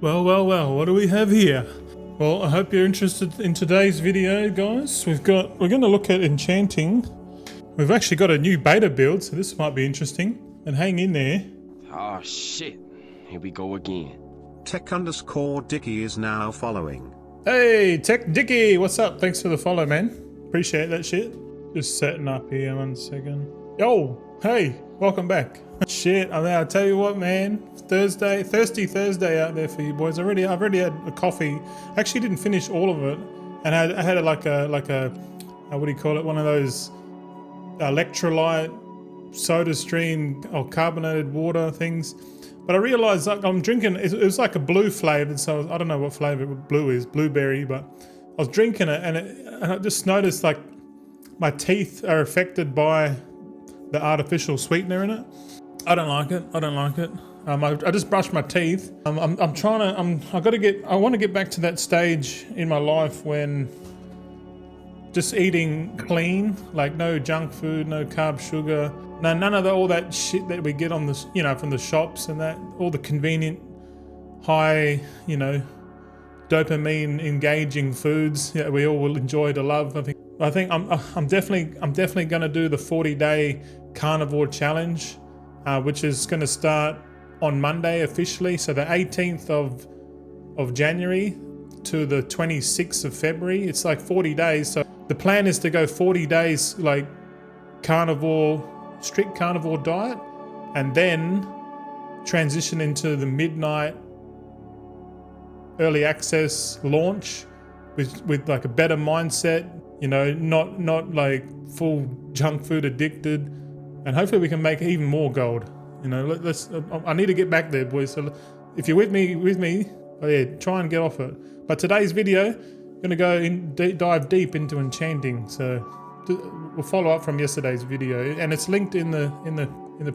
Well, what do we have here? Well, I hope you're interested in today's video, guys. We're going to look at enchanting. We've actually got a new beta build, so this might be interesting. And hang in there. Oh shit, here we go again. Tech_Dicky is now following. Hey, Tech Dicky, what's up? Thanks for the follow, man. Appreciate that shit. Just setting up here 1 second. Yo, hey, welcome back. Shit, I'll tell you what, man. Thirsty Thursday out there for you boys. I've already had a coffee. Actually, didn't finish all of it, and I had like a what do you call it? One of those electrolyte soda stream or carbonated water things. But I realized like I'm drinking. It was like a blue flavored, so I don't know what flavor blue is, blueberry. But I was drinking it, and I just noticed like my teeth are affected by the artificial sweetener in it. I don't like it. I just brushed my teeth. I want to get back to that stage in my life when just eating clean, like no junk food, no carb, sugar, none of all that shit that we get on the, from the shops and that, all the convenient, high, dopamine engaging foods that we all will enjoy to love. I think I'm definitely going to do the 40-day carnivore challenge, which is going to start on Monday officially, so the 18th of January to the 26th of February. It's like 40 days. So the plan is to go 40 days like strict carnivore diet, and then transition into the midnight early access launch with like a better mindset, not like full junk food addicted, and hopefully we can make even more gold. I need to get back there, boys. So if you're with me, oh yeah, try and get off it. But today's video, gonna go dive deep into enchanting. So we'll follow up from yesterday's video, and it's linked in the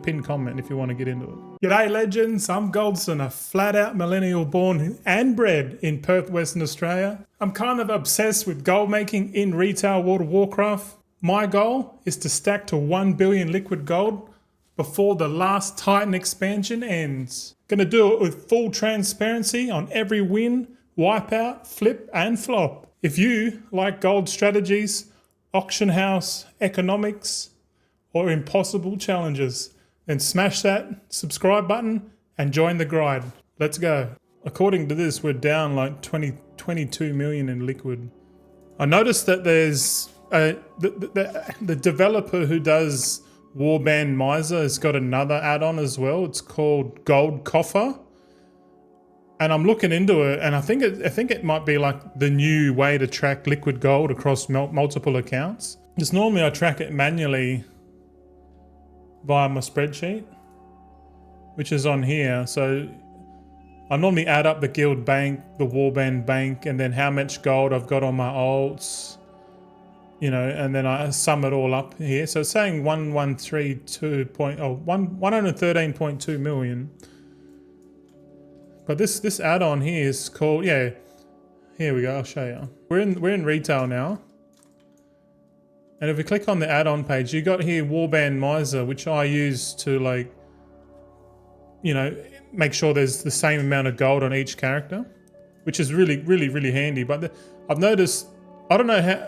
pinned comment if you want to get into it. G'day, legends. I'm Goldson, a flat-out millennial born and bred in Perth, Western Australia. I'm kind of obsessed with gold making in retail World of Warcraft. My goal is to stack to 1 billion liquid gold before the last Titan expansion ends. Gonna do it with full transparency on every win, wipeout, flip and flop. If you like gold strategies, auction house economics, or impossible challenges, then smash that subscribe button and join the grind. Let's go. According to this, we're down like 22 million in liquid. I noticed that there's the developer who does Warband Miser has got another add-on as well. It's called Gold Coffer, and I'm looking into it, and I think it might be like the new way to track liquid gold across multiple accounts. Because normally I track it manually via my spreadsheet, which is on here. So I normally add up the guild bank, the Warband bank, and then how much gold I've got on my alts. And then I sum it all up here. So it's saying 113.2 million. But this add-on here is called, here we go, I'll show you. We're in retail now. And if we click on the add-on page, you got here Warband Miser, which I use to make sure there's the same amount of gold on each character, which is really handy. But I've noticed, I don't know how,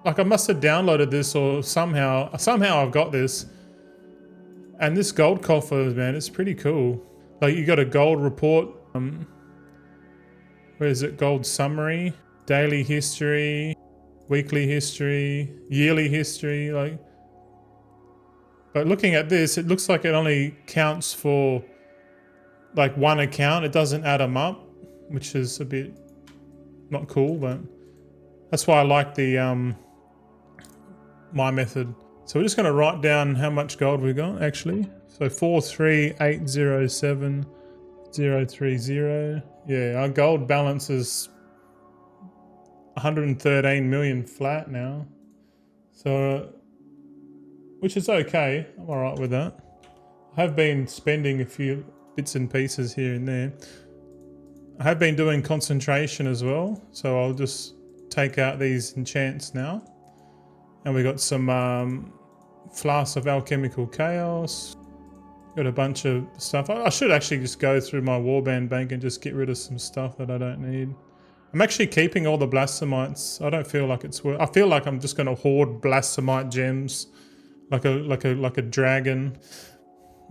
like I must have downloaded this or somehow I've got this. And this gold coffer, man, it's pretty cool. Like you got a gold report. Where is it? Gold summary, daily history, weekly history, yearly history. But looking at this, it looks like it only counts for like one account. It doesn't add them up, which is a bit not cool. But that's why I like the my method. So we're just going to write down how much gold we got actually. So 43807.030. Yeah, our gold balance is 113 million flat now. So, which is okay. I'm all right with that. I have been spending a few bits and pieces here and there. I have been doing concentration as well. So I'll just take out these enchants now. And we got some Flasks of Alchemical Chaos, Got a bunch of stuff. I should actually just go through my warband bank and just get rid of some stuff that I don't need. I'm actually keeping all the blastomites. I don't feel like it's worth. I feel like I'm just going to hoard blastomite gems, like a dragon.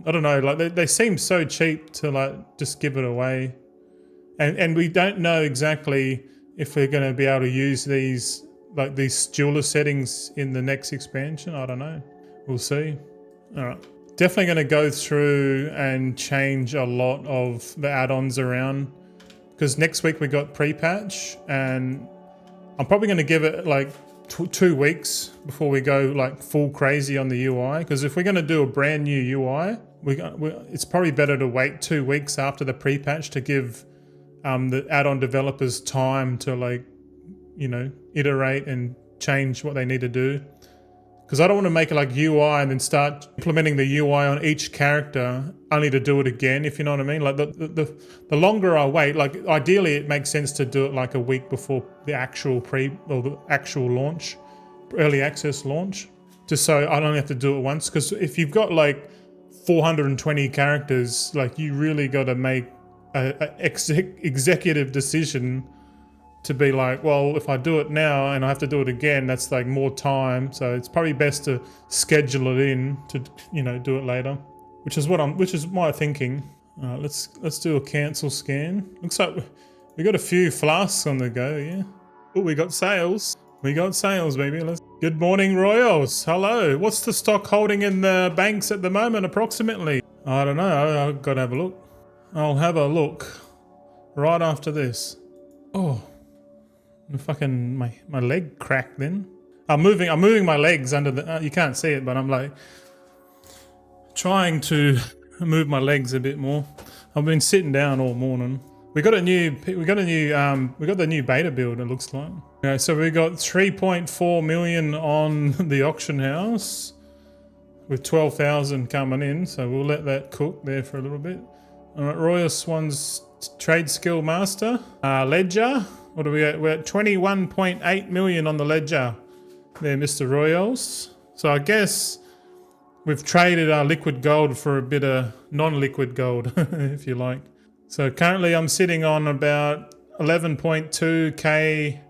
I don't know. Like they seem so cheap to like just give it away, and we don't know exactly if we're going to be able to use these jeweler settings in the next expansion. I don't know. We'll see. All right. Definitely going to go through and change a lot of the add-ons around, because next week we got pre-patch, and I'm probably going to give it like 2 weeks before we go like full crazy on the UI, because if we're going to do a brand new UI, it's probably better to wait 2 weeks after the pre-patch to give the add-on developers time to like, you know, iterate and change what they need to do. Because I don't want to make it like UI and then start implementing the UI on each character only to do it again, if you know what I mean. Like the longer I wait, like ideally it makes sense to do it like a week before the actual the actual launch, early access launch, just so I don't have to do it once. Because if you've got like 420 characters, like you really got to make a executive decision to be like, well, if I do it now and I have to do it again, that's like more time. So it's probably best to schedule it in to, you know, do it later, which is my thinking. Let's do a cancel scan. Looks like we got a few flasks on the go. Yeah. Oh, we got sales. We got sales, baby. Good morning, Royals. Hello. What's the stock holding in the banks at the moment, approximately? I don't know. I've got to have a look. I'll have a look right after this. Oh. Fucking my leg cracked then. I'm moving my legs under the you can't see it, but I'm like trying to move my legs a bit more. I've been sitting down all morning. We got the new beta build, it looks like. Okay, so we got 3.4 million on the auction house with 12,000 coming in, so we'll let that cook there for a little bit. All right, Royal Swan's trade skill master, ledger. What are we at? We're at 21.8 million on the ledger there, Mr. Royals. So I guess we've traded our liquid gold for a bit of non-liquid gold, if you like. So currently I'm sitting on about 11.2k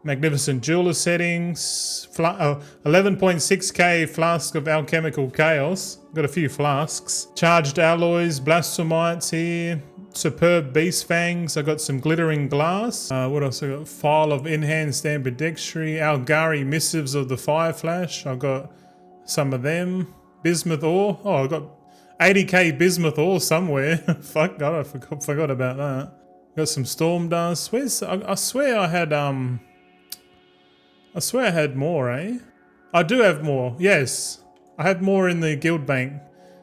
magnificent jeweler settings, 11.6k flask of alchemical chaos. Got a few flasks. Charged alloys, blastomites here. Superb beast fangs. I got some glittering glass. What else I got? File of enhanced ambidextry. Algari missives of the fire flash. I got some of them. Bismuth ore. Oh, I got 80k bismuth ore somewhere. Fuck God, I forgot about that. Got some storm dust. I swear I had more, eh? I do have more. Yes, I have more in the guild bank,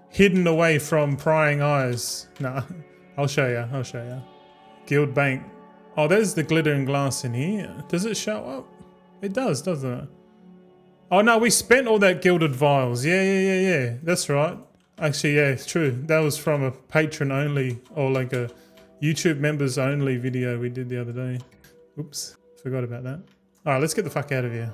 hidden away from prying eyes. Nah. I'll show you. Guild bank. Oh, there's the glittering glass in here. Does it show up? It does, doesn't it? Oh no, we spent all that gilded vials. Yeah. That's right. Actually, yeah, it's true. That was from a patron only, or like a YouTube members only video we did the other day. Oops, forgot about that. All right, let's get the fuck out of here.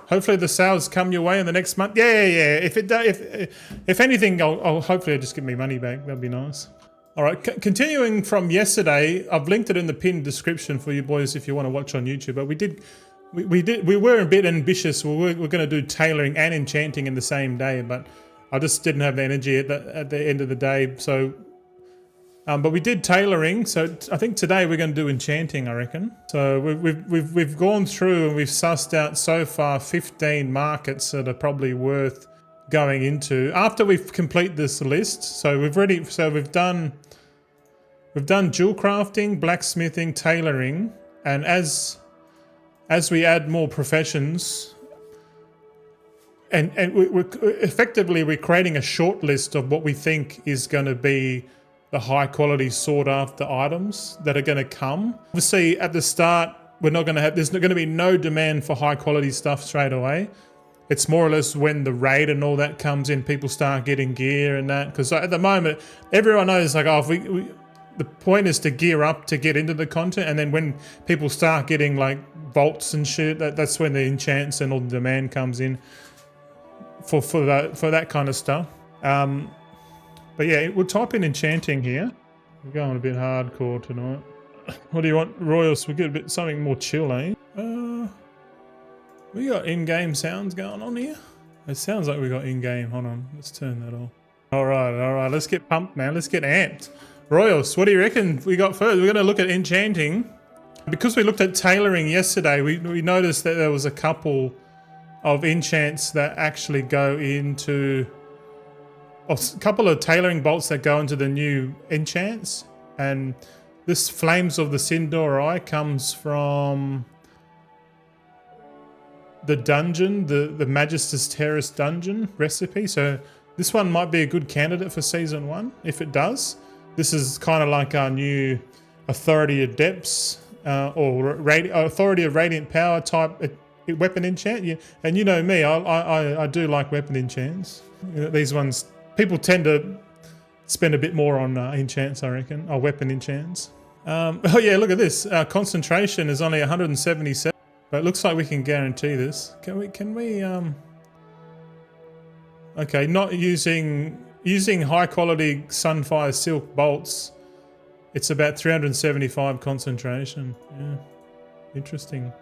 Hopefully the sales come your way in the next month. Yeah. If anything, I'll hopefully just get my money back. That'd be nice. All right, continuing from yesterday, I've linked it in the pinned description for you boys if you want to watch on YouTube. But we were a bit ambitious. We're going to do tailoring and enchanting in the same day, but I just didn't have the energy at the end of the day. So, but we did tailoring. So I think today we're going to do enchanting, I reckon. So we've gone through and we've sussed out so far 15 markets that are probably worth going into after we've complete this list. So we've done jewel crafting, blacksmithing, tailoring, and as we add more professions, and we're creating a short list of what we think is going to be the high quality sought after items that are going to come. Obviously at the start there's going to be no demand for high quality stuff straight away. It's more or less when the raid and all that comes in, people start getting gear and that. Because at the moment, everyone knows like, oh, the point is to gear up to get into the content, and then when people start getting like vaults and shit, that's when the enchants and all the demand comes in for that kind of stuff. But yeah, we'll type in enchanting here. We're going a bit hardcore tonight. What do you want, Royals? We get a bit something more chill, eh? We got in-game sounds going on here. It sounds like we got in-game. Hold on, let's turn that off. All right. Let's get pumped now. Let's get amped. Royals, what do you reckon we got first? We're going to look at enchanting. Because we looked at tailoring yesterday, we noticed that there was a couple of enchants that actually go into... a couple of tailoring bolts that go into the new enchants. And this Flames of the Sindor Eye comes from the dungeon, the Magister's Terrace dungeon recipe. So this one might be a good candidate for Season 1, if it does. This is kind of like our new Authority of Depths or Authority of Radiant Power type weapon enchant. Yeah. And you know me, I do like weapon enchants. You know, these ones, people tend to spend a bit more on enchants, I reckon, or weapon enchants. Oh yeah, look at this. Concentration is only 177, but it looks like we can guarantee this. Can we? Okay, not using high quality Sunfire Silk bolts. It's about 375 concentration. Yeah, interesting.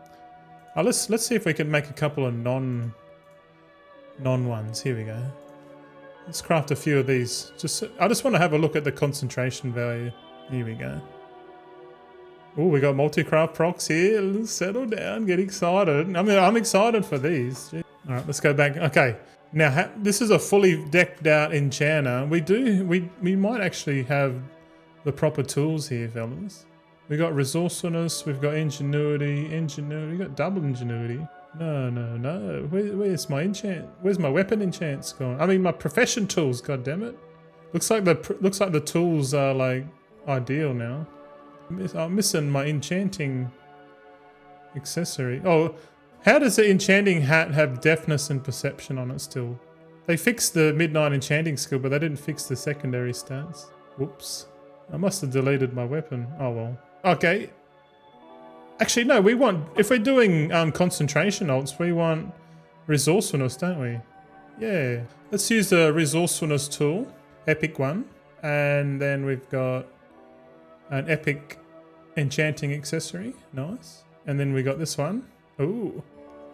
Let's see if we can make a couple of non ones. Here we go. Let's craft a few of these. I just want to have a look at the concentration value. Here we go. Oh, we got multi-craft procs here. Let's settle down, get excited. I mean, I'm excited for these. All right, let's go back. Okay, now this is a fully decked out enchanter. We might actually have the proper tools here, fellas. We got resourcefulness. We've got ingenuity. We got double ingenuity. No. Where's my enchant? Where's my weapon enchants going? I mean, my profession tools. God damn it! Looks like the tools are like ideal now. I'm missing my enchanting accessory. Oh, how does the enchanting hat have deafness and perception on it still? They fixed the midnight enchanting skill, but they didn't fix the secondary stats. Whoops! I must have deleted my weapon. Oh well. Okay. Actually, no, we want, if we're doing concentration ults, we want resourcefulness, don't we? Yeah. Let's use the resourcefulness tool, epic one. And then we've got an epic enchanting accessory. Nice. And then we got this one. Ooh.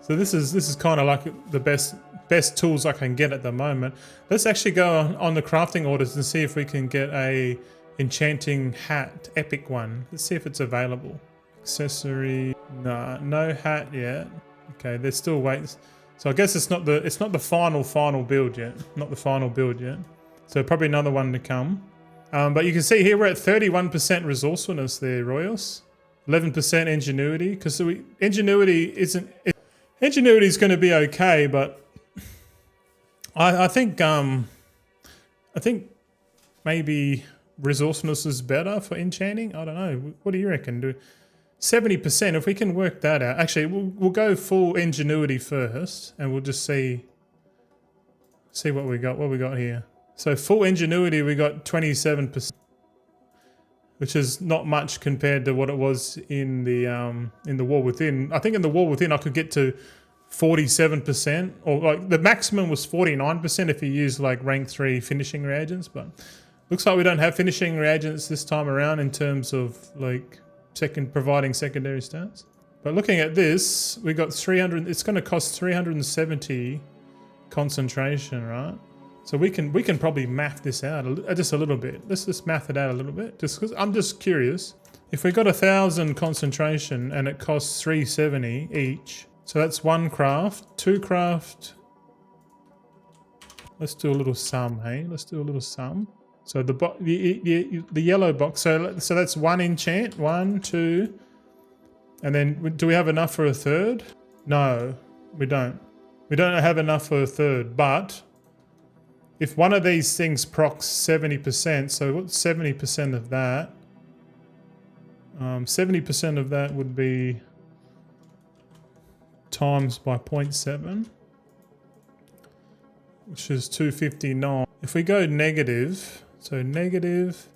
So this is kind of like the best tools I can get at the moment. Let's actually go on the crafting orders and see if we can get a enchanting hat, epic one. Let's see if it's available. Accessory, nah, no hat yet. Okay, there's still waits. So I guess it's not the final build yet. Not the final build yet. So probably another one to come. But you can see here we're at 31% resourcefulness there, Royals. 11% ingenuity, because ingenuity is going to be okay, but I think maybe resourcefulness is better for enchanting. I don't know. What do you reckon? 70%, if we can work that out. Actually, we'll go full ingenuity first, and we'll just see what we got here. So full ingenuity, we got 27%, which is not much compared to what it was in the War Within. I think in the War Within I could get to 47%, or like the maximum was 49% if you use like rank 3 finishing reagents, but looks like we don't have finishing reagents this time around in terms of like providing secondary stats. But looking at this, we got 300. It's going to cost 370 concentration, right? So we can probably math this out just a little bit. Let's just math it out a little bit, just because I'm just curious. If we got 1,000 concentration and it costs 370 each, so that's 1 craft, 2 craft. Let's do a little sum, hey? Let's do a little sum. So the yellow box, so that's 1 enchant, 1, 2, and then do we have enough for a third? No, we don't. We don't have enough for a third, but if one of these things procs 70%, so what's 70% of that? 70% of that would be times by 0.7, which is 259. If we go negative, so negative,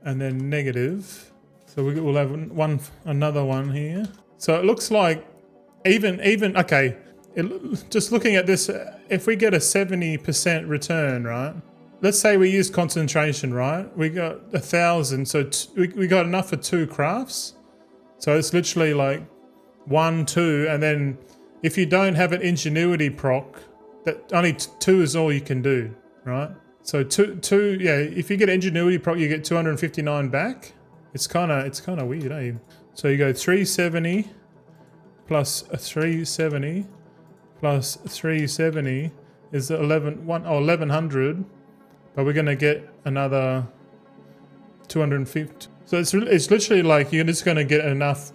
and then negative. So we'll have another one here. So it looks like even okay. Just looking at this, if we get a 70% return, right? let's say we use concentration, right? We got 1,000, so we got enough for 2 crafts. So it's literally like 1, 2, and then if you don't have an ingenuity proc, that only 2 is all you can do, right? So two, yeah. If you get ingenuity proc, you get 259 back. It's kind of weird, eh? So you go 370 plus 370 plus 370 is 1100, but we're gonna get another 250. So it's literally like you're just gonna get enough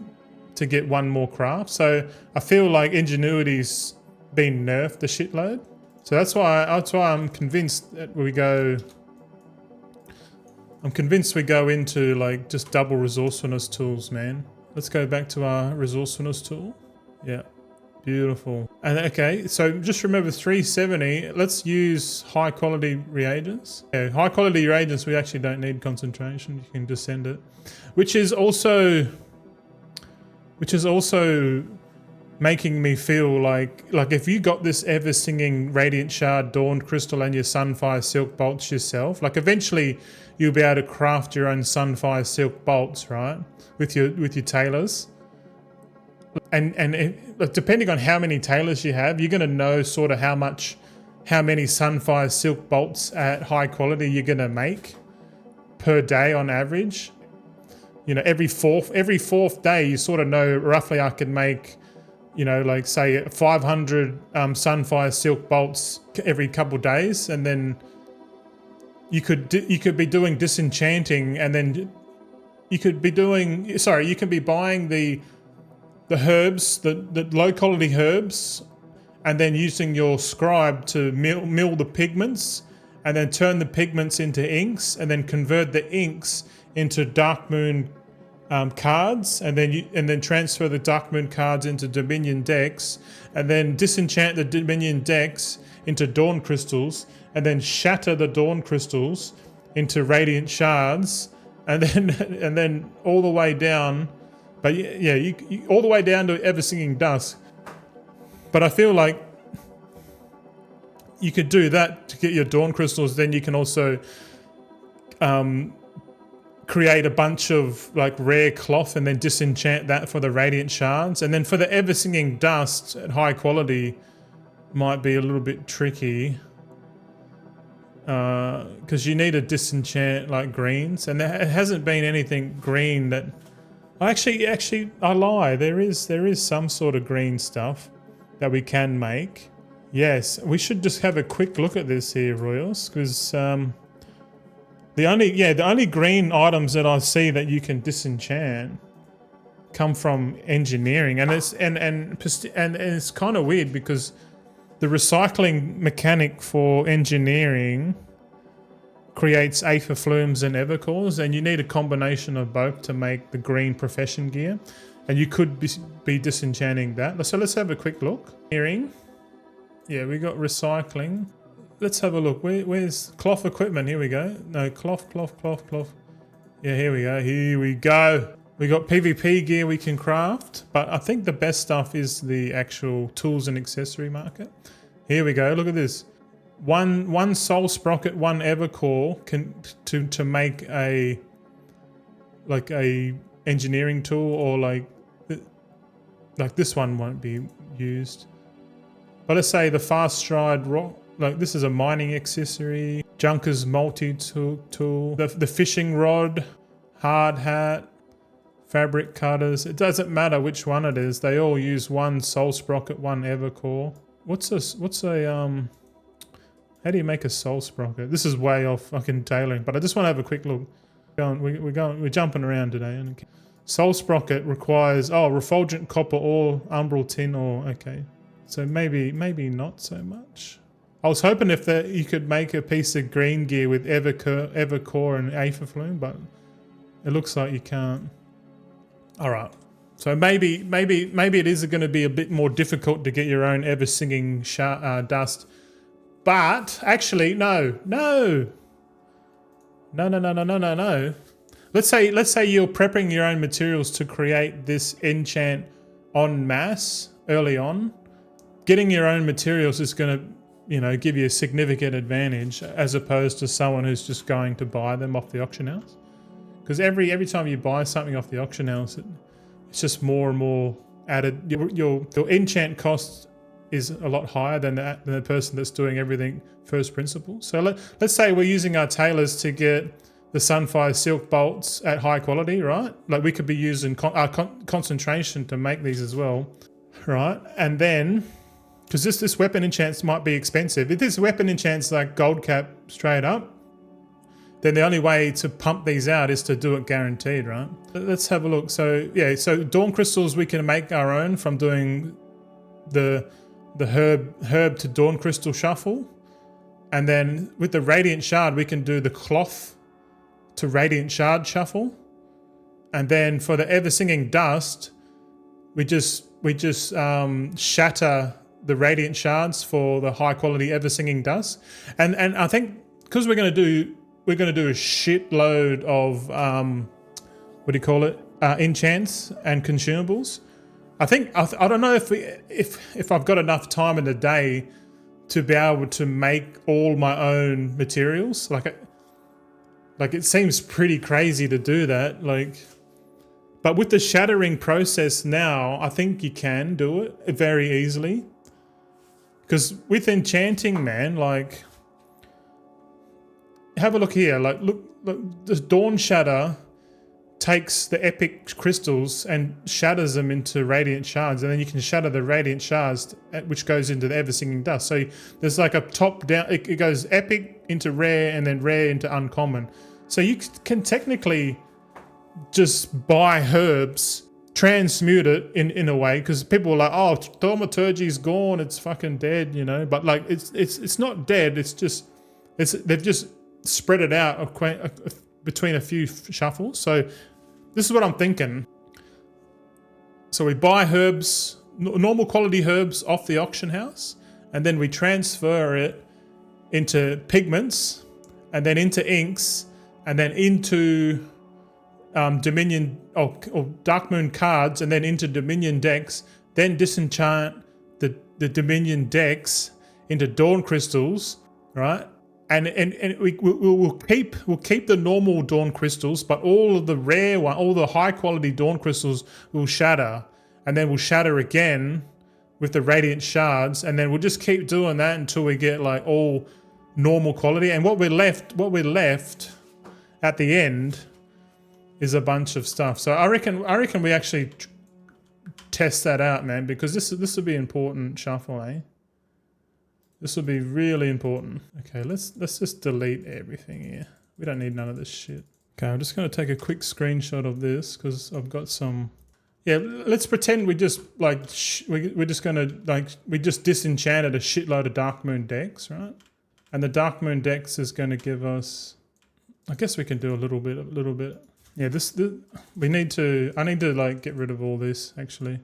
to get 1 more craft. So I feel like ingenuity's been nerfed a shitload. So that's why I'm convinced that we go. I'm convinced we go into like just double resourcefulness tools, man. Let's go back to our resourcefulness tool. Yeah, beautiful. And okay, so just remember 370. Let's use high quality reagents. Yeah, high quality reagents. We actually don't need concentration. You can just send it, which is also making me feel like if you got this ever singing radiant shard, dawn crystal, and your sunfire silk bolts yourself, like eventually you'll be able to craft your own sunfire silk bolts, right? With your tailors, and depending on how many tailors you have, you're gonna know sort of how many sunfire silk bolts at high quality you're gonna make per day on average. You know, every fourth day, you sort of know roughly I could make, you know, like say 500 sunfire silk bolts every couple days, and then you could be doing disenchanting, and then you could be buying the herbs, the low quality herbs, and then using your scribe to mill the pigments, and then turn the pigments into inks, and then convert the inks into dark moon cards, and then transfer the dark moon cards into dominion decks, and then disenchant the dominion decks into dawn crystals, and then shatter the dawn crystals into radiant shards, and then all the way down. But yeah, you all the way down to ever singing dusk. But I feel like you could do that to get your dawn crystals. Then you can also create a bunch of like rare cloth and then disenchant that for the radiant shards. And then for the ever singing dust at high quality might be a little bit tricky, because you need to disenchant like greens, and there hasn't been anything green that actually I lie. There is some sort of green stuff that we can make. Yes, we should just have a quick look at this here, Royals, because the only green items that I see that you can disenchant come from engineering, and it's it's kind of weird because the recycling mechanic for engineering creates aether flumes and evercores, and you need a combination of both to make the green profession gear, and you could be disenchanting that. So let's have a quick look. Engineering, yeah, we got recycling. Let's have a look. Where's cloth equipment? Here we go. No, cloth. Yeah, here we go. Here we go. We got PvP gear we can craft, but I think the best stuff is the actual tools and accessory market. Here we go. Look at this. One soul sprocket, 1 evercore to make a engineering tool, or like this one won't be used. But let's say the fast stride rock. Like this is a mining accessory, Junker's multi-tool, the fishing rod, hard hat, fabric cutters. It doesn't matter which one it is. They all use 1 soul sprocket, 1 evercore. How do you make a soul sprocket? This is way off fucking tailoring, but I just want to have a quick look. We're jumping around today. Soul sprocket requires refulgent copper ore, umbral tin ore. Okay, so maybe not so much. I was hoping you could make a piece of green gear with evercore and aether flume, but it looks like you can't. All right, so maybe it is going to be a bit more difficult to get your own ever singing dust. But actually, no. Let's say you're prepping your own materials to create this enchant en masse early on. Getting your own materials is going to you know, give you a significant advantage as opposed to someone who's just going to buy them off the auction house. Because every time you buy something off the auction house, it's just more and more added. Your enchant cost is a lot higher than the person that's doing everything first principles. So let's say we're using our tailors to get the Sunfire Silk bolts at high quality, right? Like we could be using concentration to make these as well, right? And then, because this weapon enchants might be expensive. If this weapon enchants like gold cap straight up, then the only way to pump these out is to do it guaranteed, right? Let's have a look. So yeah, so dawn crystals we can make our own from doing the herb to dawn crystal shuffle. And then with the radiant shard, we can do the cloth to radiant shard shuffle. And then for the ever singing dust, we just shatter the radiant shards for the high quality ever singing dust. And I think because we're going to do a shitload of enchants and consumables. I don't know if I've got enough time in the day to be able to make all my own materials. Like it seems pretty crazy to do that. But with the shattering process now, I think you can do it very easily. Because with enchanting, man, like, have a look here. Like, look, the Dawn Shatter takes the epic crystals and shatters them into radiant shards, and then you can shatter the radiant shards, which goes into the ever singing dust. So there's like a top down. It goes epic into rare, and then rare into uncommon. So you can technically just buy herbs, transmute it in a way, because people are like, oh, thaumaturgy's gone, it's fucking dead, you know. But like it's not dead. They've just spread it out between a few shuffles. So this is what I'm thinking. So we buy herbs, normal quality herbs off the auction house, and then we transfer it into pigments, and then into inks, and then into Dominion or Dark Moon cards, and then into Dominion decks, then disenchant the Dominion decks into Dawn crystals, right? And we'll keep the normal Dawn crystals, but all of the rare one, all the high quality Dawn crystals will shatter, and then we'll shatter again with the radiant shards, and then we'll just keep doing that until we get like all normal quality. And what we're left at the end is a bunch of stuff. So I reckon we actually test that out, man, because this would be important shuffle, eh? This will be really important. Okay, let's just delete everything here. We don't need none of this shit. Okay, I'm just going to take a quick screenshot of this because I've got some. Yeah, let's pretend we just like we're just going to like we just disenchanted a shitload of Dark Moon decks, right? And the Dark Moon decks is going to give us. I guess we can do a little bit. Yeah, I need to like get rid of all this actually.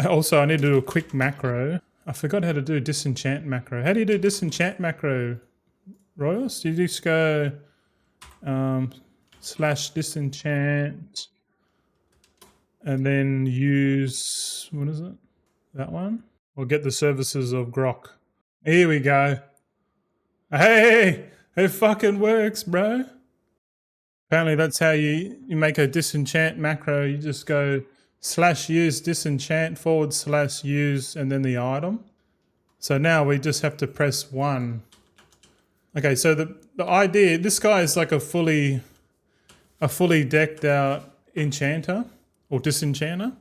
Also, I need to do a quick macro. I forgot how to do disenchant macro. How do you do disenchant macro, Royals? Do you just go /disenchant and then use, what is it? That one? Or get the services of Grok. Here we go. Hey, it fucking works, bro. Apparently that's how you make a disenchant macro. You just go /use disenchant / use and then the item. So now we just have to press 1. Okay, so the idea, this guy is like a fully decked out enchanter or disenchanter.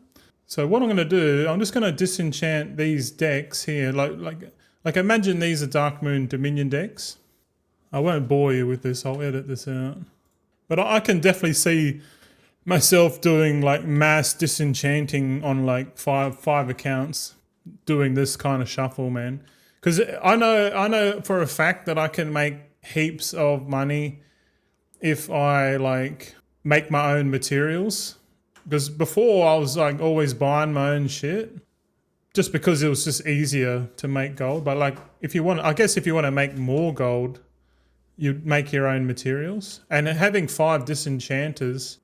So what I'm going to do, I'm just going to disenchant these decks here. Like imagine these are Dark Moon Dominion decks. I won't bore you with this. I'll edit this out. But I can definitely see myself doing like mass disenchanting on like five accounts, doing this kind of shuffle, man. Because I know for a fact that I can make heaps of money if I like make my own materials. Because before I was like always buying my own shit, just because it was just easier to make gold. But like if you want to make more gold, you make your own materials. And having 5 disenchanters.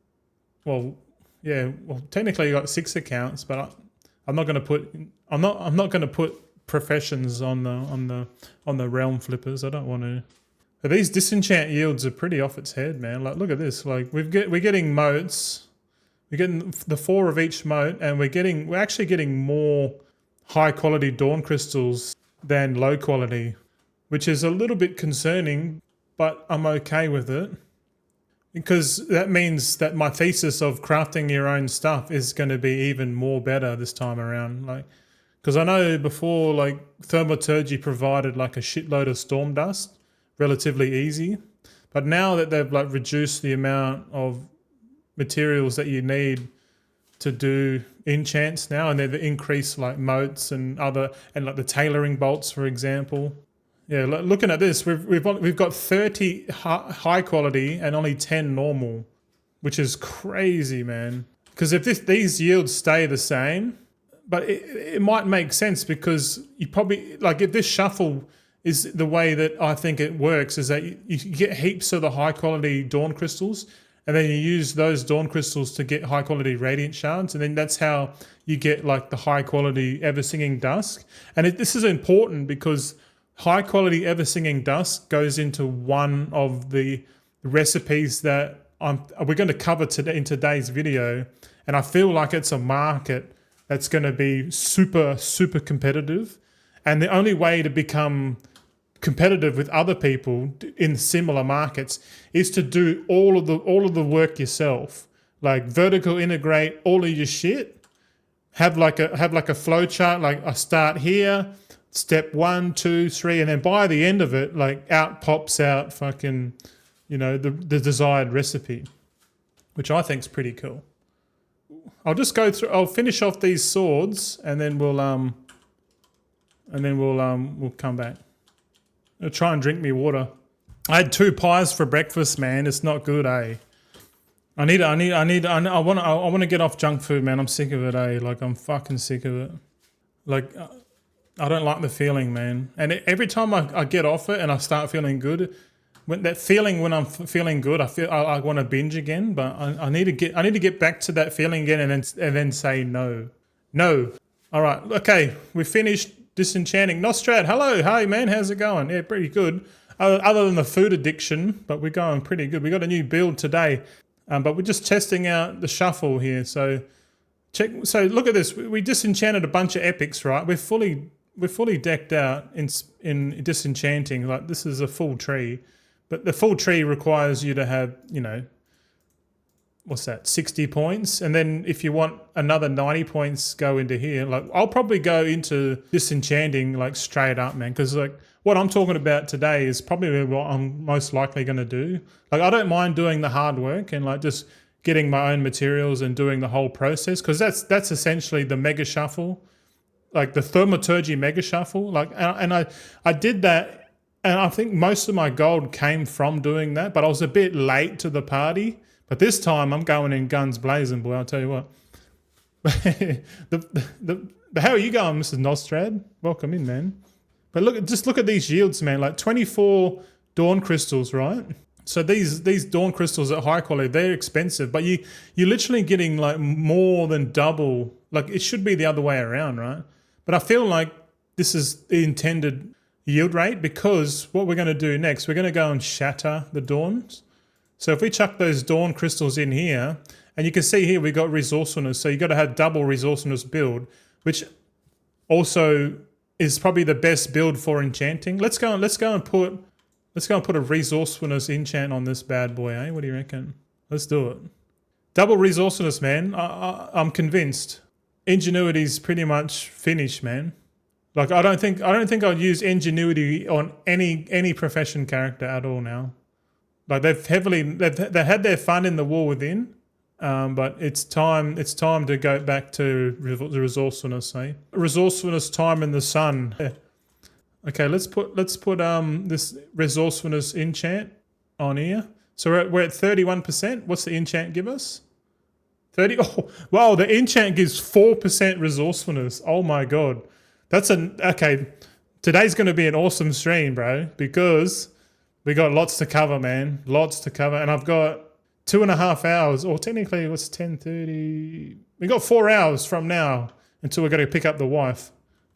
Well, yeah. Well, technically you got 6 accounts, but I'm not going to put professions on the realm flippers. I don't want to. But these disenchant yields are pretty off its head, man. Like, look at this. Like, we're getting motes. We're getting the 4 of each mote, and we're actually getting more high quality dawn crystals than low quality, which is a little bit concerning, but I'm okay with it. Because that means that my thesis of crafting your own stuff is going to be even more better this time around. Like, because I know before, like, thaumaturgy provided like a shitload of storm dust, relatively easy. But now that they've like reduced the amount of materials that you need to do enchants now, and they've increased like motes and like the tailoring bolts, for example. Yeah, looking at this, we've got 30 high quality and only 10 normal, which is crazy, man. Because if these yields stay the same, but it might make sense, because you probably, like, if this shuffle is the way that I think it works, is that you get heaps of the high quality dawn crystals, and then you use those dawn crystals to get high quality radiant shards, and then that's how you get like the high quality ever singing dusk. And this is important because high quality ever singing dusk goes into one of the recipes that we're going to cover today in today's video, and I feel like it's a market that's going to be super, super competitive. And the only way to become competitive with other people in similar markets is to do all of the work yourself. Like, vertical integrate all of your shit. Have like a flow chart. Like, I start here, step 1, 2, 3, and then by the end of it, like, out pops out fucking, you know, the desired recipe, which I think is pretty cool. I'll just go through. I'll finish off these swords, and then we'll come back. I'll try and drink me water. I had 2 pies for breakfast, man. It's not good, eh? I want to get off junk food, man. I'm sick of it, eh? Like, I'm fucking sick of it. Like, I don't like the feeling, man. And every time I get off it and I start feeling good, when I'm feeling good, I want to binge again. But I need to get back to that feeling again, and then say no. All right, okay, we finished disenchanting. Nostrad, hello, hi man, how's it going? Yeah, pretty good. Other than the food addiction, but we're going pretty good. We got a new build today, but we're just testing out the shuffle here. So look at this. We disenchanted a bunch of epics, right? We're fully decked out in disenchanting. Like, this is a full tree, but the full tree requires you to have, you know, what's that, 60 points, and then if you want another 90 points, go into here. Like, I'll probably go into disenchanting like straight up, man, because like what I'm talking about today is probably what I'm most likely going to do. Like, I don't mind doing the hard work and like just getting my own materials and doing the whole process, because that's essentially the mega shuffle, like the thaumaturgy mega shuffle. Like, and I did that, and I think most of my gold came from doing that, but I was a bit late to the party. But this time I'm going in guns blazing, boy, I'll tell you what. How are you going, Mrs. Nostrad? Welcome in, man. But just look at these yields, man. Like 24 dawn crystals, right? So these dawn crystals at high quality, they're expensive, but you're literally getting like more than double. Like, it should be the other way around, right? But I feel like this is the intended yield rate, because what we're going to do next, we're going to go and shatter the dawns. So if we chuck those dawn crystals in here, and you can see here we got resourcefulness, so you got to have double resourcefulness build, which also is probably the best build for enchanting. Let's go and put a resourcefulness enchant on this bad boy, eh? What do you reckon? Let's do it. Double resourcefulness, man. I'm convinced. Ingenuity's pretty much finished, man. Like, I don't think I'd use ingenuity on any profession character at all now. Like, they've had their fun in the war within, but it's time to go back to the resourcefulness, eh? Resourcefulness, time in the sun. Yeah. Okay, let's put this resourcefulness enchant on here. So we're at 31%. What's the enchant give us? 30. Oh, wow, the enchant gives 4% resourcefulness. Oh my god, okay. Today's going to be an awesome stream, bro, because we got lots to cover, man. Lots to cover. And I've got 2.5 hours, or technically it was 10:30. We got 4 hours from now until we're going to pick up the wife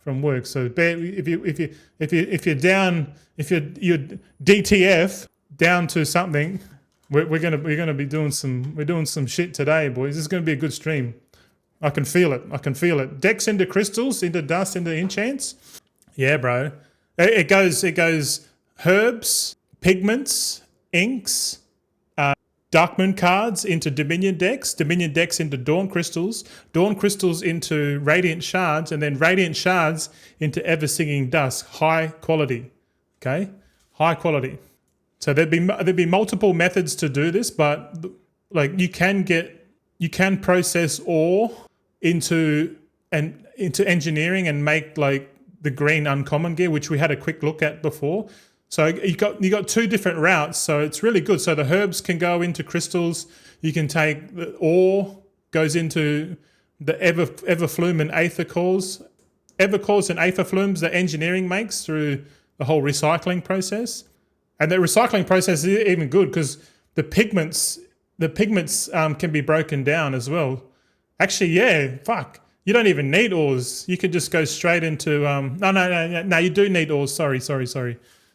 from work. So if you're down, if you're DTF down to something, we're gonna be doing some shit today, boys. This is gonna be a good stream. I can feel it. Decks into crystals, into dust, into enchants. Yeah, bro. It goes herbs, pigments, inks, Dark Moon cards into Dominion decks into Dawn crystals into Radiant shards, and then Radiant shards into Ever Singing Dusk. High quality, okay? High quality. So there'd be multiple methods to do this, but like you can process ore into engineering and make like the green uncommon gear, which we had a quick look at before. So you got two different routes, so it's really good. So the herbs can go into crystals. You can take the ore goes into the everflume and aether cores. Evercores and aether flumes that engineering makes through the whole recycling process. And the recycling process is even good because the pigments can be broken down as well. Actually, yeah, fuck. You don't even need ores. You could just go straight into no, you do need ores. Sorry.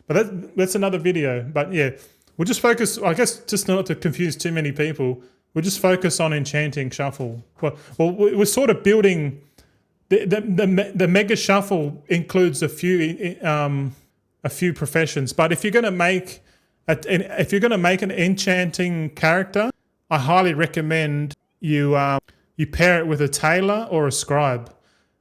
But that's another video. But yeah, we'll just focus, I guess, just not to confuse too many people, we'll just focus on Enchanting Shuffle. Well we're sort of building, the Mega Shuffle includes a few professions. But if you're going to make an Enchanting character, I highly recommend you pair it with a tailor or a scribe.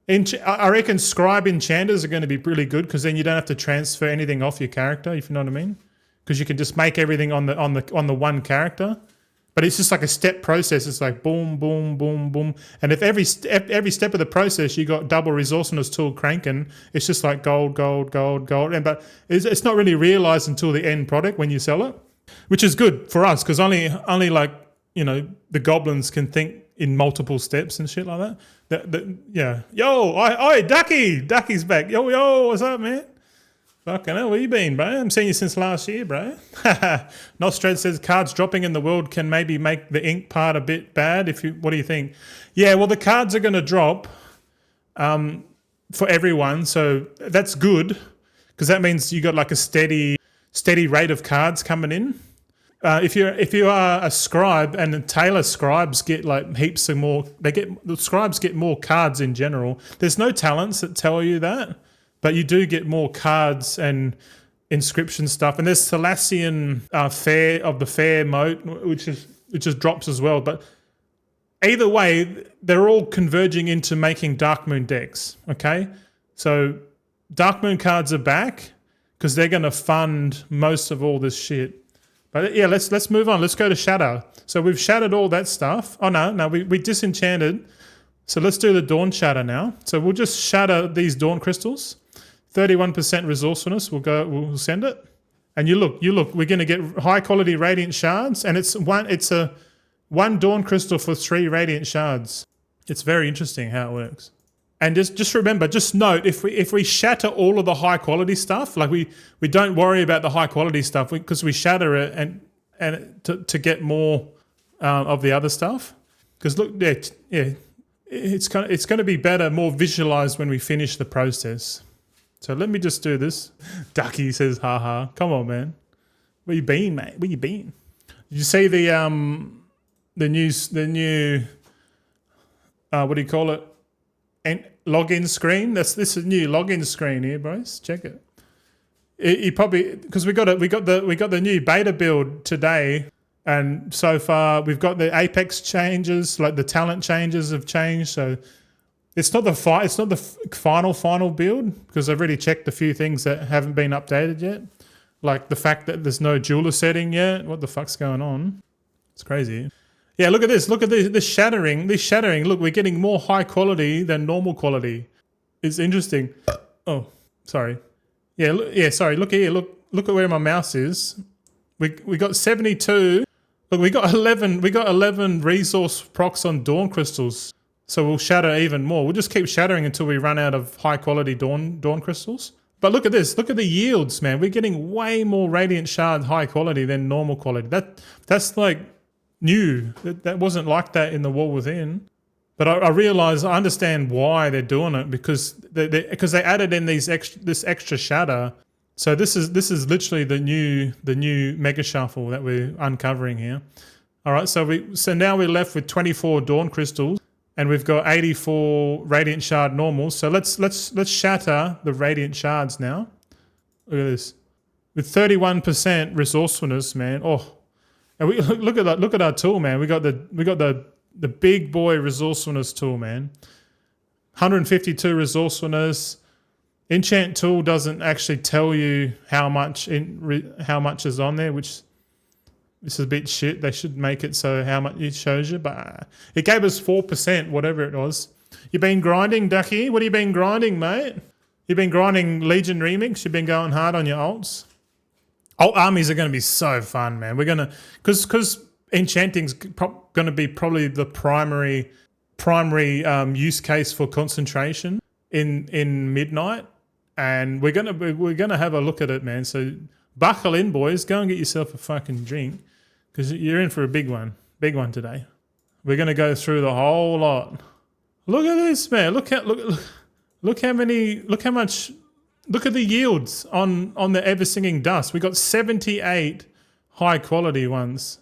I reckon scribe enchanters are going to be really good because then you don't have to transfer anything off your character, if you know what I mean. Because you can just make everything on the one character. But it's just like a step process. It's like boom, boom, boom, boom. And if every step of the process you got double resourcefulness tool cranking, it's just like gold. But it's not really realized until the end product when you sell it, which is good for us because only like, you know, the goblins can think in multiple steps and shit like that. Yeah. Yo, oi, Ducky's back. Yo, what's up, man? Fucking hell, where you been, bro? I haven't seen you since last year, bro. Nostred says cards dropping in the world can maybe make the ink part a bit bad. What do you think? Yeah, well, the cards are going to drop for everyone, so that's good because that means you got like a steady rate of cards coming in. If you are a scribe, and the tailor scribes get like heaps of more, the scribes get more cards in general. There's no talents that tell you that, but you do get more cards and inscription stuff. And there's Thalassian fair of the fair moat, which just drops as well. But either way, they're all converging into making Dark Moon decks. Okay, so Dark Moon cards are back because they're going to fund most of all this shit. But yeah, let's move on. Let's go to Shatter. So we've shattered all that stuff. Oh no, we disenchanted. So let's do the Dawn Shatter now. So we'll just shatter these Dawn crystals. 31% resourcefulness. We'll send it. And you look. We're going to get high quality Radiant shards, and it's a one Dawn crystal for 3 Radiant shards. It's very interesting how it works. And just remember, just note, if we shatter all of the high quality stuff, like we don't worry about the high quality stuff because we shatter it and to get more of the other stuff. Because look, yeah, it's going to be better, more visualized when we finish the process. So let me just do this. Ducky says, haha. Come on, man. Where you been, mate? Where you been? Did you see the new what do you call it? And login screen. This is a new login screen here, bros. Check it. You probably, because we got the new beta build today, and so far we've got the Apex changes, like the talent changes have changed. So it's not the final build because I've already checked a few things that haven't been updated yet, like the fact that there's no jeweler setting yet. What the fuck's going on? It's crazy. Yeah, look at this. Look at this shattering. This shattering. Look, we're getting more high quality than normal quality. It's interesting. Oh, sorry. Yeah, sorry. Look here. Look at where my mouse is. We got 72. Look, we got 11. We got 11 resource procs on Dawn crystals. So we'll shatter even more. We'll just keep shattering until we run out of high quality Dawn crystals. But look at this. Look at the yields, man. We're getting way more Radiant shard high quality than normal quality. That's like new. That wasn't like that in the War Within. But I realize, I understand why they're doing it, because they added in this extra shatter. So this is literally the new mega shuffle that we're uncovering here. All right, so now we're left with 24 dawn crystals, and we've got 84 radiant shard normals. So let's shatter the radiant shards now. Look at this, with 31% resourcefulness, man. Oh, and we look at that. Look at our tool, man. We got the big boy resourcefulness tool, man. 152 resourcefulness. Enchant tool doesn't actually tell you how much is on there, which this is a bit shit. They should make it so how much it shows you, but it gave us 4%, whatever it was. You been grinding, Ducky? What have you been grinding, mate? You've been grinding Legion Remix. You've been going hard on your alts. Alt armies are going to be so fun, man. We're gonna because Enchanting's going to be probably the primary use case for concentration in Midnight, and we're gonna have a look at it, man. So buckle in, boys. Go and get yourself a fucking drink, because you're in for a big one today. We're gonna go through the whole lot. Look at this, man. Look at the yields on the Ever Singing Dust. We got 78 high quality ones,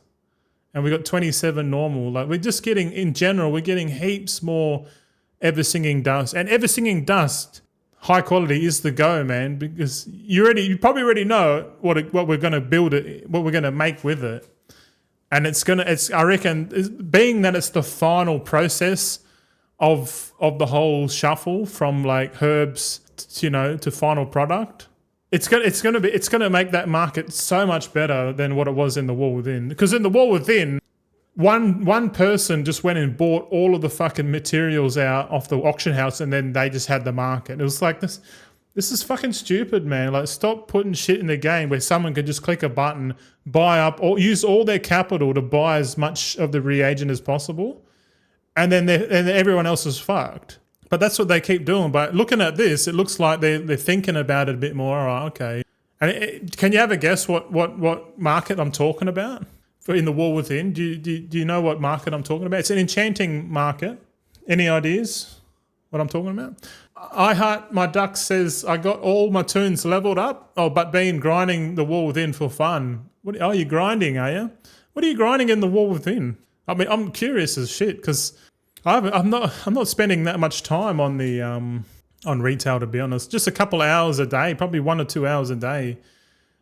and we got 27 normal. Like, we're just getting, in general, we're getting heaps more Ever Singing Dust. And Ever Singing Dust high quality is the go, man, because you probably already know what we're going to build it, what we're going to make with it. And I reckon, being that it's the final process of the whole shuffle from like herbs, to final product, it's gonna make that market so much better than what it was in the War Within. Because in the War Within, one person just went and bought all of the fucking materials out off the auction house, and then they just had the market. It was like, this is fucking stupid, man. Like, stop putting shit in the game where someone can just click a button, buy up, or use all their capital to buy as much of the reagent as possible, and then everyone else is fucked. But that's what they keep doing. But looking at this, it looks like they're thinking about it a bit more. All right, okay. And can you have a guess what market I'm talking about for in the War Within? Do you know what market I'm talking about? It's an enchanting market. Any ideas what I'm talking about? I Heart My Duck says, I got all my tunes leveled up. Oh, but been grinding the War Within for fun. Oh, you're grinding, are you? What are you grinding in the War Within? I mean, I'm curious as shit, because I'm not spending that much time on the on retail, to be honest. Just a couple of hours a day, probably 1 or 2 hours a day,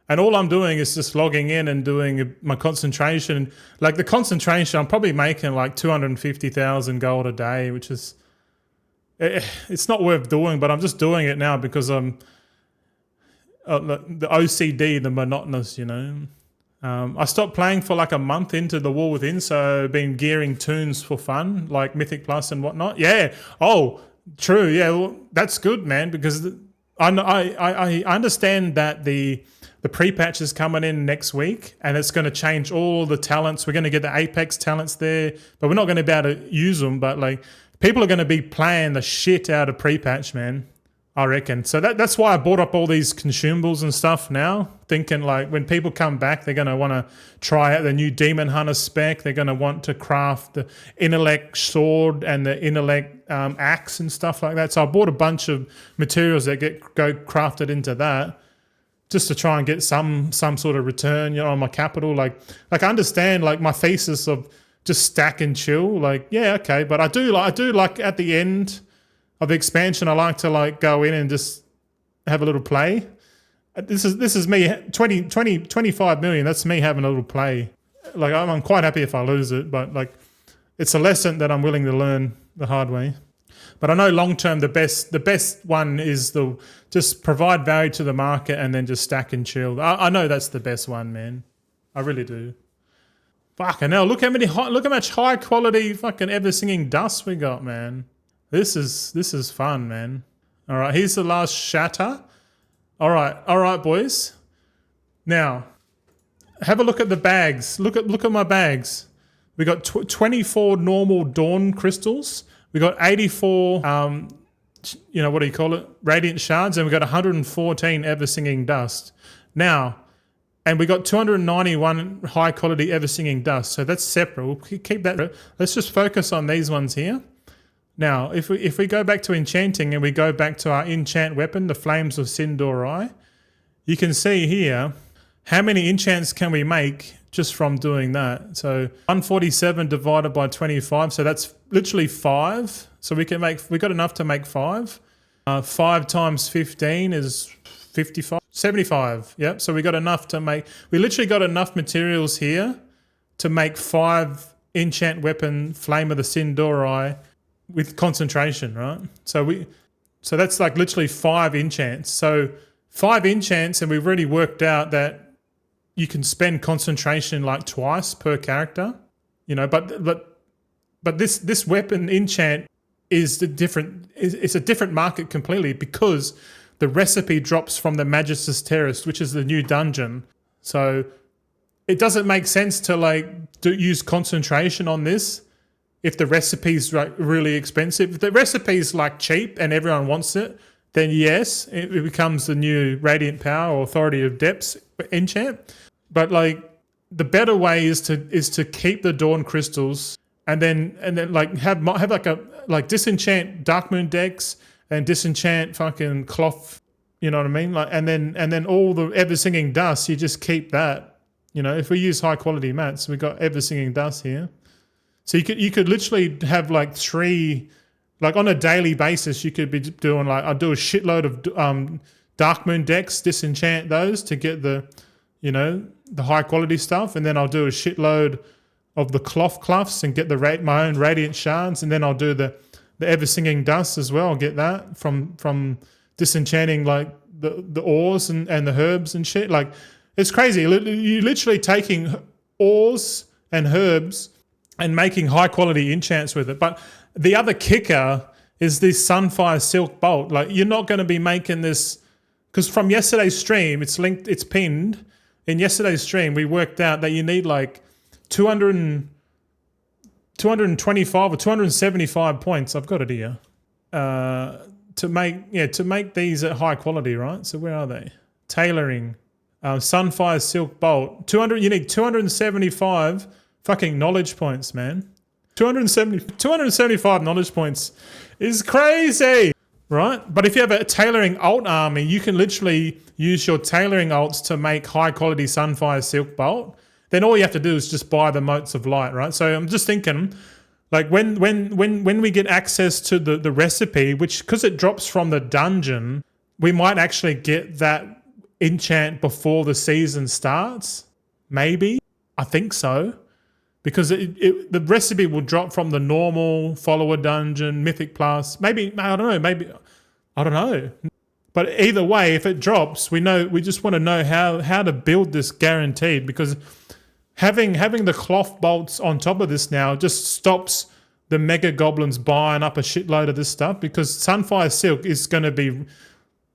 and all I'm doing is just logging in and doing my concentration. Like, the concentration, I'm probably making like 250,000 gold a day, which is it's not worth doing, but I'm just doing it now because I'm the OCD, the monotonous, I stopped playing for like a month into the War Within, so I've been gearing tunes for fun, like Mythic Plus and whatnot. Yeah. Oh, true. Yeah. Well, that's good, man, because I understand that the pre-patch is coming in next week, and it's going to change all the talents. We're going to get the Apex talents there, but we're not going to be able to use them. But like, people are going to be playing the shit out of pre-patch, man, I reckon. So that's why I bought up all these consumables and stuff now, thinking like when people come back, they're going to want to try out the new Demon Hunter spec. They're going to want to craft the intellect sword and the intellect axe and stuff like that. So I bought a bunch of materials that go crafted into that, just to try and get some sort of return, on my capital. Like I understand like my thesis of just stack and chill. Like, yeah, okay, but I do like at the end of the expansion, I like to like go in and just have a little play. This is me, 25 million. That's me having a little play. Like, I'm quite happy if I lose it, but like, it's a lesson that I'm willing to learn the hard way. But I know long term, the best one is just provide value to the market and then just stack and chill. I know that's the best one, man. I really do. Fucking hell! Look how much high quality fucking Ever Singing Dust we got, man. This is fun, man. All right, here's the last shatter. All right, boys. Now, have a look at the bags. Look at my bags. We got 24 normal dawn crystals. We got 84, what do you call it? Radiant shards, and we got 114 Ever Singing Dust. Now, and we got 291 high quality Ever Singing Dust. So that's separate. We'll keep that. Let's just focus on these ones here. Now, if we go back to enchanting and we go back to our enchant weapon, the Flames of Sindorai, you can see here how many enchants can we make just from doing that. So 147 divided by 25, so that's literally 5. So we got enough to make 5. 5 times 15 is 55, 75. Yep. So we got enough to make. We literally got enough materials here to make 5 enchant weapon Flame of the Sindorai with concentration, right? So that's like literally 5 enchants. So 5 enchants, and we've already worked out that you can spend concentration like twice per character, you know. But this weapon enchant is it's a different market completely, because the recipe drops from the Magis's Terrace, which is the new dungeon. So it doesn't make sense to use concentration on this if the recipe's really expensive. If the recipe's like cheap and everyone wants it, then yes, it becomes the new Radiant Power or Authority of Depths enchant. But like the better way is to keep the Dawn crystals and then like have like disenchant Dark Moon decks and disenchant fucking cloth, you know what I mean? Like and then all the Ever Singing Dust, you just keep that. You know, if we use high quality mats, we got Ever Singing Dust here. So you could literally have like 3, like on a daily basis, you could be doing like, I'll do a shitload of Dark Moon decks, disenchant those to get the, you know, the high quality stuff, and then I'll do a shitload of the cloth cluffs and get my own Radiant Shards, and then I'll do the Ever Singing Dust as well. I'll get that from disenchanting like the ores and the herbs and shit. Like it's crazy. You're literally taking ores and herbs and making high quality enchants with it. But the other kicker is this Sunfire Silk Bolt. Like you're not going to be making this, because from yesterday's stream, it's pinned. In yesterday's stream, we worked out that you need like 225 or 275 points. I've got it here. To make these at high quality, right? So where are they? Tailoring. Sunfire Silk Bolt. You need 275 fucking knowledge points, man. 275 knowledge points is crazy, right? But if you have a tailoring alt army, you can literally use your tailoring alts to make high quality Sunfire Silk Bolt. Then all you have to do is just buy the Motes of Light, right? So I'm just thinking, like when we get access to the recipe, which because it drops from the dungeon, we might actually get that enchant before the season starts. Maybe. I think so. Because the recipe will drop from the normal follower dungeon, Mythic Plus. Maybe, I don't know. But either way, if it drops, we just want to know how to build this guaranteed, because having the cloth bolts on top of this now just stops the mega goblins buying up a shitload of this stuff, because Sunfire Silk is going to be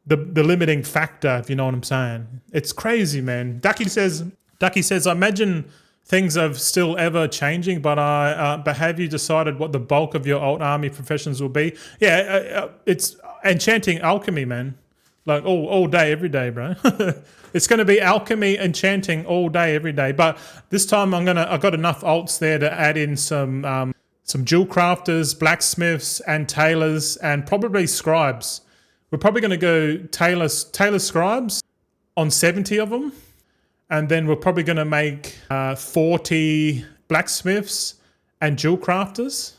the limiting factor, if you know what I'm saying. It's crazy, man. Ducky says, I imagine things are still ever changing, but have you decided what the bulk of your alt army professions will be? Yeah, it's enchanting alchemy, man. Like all day, every day, bro. It's going to be alchemy, enchanting all day, every day. But this time I've got enough alts there to add in some jewel crafters, blacksmiths, and tailors, and probably scribes. We're probably going to go tailor scribes on 70 of them. And then we're probably going to make 40 blacksmiths and jewel crafters,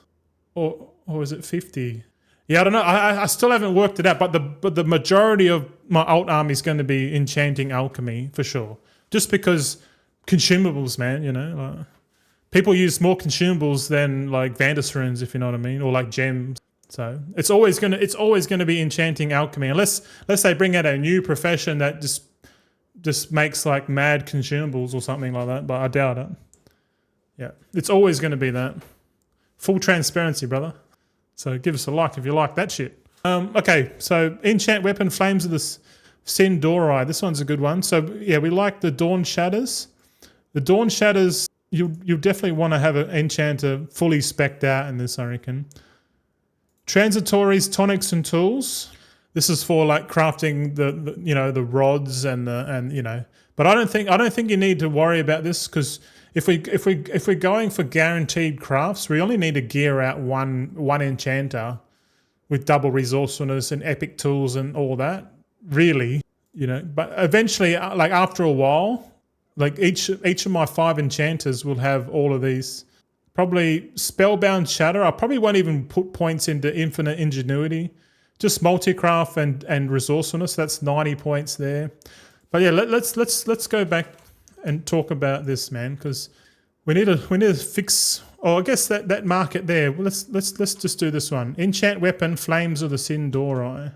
or is it 50? Yeah, I don't know. I still haven't worked it out, but the majority of my alt army is going to be enchanting alchemy for sure. Just because consumables, man. You know, like, people use more consumables than like Vandasrunes, if you know what I mean, or like gems. So it's always gonna be enchanting alchemy, unless they bring out a new profession that just makes like mad consumables or something like that, but I doubt it. Yeah, it's always going to be that. Full transparency, brother. So give us a like if you like that shit. Okay, so enchant weapon, Flames of the Sindorai. This one's a good one. So yeah, we like the Dawn Shatters. The Dawn Shatters, you definitely want to have an enchanter fully spec'd out in this, I reckon. Transitories, tonics, and tools. This is for like crafting the rods and. But I don't think you need to worry about this, because if we're going for guaranteed crafts, we only need to gear out one enchanter with double resourcefulness and epic tools and all that. Really, but eventually, like after a while, like each of my 5 enchanters will have all of these. Probably spellbound shatter. I probably won't even put points into infinite ingenuity. Just multi-craft and resourcefulness. That's 90 points there. But yeah, let's go back and talk about this, man, because we need to fix. Oh, I guess that market there. Let's just do this one. Enchant weapon, Flames of the Sindori.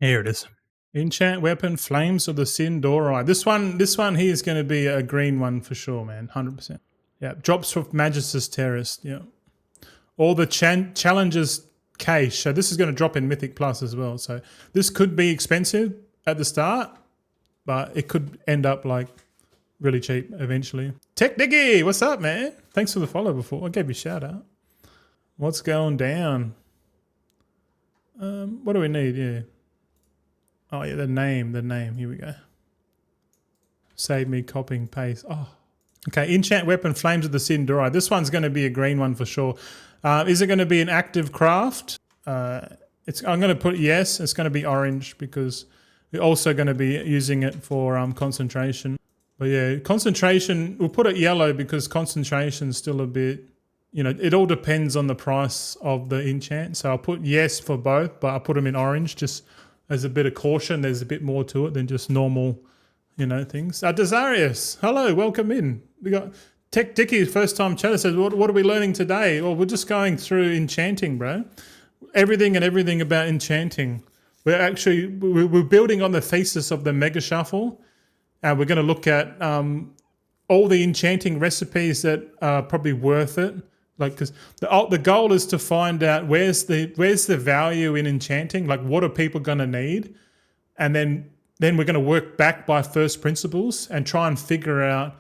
Here it is. Enchant weapon, Flames of the Sindori. This one here is going to be a green one for sure, man. 100%. Yeah, drops from Magistus Terrace. Yeah, all the challenges cache. So this is going to drop in Mythic Plus as well. So this could be expensive at the start, but it could end up like really cheap eventually. Tech Diggy, what's up, man? Thanks for the follow before. I gave you a shout out. What's going down? What do we need? Yeah. Oh yeah, the name. Here we go. Save me copying paste. Oh. Okay, enchant weapon, Flames of the Sindori. This one's going to be a green one for sure. Is it going to be an active craft? I'm going to put yes. It's going to be orange because we're also going to be using it for concentration. But yeah, concentration, we'll put it yellow because concentration's still a bit, it all depends on the price of the enchant. So I'll put yes for both, but I'll put them in orange just as a bit of caution. There's a bit more to it than just normal things. Desarius, hello, welcome in. We got Tech Dicky, first time chatter, says, what are we learning today? Well, we're just going through enchanting, bro. Everything about enchanting. We're building on the thesis of the Mega Shuffle, and we're going to look at all the enchanting recipes that are probably worth it. Like, because the goal is to find out where's the value in enchanting. Like, what are people going to need, and then we're going to work back by first principles and try and figure out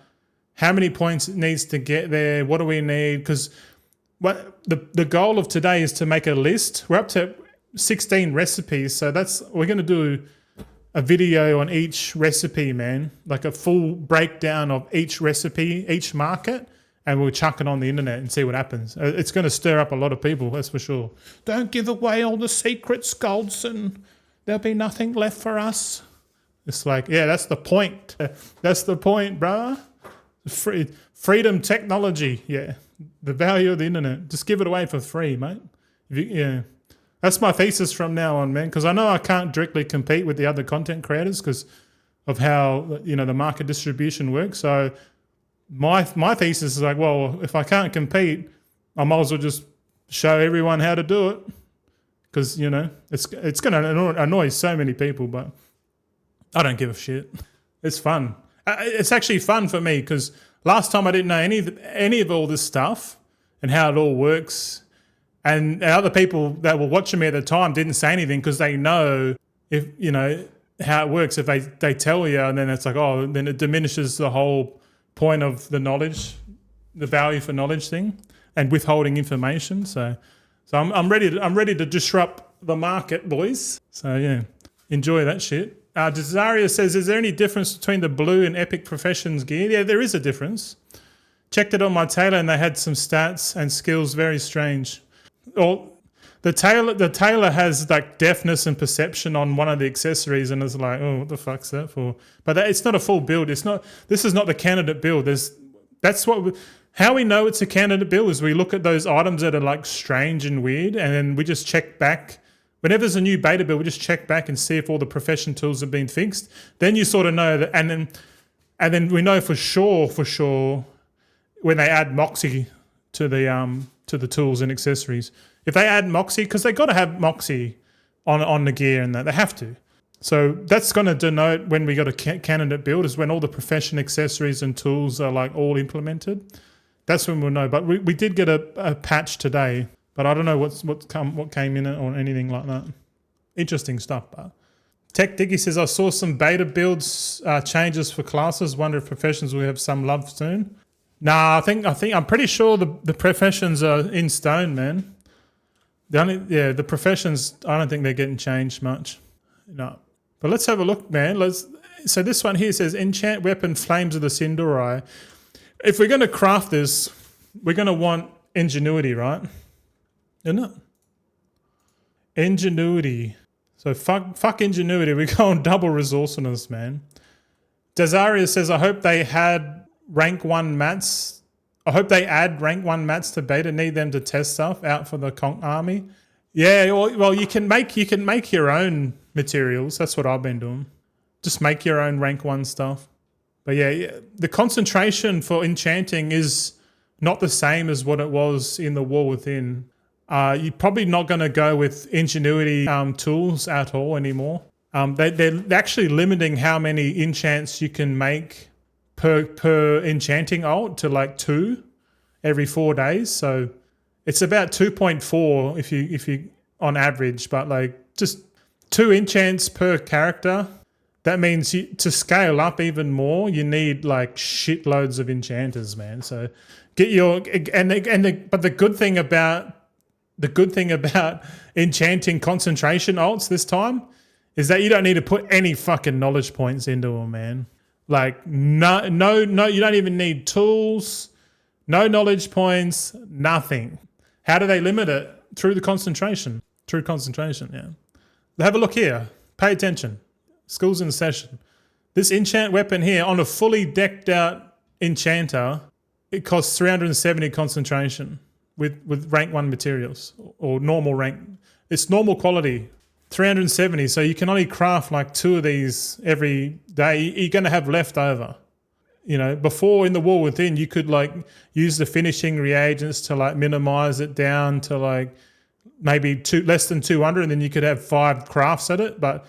how many points it needs to get there. What do we need? Because the goal of today is to make a list. We're up to 16 recipes, so we're going to do a video on each recipe, man, like a full breakdown of each recipe, each market, and we'll chuck it on the internet and see what happens. It's going to stir up a lot of people, that's for sure. Don't give away all the secrets, Goldson. There'll be nothing left for us. It's like, yeah, that's the point. That's the point, bruh. Freedom technology, yeah. The value of the internet. Just give it away for free, mate. Yeah. That's my thesis from now on, man, because I know I can't directly compete with the other content creators because of how, the market distribution works. So my thesis is like, well, if I can't compete, I might as well just show everyone how to do it because, it's going to annoy so many people, but I don't give a shit. It's fun. It's actually fun for me because last time I didn't know any of all this stuff and how it all works. And other people that were watching me at the time didn't say anything because they know how it works. If they tell you, and then it's like, oh, then it diminishes the whole point of the knowledge, the value for knowledge thing, and withholding information. So I'm ready to disrupt the market, boys. So yeah, enjoy that shit. Desaria says, is there any difference between the blue and Epic Professions gear? Yeah, there is a difference. Checked it on my tailor and they had some stats and skills very strange. Well, the tailor has like deafness and perception on one of the accessories, and it's like, oh, what the fuck's that for? But it's not a full build. This is not the candidate build. How we know it's a candidate build is we look at those items that are like strange and weird, and then we just check back. Whenever there's a new beta build, we just check back and see if all the profession tools have been fixed. Then you sort of know that, and then we know for sure when they add Moxie to the tools and accessories. If they add Moxie, because they got to have Moxie on the gear and that they have to. So that's going to denote when we got a candidate build is when all the profession accessories and tools are like all implemented. That's when we'll know. But we did get a patch today. But I don't know what came in it or anything like that. Interesting stuff. But Tech Dicky says, I saw some beta builds changes for classes. Wonder if professions will have some love soon. Nah, I'm pretty sure the professions are in stone, man. The professions, I don't think they're getting changed much. No. But let's have a look, man. So this one here says, enchant weapon, Flames of the Sindori. If we're going to craft this, we're going to want ingenuity, right? Isn't it? Ingenuity. So fuck ingenuity. We're going double resourcefulness, man. Desaria says, I hope they had rank 1 mats. I hope they add rank 1 mats to beta. Need them to test stuff out for the conch army. Yeah, well, you can make your own materials. That's what I've been doing. Just make your own rank 1 stuff. But yeah, the concentration for enchanting is not the same as what it was in the War Within. You're probably not going to go with ingenuity tools at all anymore. They're actually limiting how many enchants you can make per enchanting ult to like 2 every 4 days. So it's about 2.4 if you on average, but like just 2 enchants per character. That means to scale up even more, you need like shitloads of enchanters, man. So get your but the good thing about enchanting concentration ults this time is that you don't need to put any fucking knowledge points into them, man. Like no, you don't even need tools, no knowledge points, nothing. How do they limit it? Through the concentration. Through concentration, yeah. Have a look here. Pay attention. School's in session. This enchant weapon here on a fully decked out enchanter, it costs 370 concentration with rank 1 materials or normal rank. It's normal quality, 370. So you can only craft like 2 of these every day. You're going to have leftover. You know, before in the War Within, you could like use the finishing reagents to like minimize it down to like maybe less than 200, and then you could have 5 crafts at it. But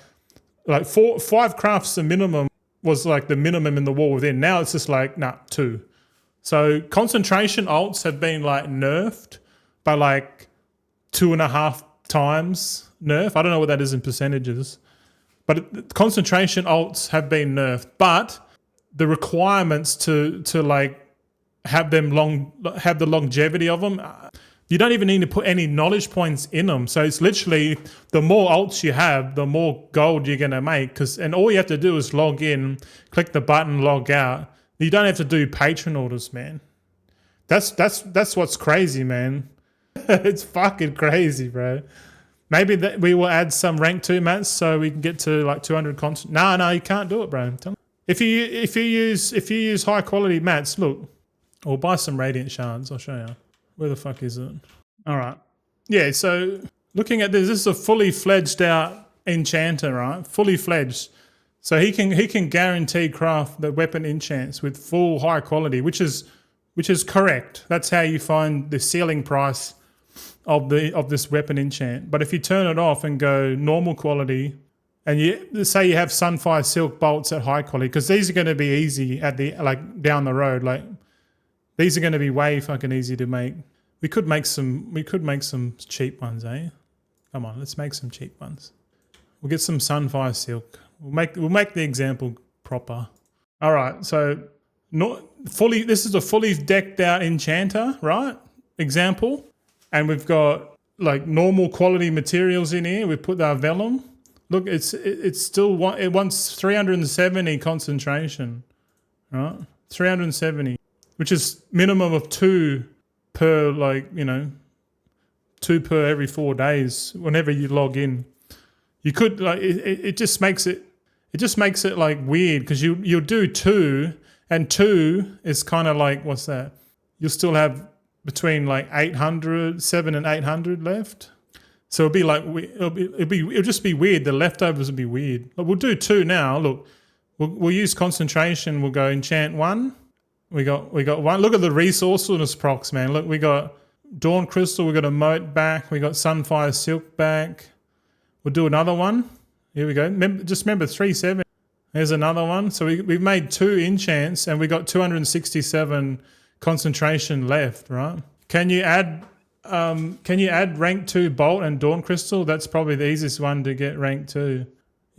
like 5 crafts the minimum was like the minimum in the War Within. Now it's just like 2. So concentration ults have been like nerfed by like 2.5 times nerf. I don't know what that is in percentages, but concentration ults have been nerfed. But the requirements to like have the longevity of them, you don't even need to put any knowledge points in them. So it's literally the more ults you have, the more gold you're going to make. And all you have to do is log in, click the button, log out. You don't have to do patron orders, man. That's what's crazy, man. It's fucking crazy, bro. Maybe we will add some rank 2 mats so we can get to like 200 constant. No, you can't do it, bro. If you use high quality mats, look, or buy some radiant shards. I'll show you. Where the fuck is it? All right. Yeah, so looking at this is a fully fledged out enchanter, right? Fully fledged. So he can guarantee craft the weapon enchants with full high quality, which is correct. That's how you find the ceiling price of this weapon enchant. But if you turn it off and go normal quality, and you say you have Sunfire Silk bolts at high quality, because these are going to be easy at the down the road, like. These are going to be way fucking easy to make. We could make some cheap ones, eh? Come on, let's make some cheap ones. We'll get some Sunfire Silk. We'll make the example proper. All right, so this is a fully decked out enchanter, right? Example, and we've got like normal quality materials in here. We put our vellum. Look, it wants 370 concentration, right? 370. Which is minimum of 2 per 2 per every 4 days. Whenever you log in, you could like it just makes it like weird because you'll do 2 and 2 is kind of like what's that? You'll still have between like 7 and 800 left. So it'll be like it'll just be weird. The leftovers will be weird. But we'll do 2 now. Look, we'll use concentration. We'll go enchant 1. We got 1. Look at the resourcefulness procs, man. Look, we got Dawn Crystal. We got a moat back. We got Sunfire Silk back. We'll do another one. Here we go. Just remember 370. There's another one. So we've made 2 enchants and we got 267 concentration left, right? Can you add rank 2 bolt and Dawn Crystal? That's probably the easiest one to get rank 2.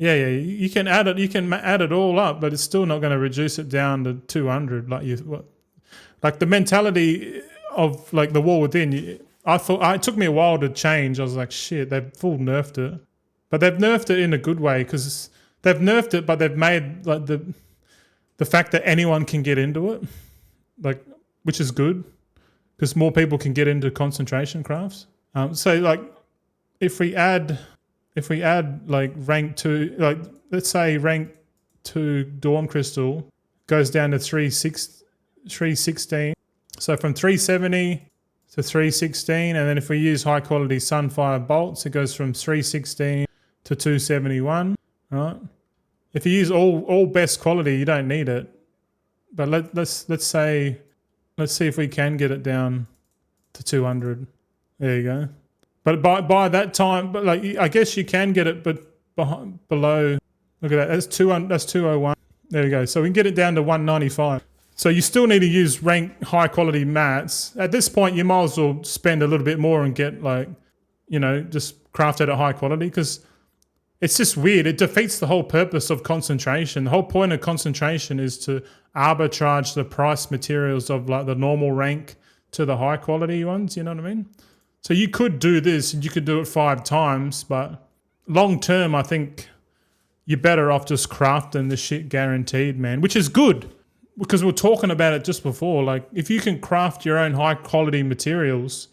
Yeah, you can add it. You can add it all up, but it's still not going to reduce it down to 200. Like the mentality of like the War Within. It took me a while to change. I was like, shit, they've full nerfed it, but they've nerfed it in a good way because they've nerfed it, but they've made like the fact that anyone can get into it. like, which is good because more people can get into concentration crafts. So like, if we add like rank 2, like let's say rank 2 Dawn Crystal goes down to 316. So from 370 to 316, and then if we use high quality Sunfire bolts, it goes from 316 to 271. Right? If you use all best quality, you don't need it. But let's see if we can get it down to 200. There you go. But by that time, but like I guess you can get it, but below. Look at that. That's 201. There you go. So we can get it down to 195. So you still need to use rank high quality mats. At this point, you might as well spend a little bit more and get like, just craft it at high quality because it's just weird. It defeats the whole purpose of concentration. The whole point of concentration is to arbitrage the price materials of like the normal rank to the high quality ones. You know what I mean? So you could do this and you could do it 5 times, but long term, I think you're better off just crafting the shit guaranteed, man, which is good because we were talking about it just before. Like if you can craft your own high quality materials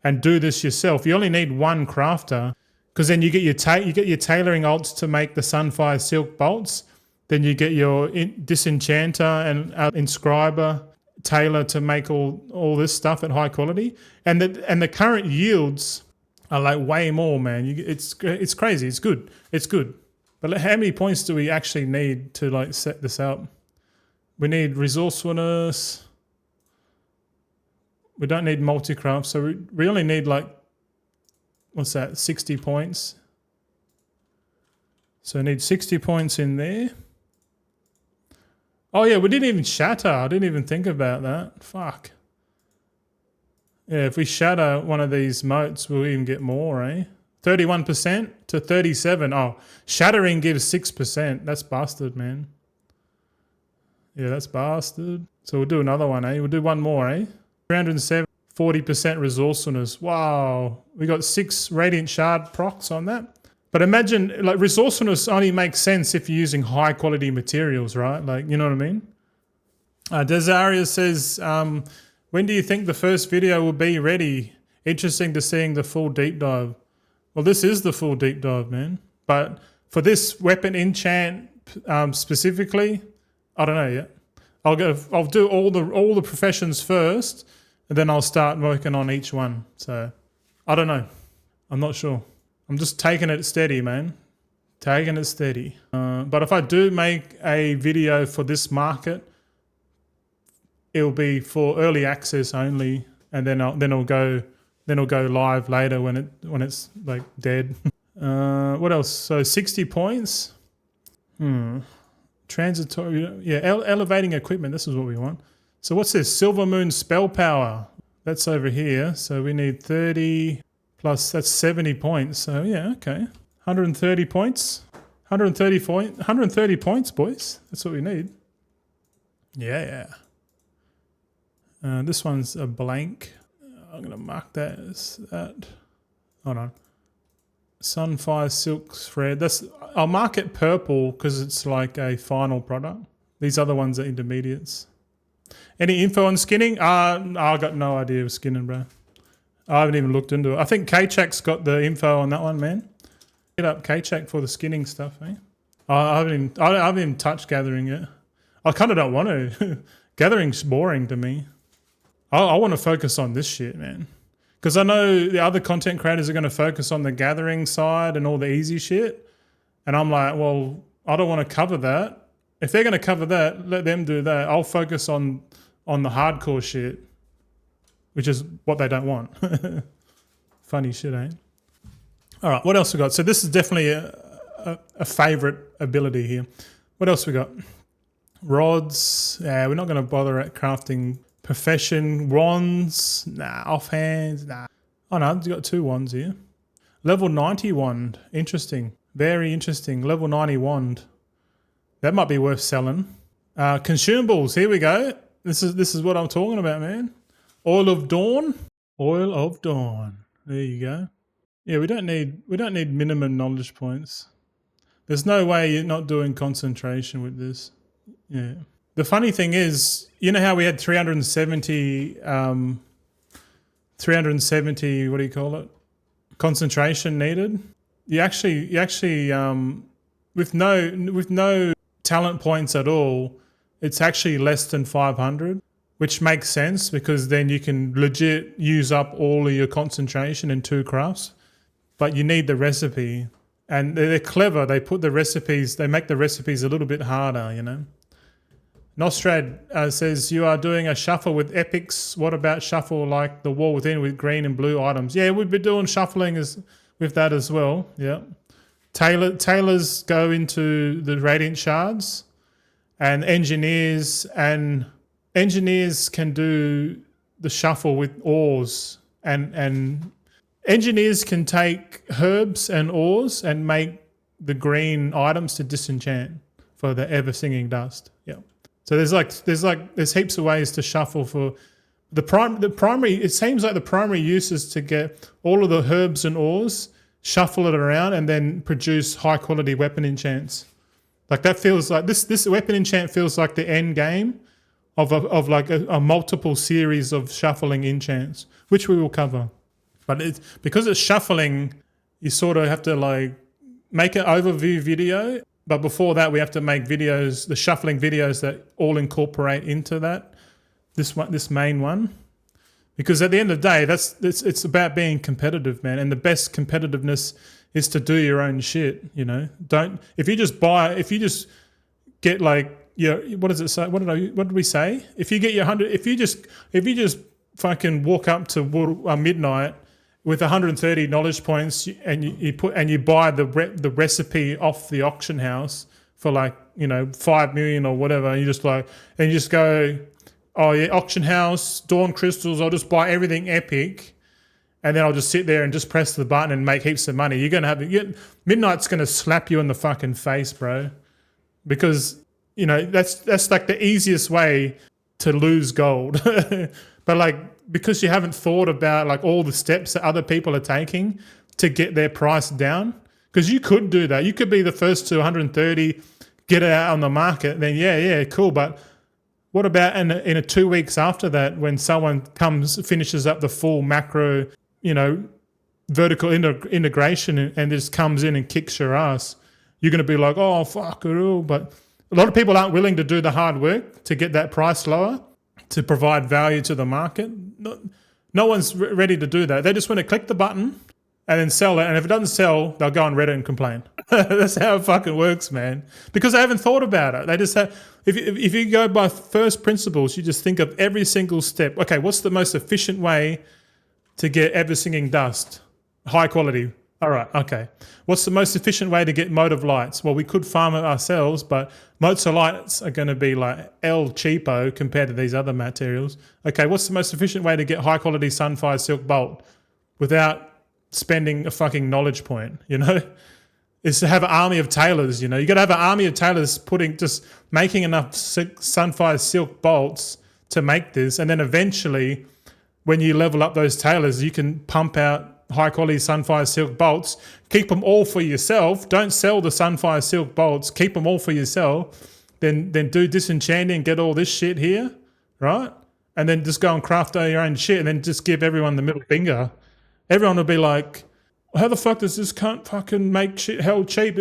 and do this yourself, you only need one crafter because then you get your tailoring alts to make the Sunfire Silk bolts. Then you get your disenchanter and inscriber tailor to make all this stuff at high quality, and the current yields are like way more, man. It's crazy. It's good. But how many points do we actually need to like set this up? We need resourcefulness. We don't need multi-craft, so we only need like, what's that, 60 points. So I need 60 points in there. Oh yeah, we didn't even shatter. I didn't even think about that. Fuck. Yeah, if we shatter one of these moats, we'll even get more, eh? 31% to 37. Oh, shattering gives 6%. That's bastard, man. Yeah, that's bastard. So we'll do another one, eh? We'll do one more, eh? 307, 40% resourcefulness. Wow. We got 6 Radiant Shard procs on that. But imagine, like, resourcefulness only makes sense if you're using high quality materials, right? Like, you know what I mean? Desaria says, when do you think the first video will be ready? Interesting to seeing the full deep dive. Well, this is the full deep dive, man. But for this weapon enchant specifically, I don't know yet. I'll do all the professions first, and then I'll start working on each one. So I don't know. I'm not sure. I'm just taking it steady, man. Taking it steady. But if I do make a video for this market, it'll be for early access only, and then it'll go live later when it's like dead. What else? So 60 points. Transitory. Yeah, elevating equipment. This is what we want. So what's this? Silver Moon spell power. That's over here. So we need 30. Plus, that's 70 points. So, yeah, okay. 130 points. 130 points, boys. That's what we need. Yeah. This one's a blank. I'm going to mark that as that. Hold on. Sunfire Silk Thread. I'll mark it purple because it's like a final product. These other ones are intermediates. Any info on skinning? I got no idea of skinning, bro. I haven't even looked into it. I think K-Chak's got the info on that one, man. Hit up K-Chak for the skinning stuff, eh? I haven't even touched gathering yet. I kind of don't want to. Gathering's boring to me. I want to focus on this shit, man. Because I know the other content creators are going to focus on the gathering side and all the easy shit. And I'm like, well, I don't want to cover that. If they're going to cover that, let them do that. I'll focus on the hardcore shit. Which is what they don't want. Funny shit, eh? All right, what else we got? So this is definitely a favorite ability here. What else we got? Rods. Yeah, we're not going to bother at crafting. Profession. Wands. Nah. Offhands. Nah. Oh, no, we've got 2 wands here. Level 90 wand. Interesting. Very interesting. Level 90 wand. That might be worth selling. Consumables. Here we go. This is what I'm talking about, man. Oil of Dawn. Oil of Dawn. There you go. Yeah, we don't need minimum knowledge points. There's no way you're not doing concentration with this. Yeah. The funny thing is, you know how we had 370, what do you call it? Concentration needed. You actually, with no talent points at all, it's actually less than 500, which makes sense because then you can legit use up all of your concentration in 2 crafts. But you need the recipe, and they're clever. They put the recipes, they make the recipes a little bit harder, you know. Nostrad says, you are doing a shuffle with epics. What about shuffle like the wall within with green and blue items? Yeah, we've been doing shuffling with that as well. Yeah. Tailors go into the Radiant shards, and engineers can do the shuffle with ores, and engineers can take herbs and ores and make the green items to disenchant for the ever singing dust. Yeah. So there's heaps of ways to shuffle for the primary. It seems like the primary use is to get all of the herbs and ores, shuffle it around, and then produce high quality weapon enchants. Like that feels like this weapon enchant feels like the end game of a multiple series of shuffling enchants, which we will cover. But because it's shuffling, you sort of have to like make an overview video. But before that, we have to make videos, the shuffling videos that all incorporate into that, this main one. Because at the end of the day, it's about being competitive, man. And the best competitiveness is to do your own shit, you know. If you just get like, what does it say? What did we say? If you get your 100, if you just fucking walk up to midnight with 130 knowledge points, and you buy the recipe off the auction house for like 5 million or whatever, and you just go, oh yeah, auction house, dawn crystals, I'll just buy everything epic, and then I'll just sit there and just press the button and make heaps of money. You're gonna midnight's gonna slap you in the fucking face, bro, because that's like the easiest way to lose gold. But like, because you haven't thought about like all the steps that other people are taking to get their price down, because you could do that. You could be the first to 130, get it out on the market. Then yeah, cool. But what about in a 2 weeks after that, when someone finishes up the full macro, vertical integration and just comes in and kicks your ass? You're going to be like, oh, fuck it all. But a lot of people aren't willing to do the hard work to get that price lower, to provide value to the market. No one's ready to do that. They just want to click the button and then sell it. And if it doesn't sell, they'll go on Reddit and complain. That's how it fucking works, man. Because they haven't thought about it. They just have, if you go by first principles, you just think of every single step. Okay, what's the most efficient way to get ever singing dust? High quality. All right, okay. What's the most efficient way to get mote of lights? Well, we could farm it ourselves, but motes of lights are going to be like cheapo compared to these other materials. Okay, what's the most efficient way to get high quality sunfire silk bolt without spending a fucking knowledge point, Is to have an army of tailors, You got to have an army of tailors just making enough sunfire silk bolts to make this, and then eventually, when you level up those tailors, you can pump out high quality sunfire silk bolts, keep them all for yourself. Don't sell the sunfire silk bolts, keep them all for yourself. Then do disenchanting, get all this shit here, right? And then just go and craft all your own shit, and then just give everyone the middle finger. Everyone will be like, how the fuck does this cunt fucking make shit hell cheap?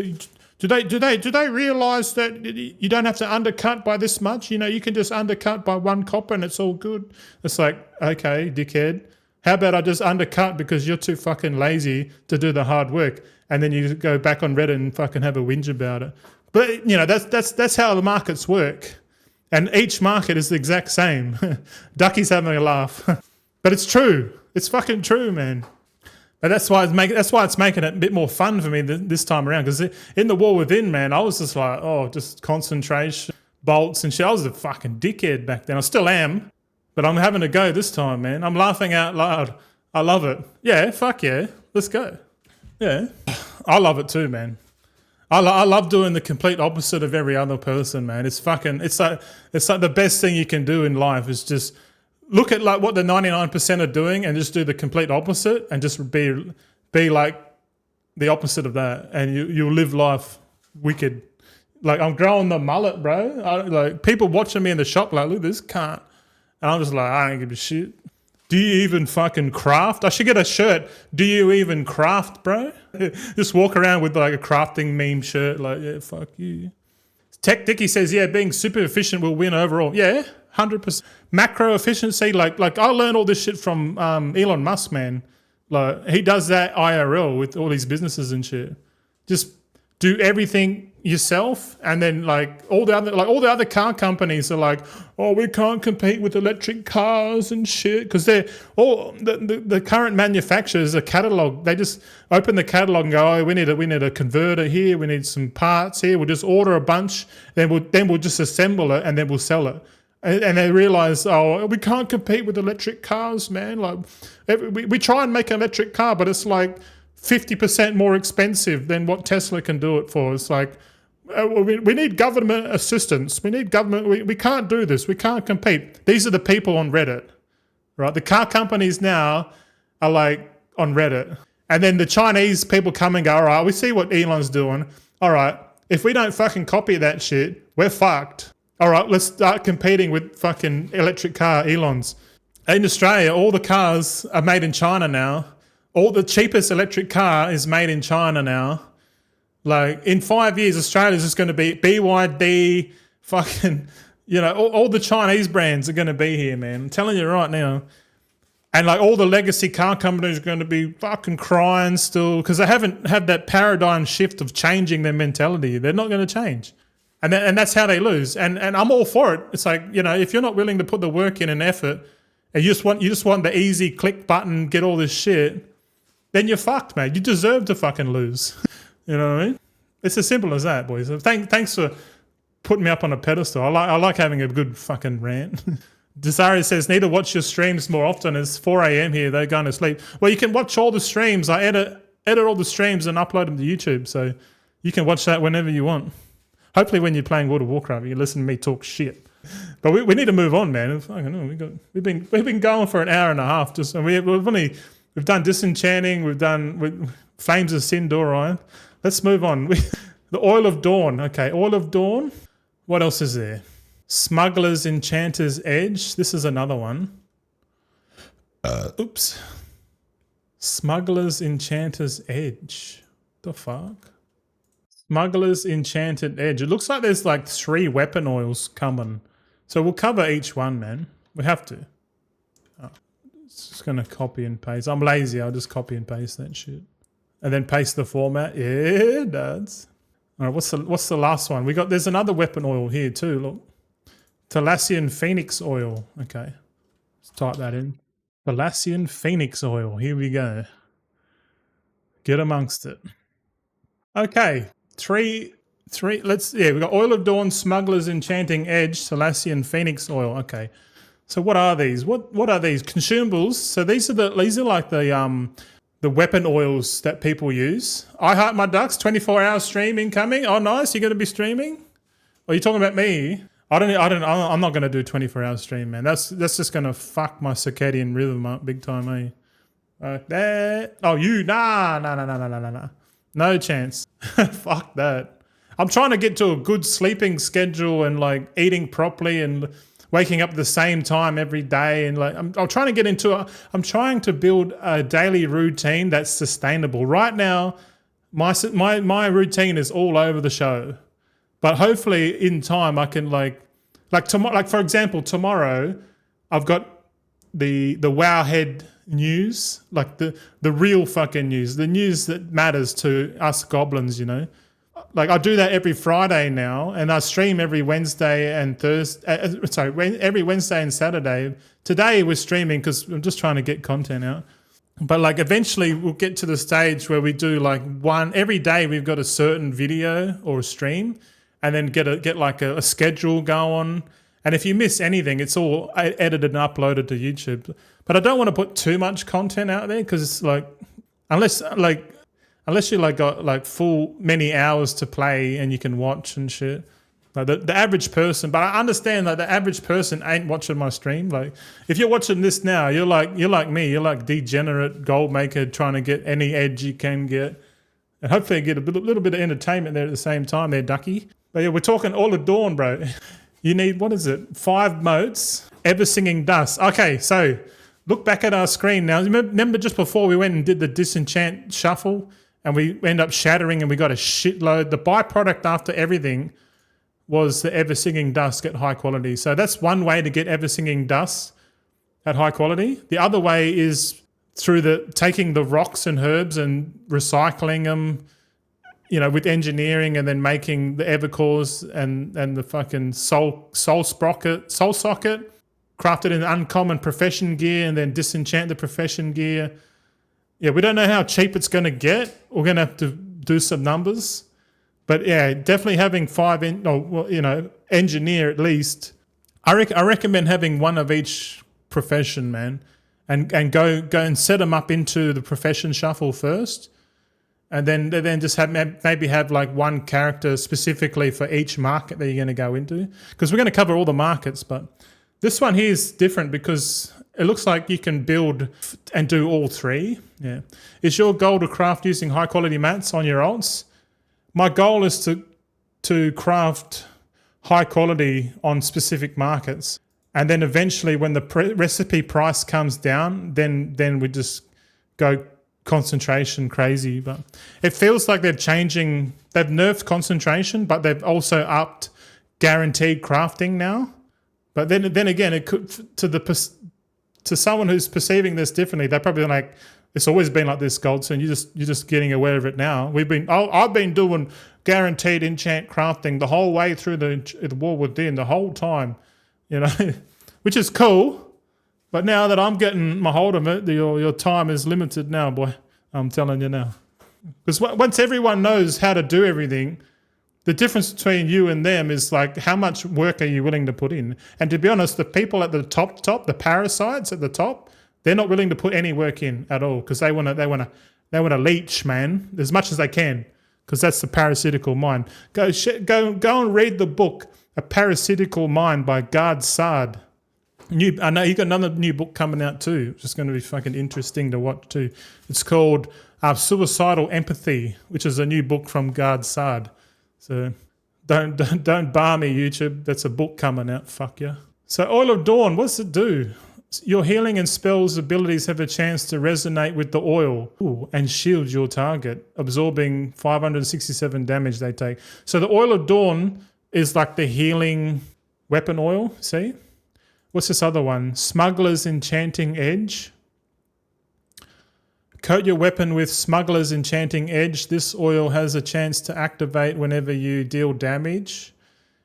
Do they realise that you don't have to undercut by this much? You can just undercut by 1 copper and it's all good. It's like, okay, dickhead. How about I just undercut because you're too fucking lazy to do the hard work, and then you go back on Reddit and fucking have a whinge about it. But that's how the markets work, and each market is the exact same. Ducky's having a laugh, but it's true. It's fucking true, man. But that's why it's making it a bit more fun for me this time around. Because in the War Within, man, I was just like, just concentration, bolts and shit. I was a fucking dickhead back then. I still am. But I'm having a go this time, man. I'm laughing out loud. I love it. Yeah, fuck yeah. Let's go. Yeah. I love it too, man. I love doing the complete opposite of every other person, man. It's like the best thing you can do in life is just look at like what the 99% are doing and just do the complete opposite and just be like the opposite of that, and you'll live life wicked. Like I'm growing the mullet, bro. Like people watching me in the shop like, look at this cunt. And I'm just like, I don't give a shit. Do you even fucking craft? I should get a shirt. Do you even craft, bro? Just walk around with like a crafting meme shirt. Like, yeah, fuck you. Tech Dicky says, yeah, being super efficient will win overall. Yeah, 100%. Macro efficiency, like I learned all this shit from Elon Musk, man. Like he does that IRL with all these businesses and shit. Just do everything yourself, and then like all the other car companies are like, oh, we can't compete with electric cars and shit because they're all the current manufacturers, a catalog. They just open the catalog and go, oh, we need a converter here, we need some parts here. We'll just order a bunch, then we'll just assemble it and then we'll sell it. And they realize, oh, we can't compete with electric cars, man. Like we try and make an electric car, but it's like 50% more expensive than what Tesla can do it for. It's like, we need government assistance. We need government. We can't do this. We can't compete. These are the people on Reddit, right? The car companies now are like on Reddit. And then the Chinese people come and go, all right, we see what Elon's doing. All right, if we don't fucking copy that shit, we're fucked. All right, let's start competing with fucking electric car Elons. In Australia, all the cars are made in China now. All the cheapest electric car is made in China now. Like in 5 years, Australia's just going to be BYD, fucking, you know, all the Chinese brands are going to be here, man. I'm telling you right now. And like all the legacy car companies are going to be fucking crying still because they haven't had that paradigm shift of changing their mentality. They're not going to change. And that's how they lose. And I'm all for it. It's like, you know, if you're not willing to put the work in and effort and you just want the easy click button, get all this shit, then you're fucked, mate. You deserve to fucking lose. You know what I mean? It's as simple as that, boys. So thanks for putting me up on a pedestal. I like having a good fucking rant. Desari says, need to watch your streams more often. It's 4 a.m. here. They're going to sleep. Well, you can watch all the streams. I edit all the streams and upload them to YouTube. So you can watch that whenever you want. Hopefully when you're playing World of Warcraft, you listen to me talk shit. But we need to move on, man. I don't know. We've been going for an hour and a half. We've done disenchanting. We've done Flames of Sindor, right? Let's move on. The Oil of Dawn. Okay, Oil of Dawn. What else is there? Smuggler's Enchanter's Edge. This is another one. Oops. Smuggler's Enchanter's Edge. The fuck? Smuggler's Enchanted Edge. It looks like there's like 3 weapon oils coming. So we'll cover each one, man. We have to. Oh, it's just going to copy and paste. I'm lazy. I'll just copy and paste that shit. And then paste the format. Yeah, dads. All right, what's the last one? There's another weapon oil here too. Look. Thalassian Phoenix Oil. Okay. Let's type that in. Thalassian Phoenix Oil. Here we go. Get amongst it. Okay. We got Oil of Dawn, Smuggler's Enchanting Edge, Thalassian Phoenix Oil. Okay. So what are these? What are these? Consumables. So these are like the weapon oils that people use. I Heart My Ducks, 24-hour stream incoming. Oh, nice. You're going to be streaming? Are you talking about me? I'm not going to do 24-hour stream, man. That's just going to fuck my circadian rhythm up big time, eh? Nah. No chance. Fuck that. I'm trying to get to a good sleeping schedule and like eating properly and waking up at the same time every day, and like I'm trying to build a daily routine that's sustainable. Right now, my routine is all over the show, but hopefully in time I can like for example tomorrow I've got the WoW head news, like the real fucking news, the news that matters to us goblins, you know. Like I do that every Friday now, and I stream every Wednesday and every Wednesday and Saturday. Today we're streaming because I'm just trying to get content out. But like eventually we'll get to the stage where we do like every day we've got a certain video or a stream, and then get like a schedule going. And if you miss anything, it's all edited and uploaded to YouTube. But I don't want to put too much content out there because it's like unless you like got like full many hours to play and you can watch and shit. Like the average person, but I understand that the average person ain't watching my stream. Like if you're watching this now, you're like me, you're like degenerate gold maker trying to get any edge you can get. And hopefully get a little bit of entertainment there at the same time there, Ducky. But yeah, we're talking all of dawn, bro. You need, what is it? 5 motes, ever singing dust. Okay, so look back at our screen now. Remember just before we went and did the disenchant shuffle and we end up shattering and we got a shitload. The byproduct after everything was the ever singing dust at high quality. So that's one way to get ever singing dust at high quality. The other way is through taking the rocks and herbs and recycling them, with engineering, and then making the evercores and the fucking soul socket, crafted in uncommon profession gear, and then disenchant the profession gear. Yeah, we don't know how cheap it's going to get. We're going to have to do some numbers. But yeah, definitely having 5 engineer at least. I recommend having one of each profession, man, and go and set them up into the profession shuffle first. And then just maybe have like one character specifically for each market that you're going to go into. Because we're going to cover all the markets, but this one here is different because it looks like you can build and do all 3. Yeah. Is your goal to craft using high quality mats on your alts? My goal is to craft high quality on specific markets. And then eventually when the recipe price comes down, then we just go concentration crazy. But it feels like they've nerfed concentration, but they've also upped guaranteed crafting now. But then again, it could to someone who's perceiving this differently, they're probably like, it's always been like this, Goldson. You're just getting aware of it now. I've been doing guaranteed enchant crafting the whole way through the War Within, the whole time, which is cool. But now that I'm getting my hold of it, your time is limited now, boy. I'm telling you now. Because once everyone knows how to do everything, the difference between you and them is like how much work are you willing to put in. And to be honest, the people at the top, the parasites at the top, they're not willing to put any work in at all because they want to leech, man, as much as they can, because that's the parasitical mind. Go and read the book, A Parasitical Mind by Gard Sard. I know you got another new book coming out too. It's just going to be fucking interesting to watch too. It's called Suicidal Empathy, which is a new book from Gard Sard. So don't bar me, YouTube. That's a book coming out. Fuck yeah. So Oil of Dawn, what's it do? Your healing and spells abilities have a chance to resonate with the oil and shield your target, absorbing 567 damage they take. So the Oil of Dawn is like the healing weapon oil, see? What's this other one? Smuggler's Enchanting Edge. Coat your weapon with Smuggler's Enchanting Edge. This oil has a chance to activate whenever you deal damage,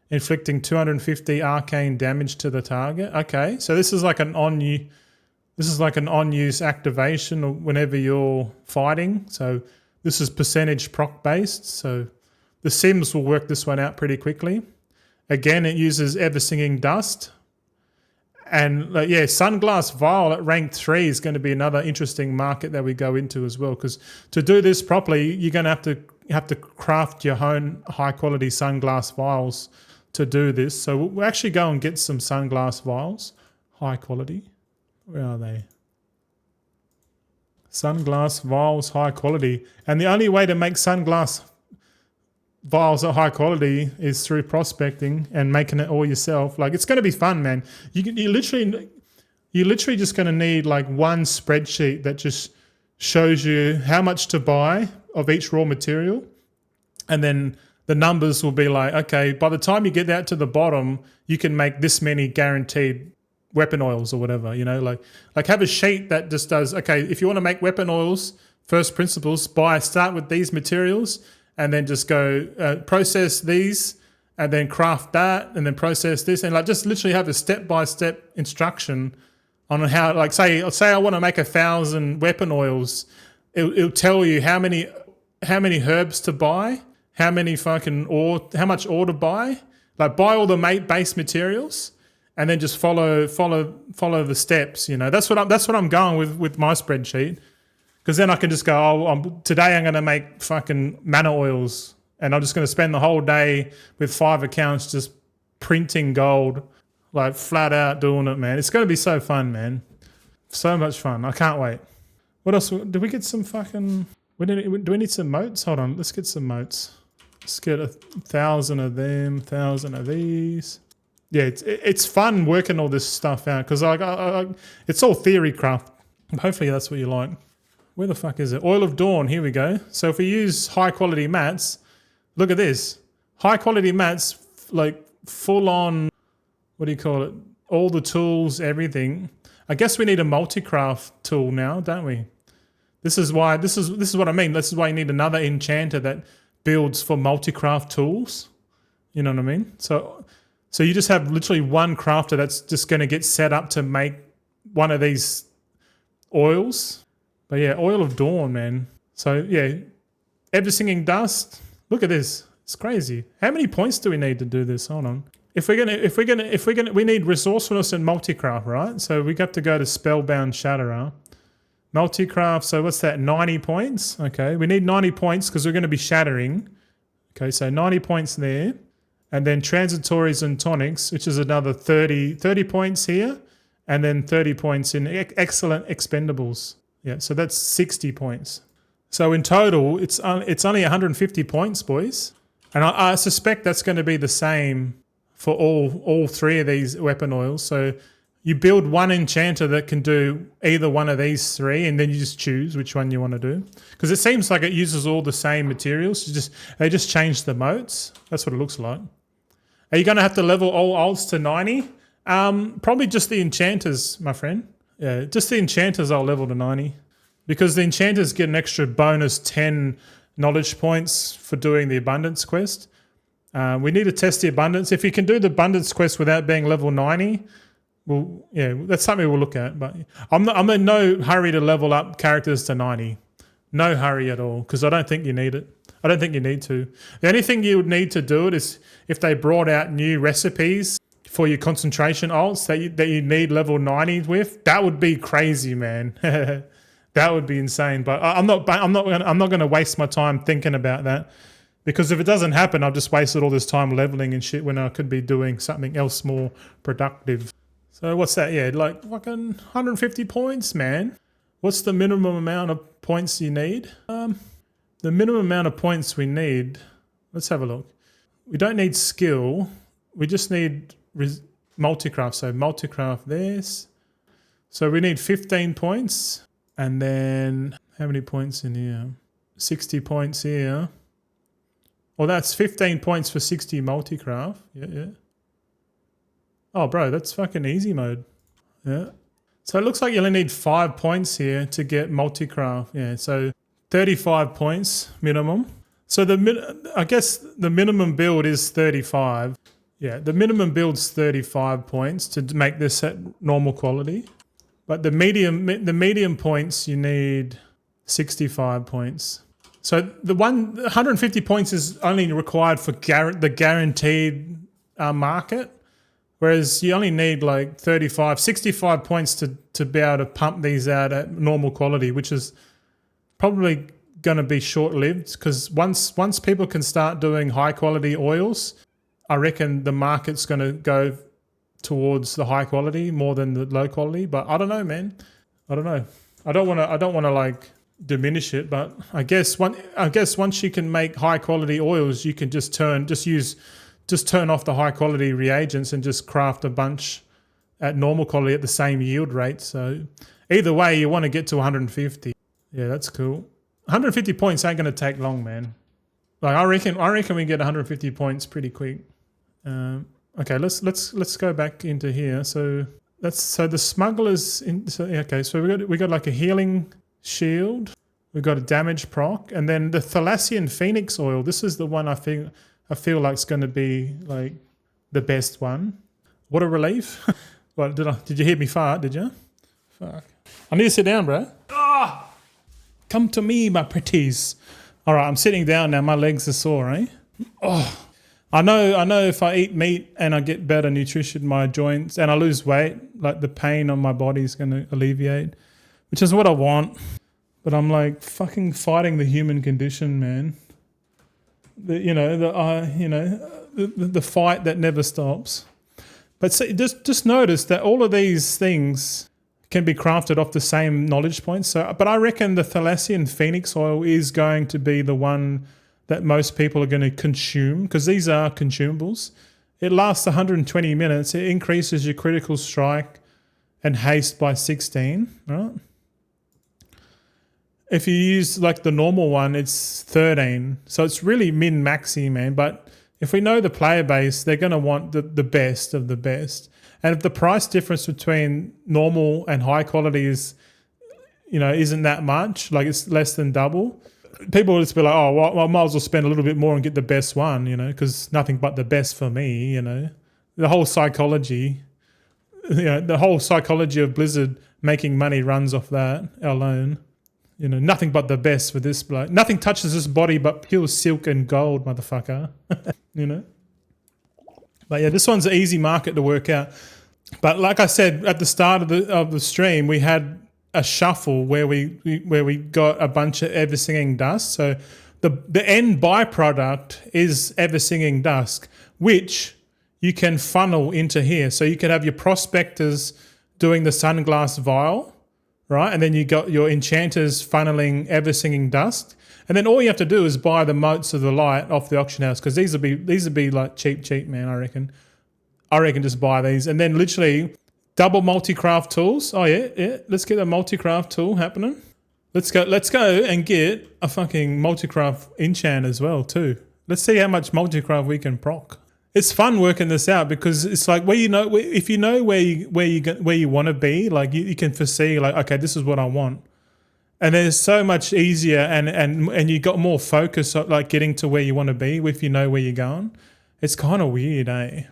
inflicting 250 arcane damage to the target. Okay, so this is like an on-use activation whenever you're fighting. So this is percentage proc based. So the Sims will work this one out pretty quickly. Again, it uses Ever Singing Dust. And Sunglass Vial at rank 3 is going to be another interesting market that we go into as well. Because to do this properly, you're going to have to craft your own high quality Sunglass Vials to do this. So we'll actually go and get some Sunglass Vials, high quality. Where are they? Sunglass Vials, high quality. And the only way to make Sunglass Vials at high quality is through prospecting and making it all yourself. Like, it's going to be fun, man. You're literally just going to need like one spreadsheet that just shows you how much to buy of each raw material, and then the numbers will be like, okay, by the time you get out to the bottom, you can make this many guaranteed weapon oils or whatever. Like have a sheet that just does, okay, if you want to make weapon oils, first principles, start with these materials. And then just go process these, and then craft that, and then process this, and like just literally have a step-by-step instruction on how, like, say I want to make 1,000 weapon oils. It'll tell you how many herbs to buy, how much ore to buy. Like, buy all the base materials, and then just follow the steps. That's what I'm going with my spreadsheet. Because then I can just go, today I'm going to make fucking mana oils, and I'm just going to spend the whole day with 5 accounts just printing gold, like flat out doing it, man. It's going to be so fun, man. So much fun. I can't wait. What else? Did we get some fucking... Do we need some motes? Hold on. Let's get some motes. Let's get 1,000 of them, 1,000 of these. Yeah, it's fun working all this stuff out because it's all theory craft. Hopefully that's what you like. Where the fuck is it? Oil of Dawn, here we go. So if we use high quality mats, look at this. High quality mats, like full on, what do you call it? All the tools, everything. I guess we need a multi-craft tool now, don't we? This is why, this is what I mean. This is why you need another enchanter that builds for multi-craft tools. You know what I mean? So you just have literally one crafter that's just going to get set up to make one of these oils. But yeah, Oil of Dawn, man. So yeah, ever singing dust. Look at this. It's crazy. How many points do we need to do this? Hold on. We need resourcefulness and multi-craft, right? So we have to go to Spellbound Shatterer. Multi-craft, so what's that? 90 points? Okay, we need 90 points because we're going to be shattering. Okay, so 90 points there. And then transitories and tonics, which is another 30 points here. And then 30 points in excellent expendables. Yeah, so that's 60 points. So in total, it's only 150 points, boys. And I suspect that's going to be the same for all three of these weapon oils. So you build one enchanter that can do either one of these three, and then you just choose which one you want to do. Because it seems like it uses all the same materials. They just change the modes. That's what it looks like. Are you going to have to level all alts to 90? Probably just the enchanters, my friend. Yeah, just the enchanters I'll level to 90. Because the enchanters get an extra bonus 10 knowledge points for doing the abundance quest. We need to test the abundance. If you can do the abundance quest without being level 90, well, yeah, that's something we'll look at. But I'm in no hurry to level up characters to 90. No hurry at all, because I don't think you need it. I don't think you need to. The only thing you would need to do it is if they brought out new recipes for your concentration alts that you need level 90 with. That would be crazy, man. That would be insane. But I'm not going to waste my time thinking about that, because if it doesn't happen, I've just wasted all this time leveling and shit when I could be doing something else more productive. So what's that? Yeah, like fucking 150 points, man. What's the minimum amount of points you need? The minimum amount of points we need, let's have a look. We don't need skill. We just need multi-craft. So multi-craft this. So we need 15 points. And then how many points in here? 60 points here. Well, that's 15 points for 60 multi-craft. Yeah. Oh, bro, that's fucking easy mode. Yeah. So it looks like you only need 5 points here to get multi-craft. Yeah, so 35 points minimum. So I guess the minimum build is 35. Yeah, the minimum build's 35 points to make this at normal quality. But the medium points, you need 65 points. So the 150 points is only required for the guaranteed market, whereas you only need like 65 points to be able to pump these out at normal quality, which is probably going to be short-lived, because once people can start doing high-quality oils, I reckon the market's going to go towards the high quality more than the low quality. But I don't know, man. I don't know. I don't want to like diminish it, but I guess once you can make high quality oils, you can just turn off the high quality reagents and just craft a bunch at normal quality at the same yield rate. So either way, you want to get to 150. Yeah, that's cool. 150 points ain't going to take long, man. Like I reckon we get 150 points pretty quick. Okay, let's go back into here. So the smugglers. So we got like a healing shield. We've got a damage proc, and then the Thalassian Phoenix oil. This is the one I feel like it's going to be like the best one. What a relief! What did you hear me fart? Did you? Fuck! I need to sit down, bro. Ah! Come to me, my pretties. All right, I'm sitting down now. My legs are sore, eh? Oh. I know if I eat meat and I get better nutrition in my joints and I lose weight, like the pain on my body is going to alleviate, which is what I want. But I'm like fucking fighting the human condition, man. The fight that never stops. But see, just notice that all of these things can be crafted off the same knowledge points. So, but I reckon the Thalassian Phoenix oil is going to be the one that most people are going to consume, because these are consumables. It lasts 120 minutes. It increases your critical strike and haste by 16, right? If you use like the normal one, it's 13. So it's really min-maxi, man. But if we know the player base, they're going to want the best of the best. And if the price difference between normal and high quality is, isn't that much, like it's less than double, people will just be like, oh, well, I might as well spend a little bit more and get the best one, because nothing but the best for me, The whole psychology, the whole psychology of Blizzard making money runs off that alone. Nothing but the best for this bloke. Nothing touches this body but pure silk and gold, motherfucker. But yeah, this one's an easy market to work out. But like I said at the start of the stream, we had a shuffle where we got a bunch of ever singing dust. So the end byproduct is ever singing dusk, which you can funnel into here. So you could have your prospectors doing the sunglass vial, right? And then you got your enchanters funneling ever singing dust. And then all you have to do is buy the motes of the light off the auction house, because these would be like cheap, man. I reckon just buy these, and then literally double multi-craft tools. Oh yeah. Let's get a multi-craft tool happening. Let's go and get a fucking multi-craft enchant as well too. Let's see how much multi-craft we can proc. It's fun working this out, because it's like if you know where you want to be, like you can foresee like, okay, this is what I want. And then it's so much easier and you got more focus on like getting to where you want to be if you know where you're going. It's kind of weird, eh?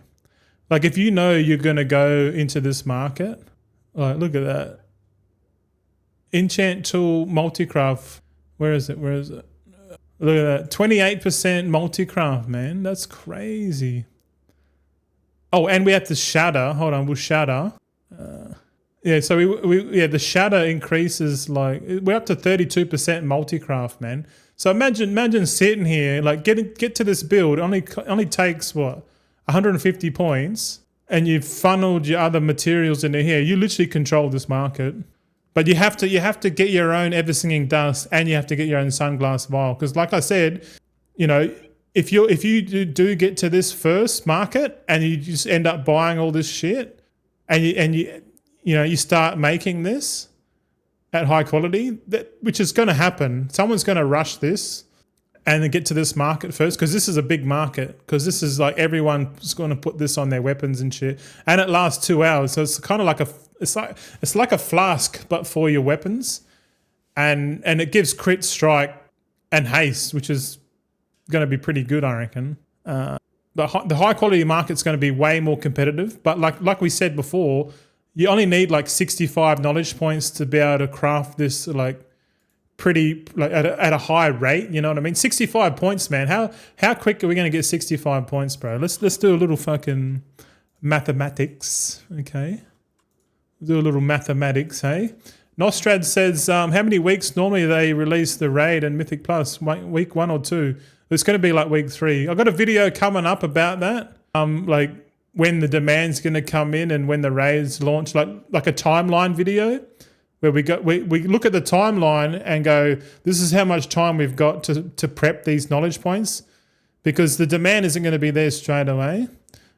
Like if you know you're going to go into this market, like look at that. Enchant tool multicraft. Where is it? Look at that. 28% multicraft, man. That's crazy. Oh, and we have to shatter. Hold on, we'll shatter. Yeah, so the shatter increases, like we're up to 32% multicraft, man. So imagine sitting here, like get to this build. Only takes what, 150 points, and you've funneled your other materials into here. You literally control this market. But you have to get your own ever singing dust, and you have to get your own sunglass vial. Because like I said, if you do get to this first market and you just end up buying all this shit, and you start making this at high quality, which is going to happen. Someone's going to rush this and then get to this market first, because this is a big market, because this is like everyone's going to put this on their weapons and shit, and it lasts 2 hours. So it's kind of like it's like a flask but for your weapons, and it gives crit strike and haste, which is going to be pretty good, I reckon. The high quality market's going to be way more competitive, but like we said before, you only need like 65 knowledge points to be able to craft this like pretty like at a high rate. You know what I mean? 65 points, man. How quick are we going to get 65 points, bro? Let's do a little fucking mathematics, okay? Do a little mathematics, hey? Nostrad says, how many weeks normally they release the raid and Mythic Plus? Week 1 or 2? It's going to be like week 3. I've got a video coming up about that. Like when the demand's going to come in and when the raids launch, like a timeline video where we look at the timeline and go, this is how much time we've got to prep these knowledge points, because the demand isn't going to be there straight away.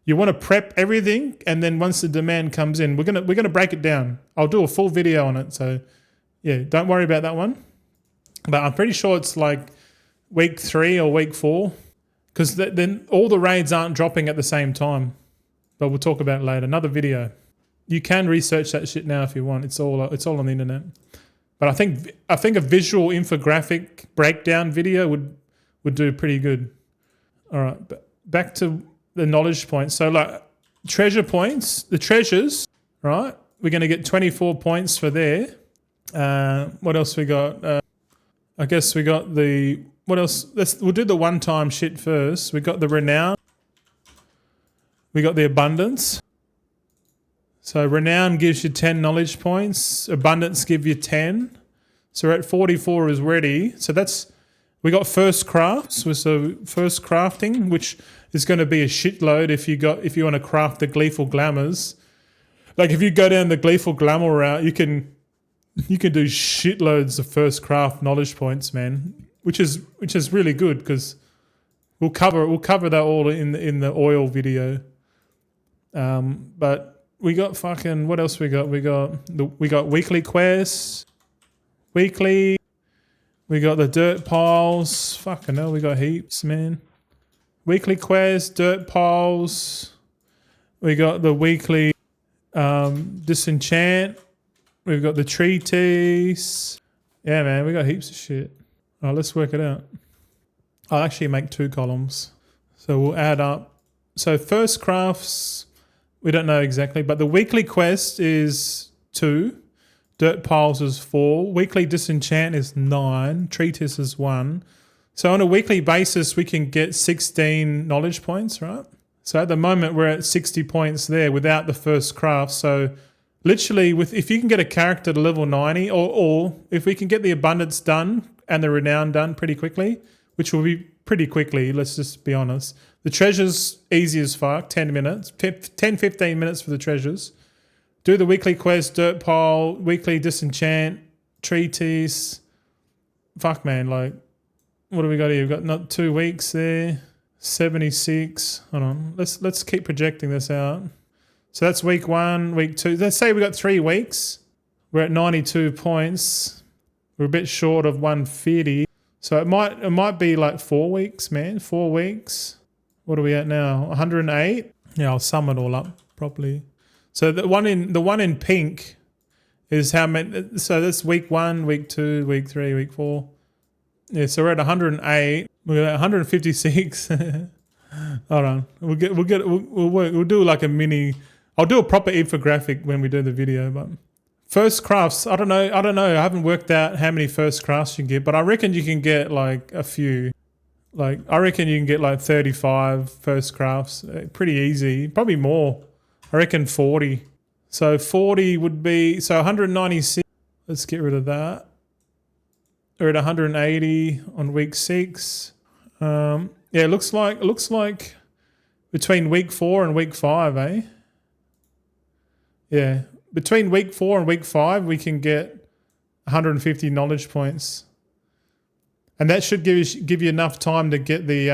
You want to prep everything, and then once the demand comes in, we're gonna break it down. I'll do a full video on it, so yeah, don't worry about that one. But I'm pretty sure it's like week 3 or week 4, because then all the raids aren't dropping at the same time. But we'll talk about it later. Another video. You can research that shit now if you want. It's all on the internet. But I think a visual infographic breakdown video would do pretty good. All right, but back to the knowledge points. So like treasure points, the treasures, right? We're going to get 24 points for there. What else we got? I guess we got the, what else? We'll do the one-time shit first. We got the renown. We got the abundance. So renown gives you 10 knowledge points. Abundance give you 10. So we're at 44 is ready. So we got first crafts. So first crafting, which is going to be a shitload if you want to craft the gleeful glamours. Like if you go down the gleeful glamour route, you can do shitloads of first craft knowledge points, man. Which is really good, because We'll cover that all in the oil video. But we got fucking, what else we got? We got weekly quests. Weekly. We got the dirt piles. Fucking hell, we got heaps, man. Weekly quests, dirt piles. We got the weekly disenchant. We've got the treatise. Yeah, man, we got heaps of shit. All right, let's work it out. I'll actually make 2 columns. So we'll add up. So first crafts, we don't know exactly, but the weekly quest is 2. Dirt piles is 4. Weekly disenchant is 9. Treatise is 1. So on a weekly basis, we can get 16 knowledge points, right? So at the moment, we're at 60 points there without the first craft. So literally, if you can get a character to level 90, or if we can get the abundance done and the renown done pretty quickly, which will be pretty quickly, let's just be honest. The treasures, easy as fuck, 10 minutes, 10, 15 minutes for the treasures. Do the weekly quest, dirt pile, weekly disenchant, treatise. Fuck, man, like, what do we got here? We've got not 2 weeks there. 76. Hold on. Let's keep projecting this out. So that's week 1, week 2. Let's say we got 3 weeks. We're at 92 points. We're a bit short of 150. So it might be like 4 weeks, man. 4 weeks. What are we at now? 108. Yeah, I'll sum it all up properly. So the one in pink is how many. So that's week 1, week 2, week 3, week 4. Yeah, so we're at 108. We're at 156. Hold on. We'll do like a mini. I'll do a proper infographic when we do the video. But first crafts, I don't know. I haven't worked out how many first crafts you can get, but I reckon you can get like a few. Like I reckon you can get like 35 first crafts. Pretty easy. Probably more. I reckon 40. So 40 would be 196. Let's get rid of that. We're at 180 on week 6. Yeah, it looks like between week 4 and week 5, eh? Yeah, between week 4 and week 5, we can get 150 knowledge points, and that should give you enough time to get the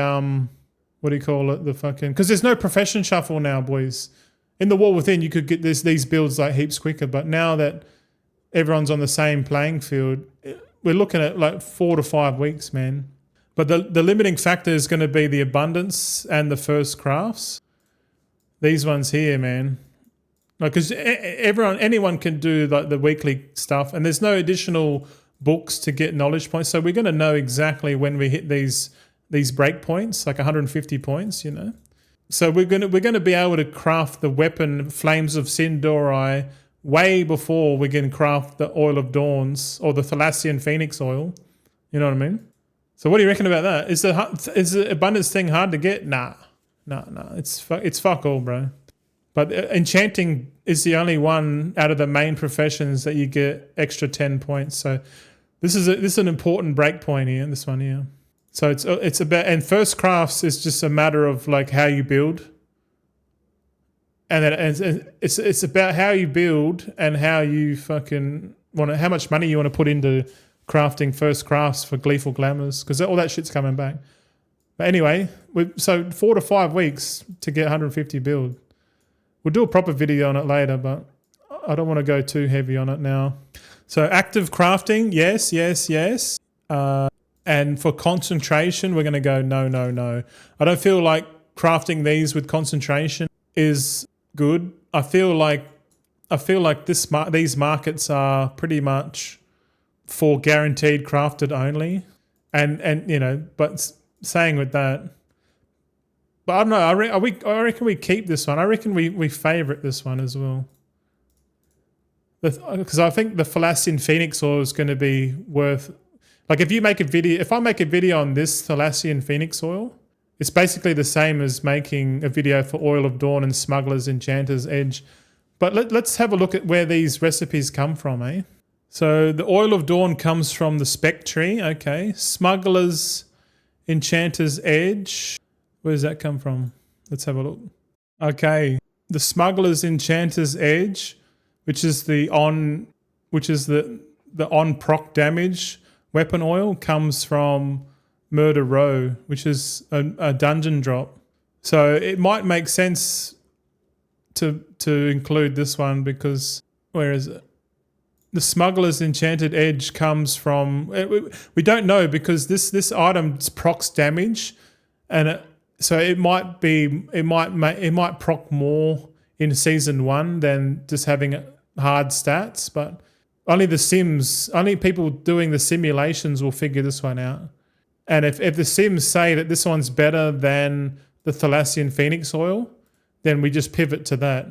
what do you call it? The fucking, because there's no profession shuffle now, boys. In the War Within, you could get these builds like heaps quicker, but now that everyone's on the same playing field, we're looking at like 4 to 5 weeks, man. But the limiting factor is going to be the abundance and the first crafts. These ones here, man. Like, because anyone can do like the weekly stuff, and there's no additional books to get knowledge points. So we're going to know exactly when we hit these break points, like 150 points, you know. So we're gonna be able to craft the weapon Flames of Sindori way before we can craft the Oil of Dawns or the Thalassian Phoenix oil. You know what I mean? So what do you reckon about that? Is the abundance thing hard to get? Nah. It's fuck all, bro. But enchanting is the only one out of the main professions that you get extra 10 points. So this is an important break point here. This one here. So it's about, and first crafts is just a matter of like how you build, and then it's about how you build and how you fucking how much money you want to put into crafting first crafts for Gleeful Glamours, because all that shit's coming back. But anyway, so 4 to 5 weeks to get 150 build. We'll do a proper video on it later, but I don't want to go too heavy on it now. So active crafting, yes. And for concentration, we're going to go no. I don't feel like crafting these with concentration is good. I feel like these markets are pretty much for guaranteed crafted only, and you know. But saying with that, but I don't know. I reckon we keep this one. I reckon we favourite this one as well, because I think the Thalassian Phoenix oil is going to be worth. Like if I make a video on this Thalassian Phoenix oil, it's basically the same as making a video for Oil of Dawn and Smuggler's Enchanter's Edge. But let's have a look at where these recipes come from, eh? So the Oil of Dawn comes from the Spec Tree, okay. Smuggler's Enchanter's Edge, where does that come from? Let's have a look. Okay, the Smuggler's Enchanter's Edge, which is the on proc damage weapon oil, comes from Murder Row, which is a dungeon drop. So it might make sense to include this one because where is it? The Smuggler's Enchanted Edge comes from. We don't know because this item procs damage, and so it might proc more in season 1 than just having hard stats. But only people doing the simulations will figure this one out. And if the sims say that this one's better than the Thalassian Phoenix oil, then we just pivot to that.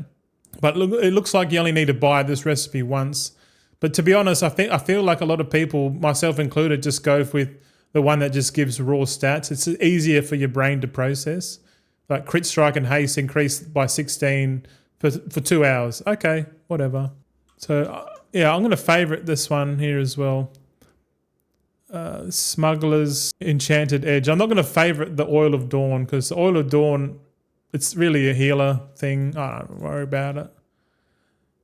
But look, it looks like you only need to buy this recipe once. But to be honest, I feel like a lot of people, myself included, just go with the one that just gives raw stats. It's easier for your brain to process. Like crit strike and haste increased by 16 for 2 hours. Okay, whatever. So yeah, I'm going to favorite this one here as well. Smuggler's Enchanted Edge. I'm not going to favorite the Oil of Dawn because the Oil of Dawn, it's really a healer thing. I don't worry about it.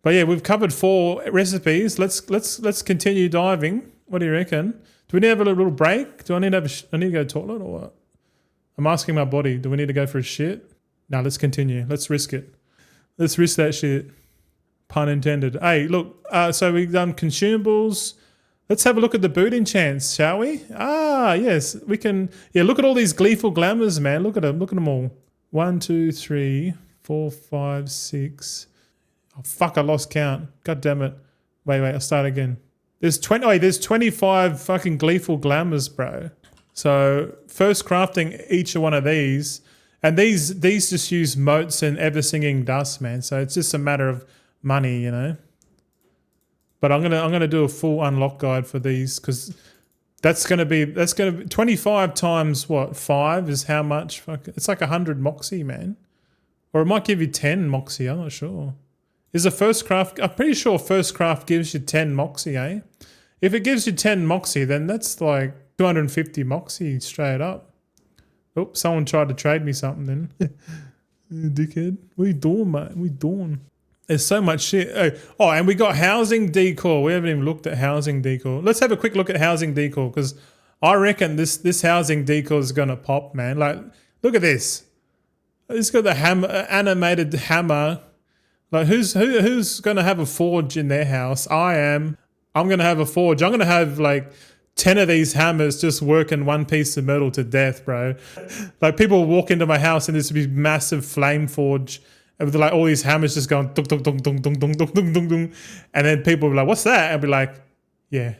But yeah, we've covered 4 recipes. Let's continue diving. What do you reckon? Do we need to have a little break? Do I need to I need to go to the toilet or what? I'm asking my body. Do we need to go for a shit? No, let's continue. Let's risk it. Let's risk that shit. Pun intended. Hey, look. So we've done consumables. Let's have a look at the boot enchants, shall we? Ah, yes, we can. Yeah, look at all these gleeful glamours, man. Look at them. Look at them all. 1, 2, 3, 4, 5, 6. Oh, fuck, I lost count. God damn it. Wait, I'll start again. There's 25 fucking gleeful glamours, bro. So first crafting each one of these. And these just use motes and ever-singing dust, man. So it's just a matter of money, you know. But I'm gonna do a full unlock guide for these because that's gonna be 25 times what 5 is how much? Fuck, it's like 100 moxie, man. Or it might give you 10 moxie. I'm not sure. Is a first craft? I'm pretty sure first craft gives you 10 moxie, eh? If it gives you 10 moxie, then that's like 250 moxie straight up. Oops, someone tried to trade me something then. Dickhead. What are you doing, mate? What are you doing? There's so much shit. Oh, and we got housing decor. We haven't even looked at housing decor. Let's have a quick look at housing decor because I reckon this housing decor is going to pop, man. Like, look at this. It's got the animated hammer. Like, who's going to have a forge in their house? I am. I'm going to have a forge. I'm going to have like 10 of these hammers just working one piece of metal to death, bro. Like, people walk into my house and there's be massive flame forge with like all these hammers just going dunk, dunk, dunk, dunk, dunk, dunk, dunk, dunk, dunk, dunk. And then people will be like, what's that? I'll be like, yeah,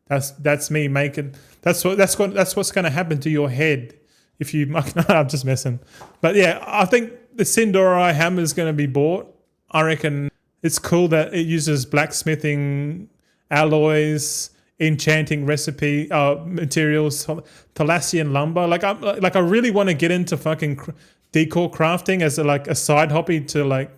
that's me making, that's what's going to happen to your head if you, I'm just messing. But yeah, I think the Sindorai hammer is going to be bought. I reckon it's cool that it uses blacksmithing alloys, enchanting recipe materials, Thalassian lumber. Like I really want to get into fucking decor crafting as a side hobby to like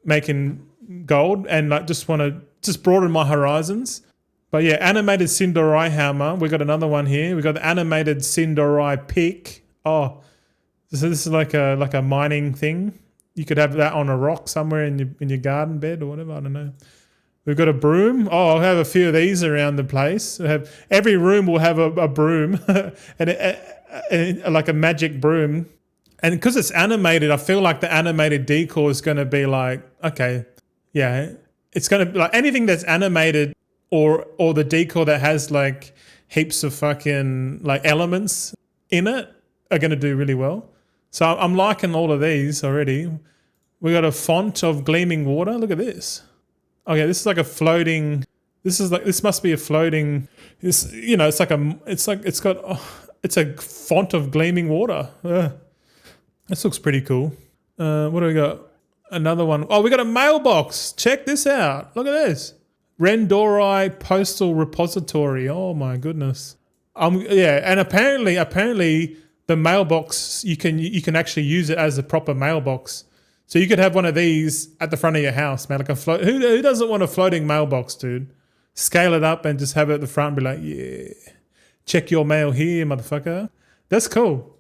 making gold and like just want to broaden my horizons. But yeah, animated Sindorai hammer. We got another one here. We got the animated Sindorai pick. Oh, so this is like a mining thing. You could have that on a rock somewhere in your garden bed or whatever. I don't know. We've got a broom. Oh, I'll have a few of these around the place. Every room will have a broom and like a magic broom. And because it's animated, I feel like the animated decor is going to be like, okay, yeah, it's going to be like anything that's animated or the decor that has like heaps of fucking like elements in it are going to do really well. So I'm liking all of these already. We got a font of gleaming water. Look at this. Okay, this is like a floating. This must be a floating. It's a font of gleaming water. This looks pretty cool. What do we got? Another one. Oh, we got a mailbox. Check this out. Look at this. Rendorai Postal Repository. Oh my goodness. Yeah, and apparently the mailbox you can actually use it as a proper mailbox. So you could have one of these at the front of your house, man. Like a float. Who doesn't want a floating mailbox, dude? Scale it up and just have it at the front and be like, yeah, check your mail here, motherfucker. That's cool.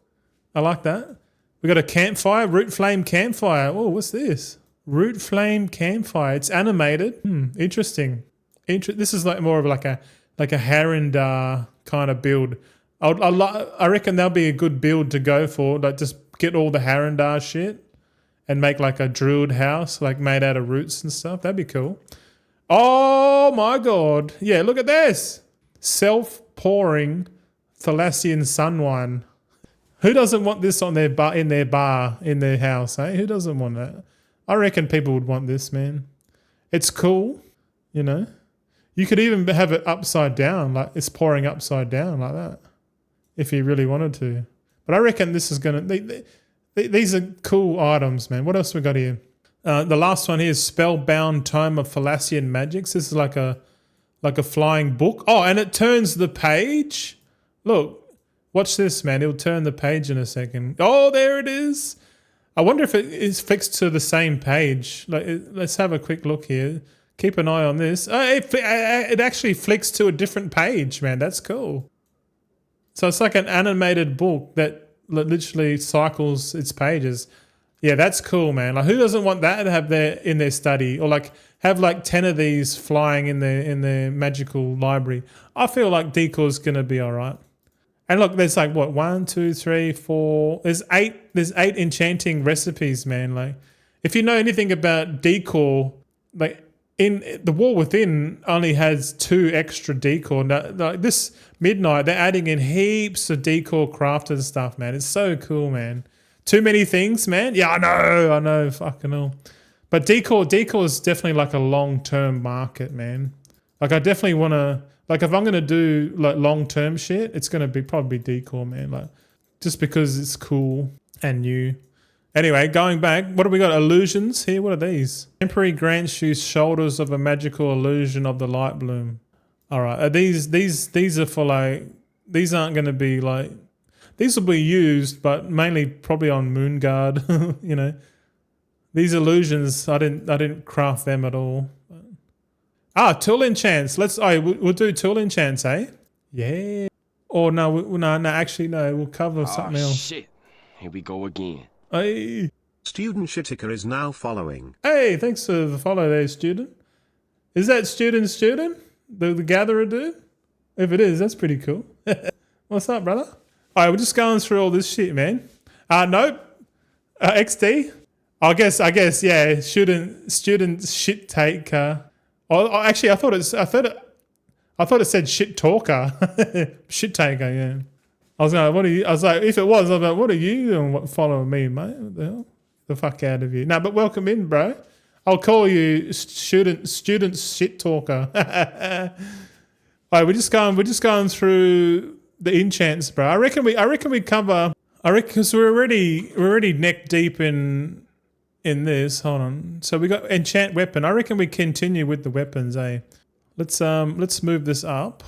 I like that. We got a campfire, root flame campfire. Oh, what's this? Root flame campfire. It's animated. Interesting. This is like more of like a Harandar kind of build. I reckon that'll be a good build to go for. Like just get all the Harandar shit and make like a drilled house, like made out of roots and stuff. That'd be cool. Oh my god! Yeah, look at this. Self-pouring Thalassian sun wine. Who doesn't want this on their bar in their house? Eh? Who doesn't want that? I reckon people would want this, man. It's cool, you know. You could even have it upside down, like it's pouring upside down like that, if you really wanted to. But I reckon this is gonna. These are cool items, man. What else we got here? The last one here is Spellbound Tome of Thalassian Magics. This is like a flying book. Oh, and it turns the page. Look, watch this, man. It'll turn the page in a second. Oh, there it is. I wonder if it is fixed to the same page. Let's have a quick look here. Keep an eye on this. It actually flicks to a different page, man. That's cool. So it's like an animated book that literally cycles its pages. Yeah, that's cool, man. Like, who doesn't want that to have in their study, or like have like 10 of these flying in their magical library? I feel like decor's gonna be all right. And look, there's like what 1, 2, 3, 4. There's 8. There's 8 enchanting recipes, man. Like, if you know anything about decor, like in the War Within only has 2 extra decor. Now, like this Midnight, they're adding in heaps of decor crafted stuff, man. It's so cool, man. Too many things, man. Yeah, I know, fucking hell. But decor is definitely like a long-term market, man. Like I definitely want to, like if I'm going to do like long-term shit, it's going to be probably decor, man. Like just because it's cool and new. Anyway, going back, what have we got? Illusions here. What are these? Temporary grants you shoulders of a magical illusion of the light bloom. All right. These are for like, these aren't going to be like, these will be used, but mainly probably on Moonguard, you know. These illusions, I didn't craft them at all. Tool enchants. We'll do tool enchants, eh? Yeah. Or no, actually no, we'll cover something else. Shit. Here we go again. Hey. Student Shitika is now following. Hey, thanks for the follow there, student. Is that student? The gatherer dude? If it is, that's pretty cool. What's up, brother? All right, we're just going through all this shit, man. Nope. XD. I guess, yeah. Student shit taker. Actually, I thought it said shit talker. Shit taker, yeah. I was like, if it was, I was like, what are you doing following me, mate? What the hell? The fuck out of you. No, but welcome in, bro. I'll call you student shit talker. All right, we're just going through the enchants, bro. I reckon we cover. Because we're already neck deep in this. Hold on. So we got enchant weapon. I reckon we continue with the weapons, eh? Let's move this up.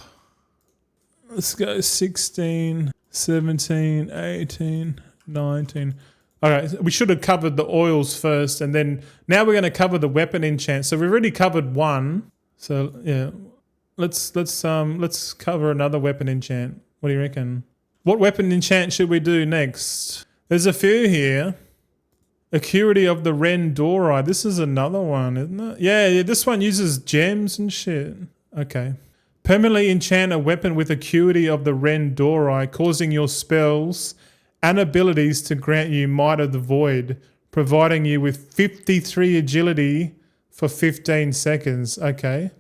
Let's go 16, 17, 18, 19. Okay, we should have covered the oils first, and then now we're going to cover the weapon enchant. So we've already covered one. So yeah, let's cover another weapon enchant. What do you reckon? What weapon enchant should we do next? There's a few here. Acuity of the Ren Dorai. This is another one, isn't it? Yeah, this one uses gems and shit. Okay. Permanently enchant a weapon with Acuity of the Ren Dorai, causing your spells and abilities to grant you Might of the Void, providing you with 53 agility for 15 seconds. Okay.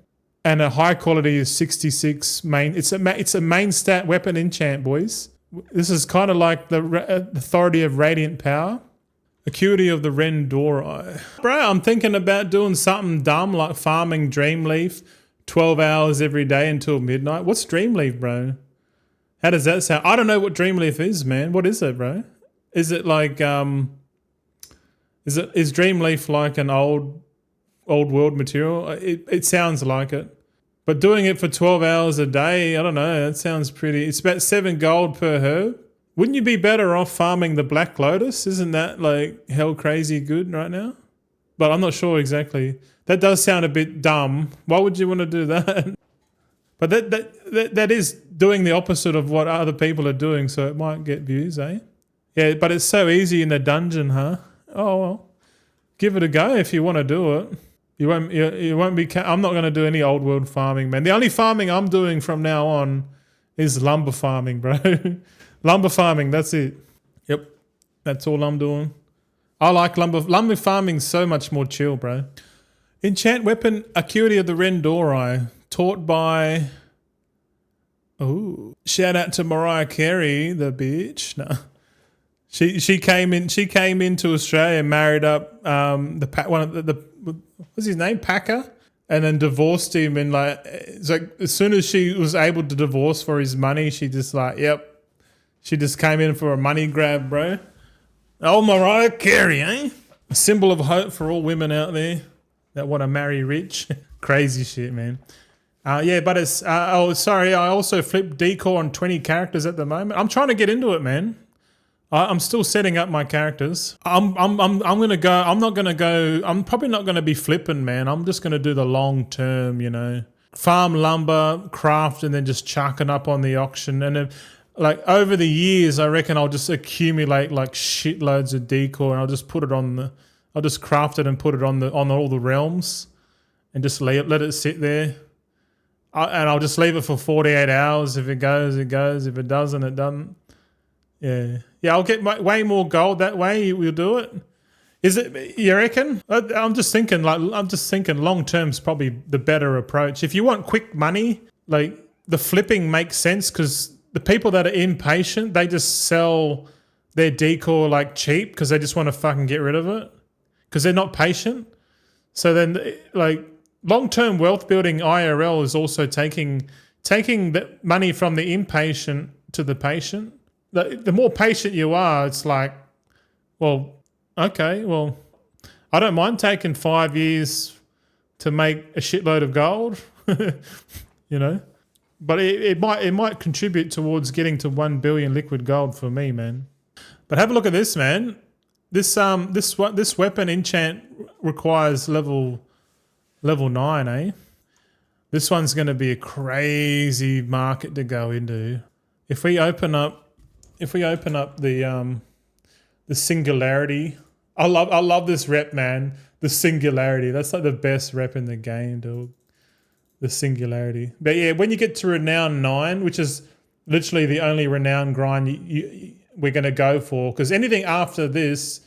And a high quality is 66 main. It's a main stat weapon enchant, boys. This is kind of like the Authority of Radiant Power. Acuity of the Ren Dorai. Bro, I'm thinking about doing something dumb like farming Dreamleaf 12 hours every day until midnight. What's Dreamleaf, bro? How does that sound? I don't know what Dreamleaf is, man. What is it, bro? Is it like is Dreamleaf like an old world material? It sounds like it. But doing it for 12 hours a day, I don't know. That sounds pretty. It's about 7 gold per herb. Wouldn't you be better off farming the Black Lotus? Isn't that like hell crazy good right now? But I'm not sure exactly. That does sound a bit dumb. Why would you want to do that? But that is doing the opposite of what other people are doing, so it might get views, eh? Yeah, but it's so easy in the dungeon, huh? Oh well, give it a go if you want to do it. You won't be. I'm not going to do any old world farming, man. The only farming I'm doing from now on is lumber farming, bro. Lumber farming, that's it. Yep, that's all I'm doing. I like lumber farming, so much more chill, bro. Enchant weapon, Acuity of the Rendori, taught by... Oh, shout out to Mariah Carey, the bitch. No. She came into Australia, married up one of the what's his name, Packer, and then divorced him. And like, it's like as soon as she was able to divorce for his money, she just like, yep, she just came in for a money grab, bro. Oh, Mariah Carey, eh? A symbol of hope for all women out there that want to marry rich. Crazy shit, man. Yeah, but it's oh, sorry, I also flipped decor on 20 characters at the moment. I'm trying to get into it, man. I'm still setting up my characters. I'm gonna go. I'm not gonna go. I'm probably not gonna be flipping, man. I'm just gonna do the long term, you know, farm lumber, craft, and then just chucking up on the auction. And then, like over the years, I reckon I'll just accumulate like shitloads of decor, and I'll just put it on the. I'll just craft it and put it on all the realms, and just let it sit there. And I'll just leave it for 48 hours. If it goes, it goes. If it doesn't, it doesn't. Yeah. Yeah, I'll get way more gold that way. We'll do it. Is it, you reckon? I'm just thinking long term's probably the better approach. If you want quick money, like the flipping makes sense because the people that are impatient, they just sell their decor like cheap because they just want to fucking get rid of it because they're not patient. So then like long-term wealth building IRL is also taking the money from the impatient to the patient. The more patient you are, it's like, well, okay, well, I don't mind taking 5 years to make a shitload of gold, you know, but it might contribute towards getting to 1 billion liquid gold for me, man. But have a look at this, man. This weapon enchant requires level 9, eh? This one's going to be a crazy market to go into. If we open up the singularity, I love this rep, man. The singularity, that's like the best rep in the game, dude. The singularity. But yeah, when you get to renown 9, which is literally the only renown grind we're going to go for, because anything after this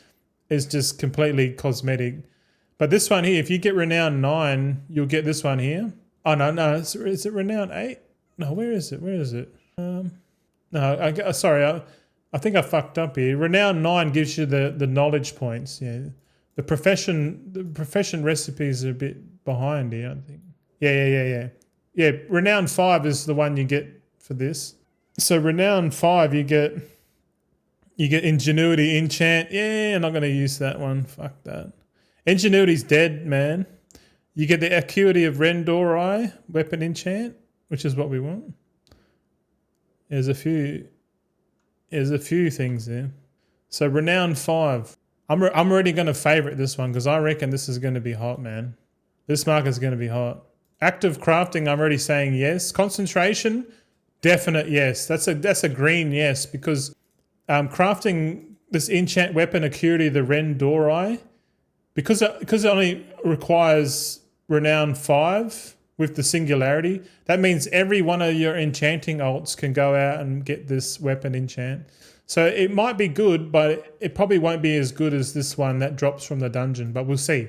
is just completely cosmetic. But this one here, if you get renown 9, you'll get this one here. Oh no, is it renown 8? No, where is it? No, sorry, I think I fucked up here. Renown 9 gives you the knowledge points. Yeah, the profession recipes are a bit behind here, I think. Yeah. Renown 5 is the one you get for this. So renown 5, you get ingenuity enchant. Yeah, I'm not gonna use that one. Fuck that. Ingenuity's dead, man. You get the acuity of Rendori weapon enchant, which is what we want. There's a few things there. So renown 5. I'm already going to favorite this one because I reckon this is going to be hot, man. This market's going to be hot. Active crafting, I'm already saying yes. Concentration, definite yes. That's a green yes because crafting this enchant weapon acuity, the Rendori, because it only requires renown 5 with the singularity, that means every one of your enchanting alts can go out and get this weapon enchant. So it might be good, but it probably won't be as good as this one that drops from the dungeon. But we'll see.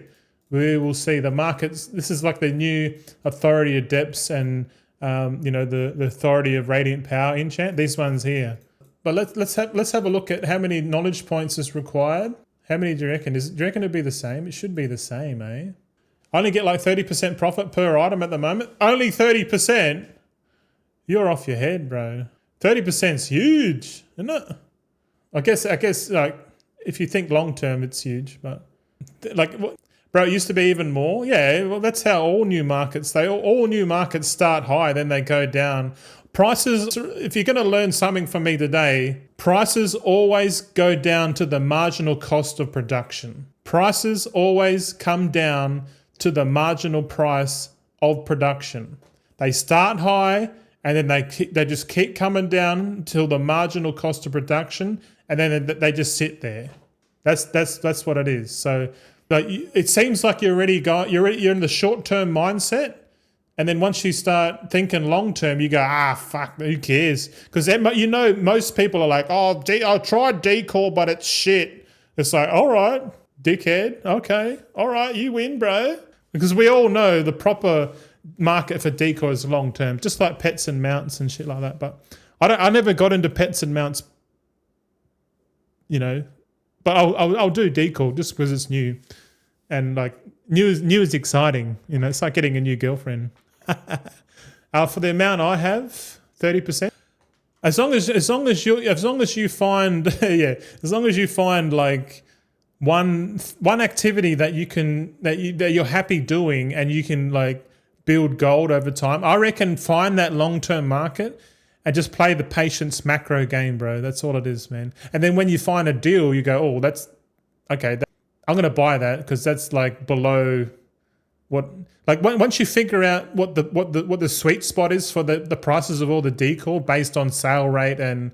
We will see. The markets. This is like the new authority of depths and the authority of radiant power enchant. These ones here. But let's have a look at how many knowledge points is required. How many do you reckon? Do you reckon it'd be the same? It should be the same, eh? I only get like 30% profit per item at the moment. Only 30%? You're off your head, bro. 30%'s huge, isn't it? I guess like if you think long term, it's huge, but like, bro, it used to be even more. Yeah, well, that's how all new markets. All new markets start high, then they go down. Prices. If you're going to learn something from me today, prices always go down to the marginal cost of production. Prices always come down to the marginal price of production. They start high and then they just keep coming down until the marginal cost of production, and then they just sit there. That's what it is. So like, it seems like you're in the short-term mindset And then once you start thinking long term, you go, fuck, who cares? Because you know, most people are like, I tried decor, but it's shit. It's like, all right, dickhead, okay, all right, you win, bro. Because we all know the proper market for decor is long term, just like pets and mounts and shit like that. But I never got into pets and mounts, you know. But I'll do decor just because it's new, and like new is exciting. You know, it's like getting a new girlfriend. For the amount I have, 30%. As long as you find as long as you find like one activity that you're happy doing and you can like build gold over time, I reckon find that long-term market and just play the patience macro game, bro. That's all it is, man. And then when you find a deal, you go, oh, that's okay. I'm going to buy that because that's like below what. Like once you figure out what the sweet spot is for the prices of all the decor based on sale rate and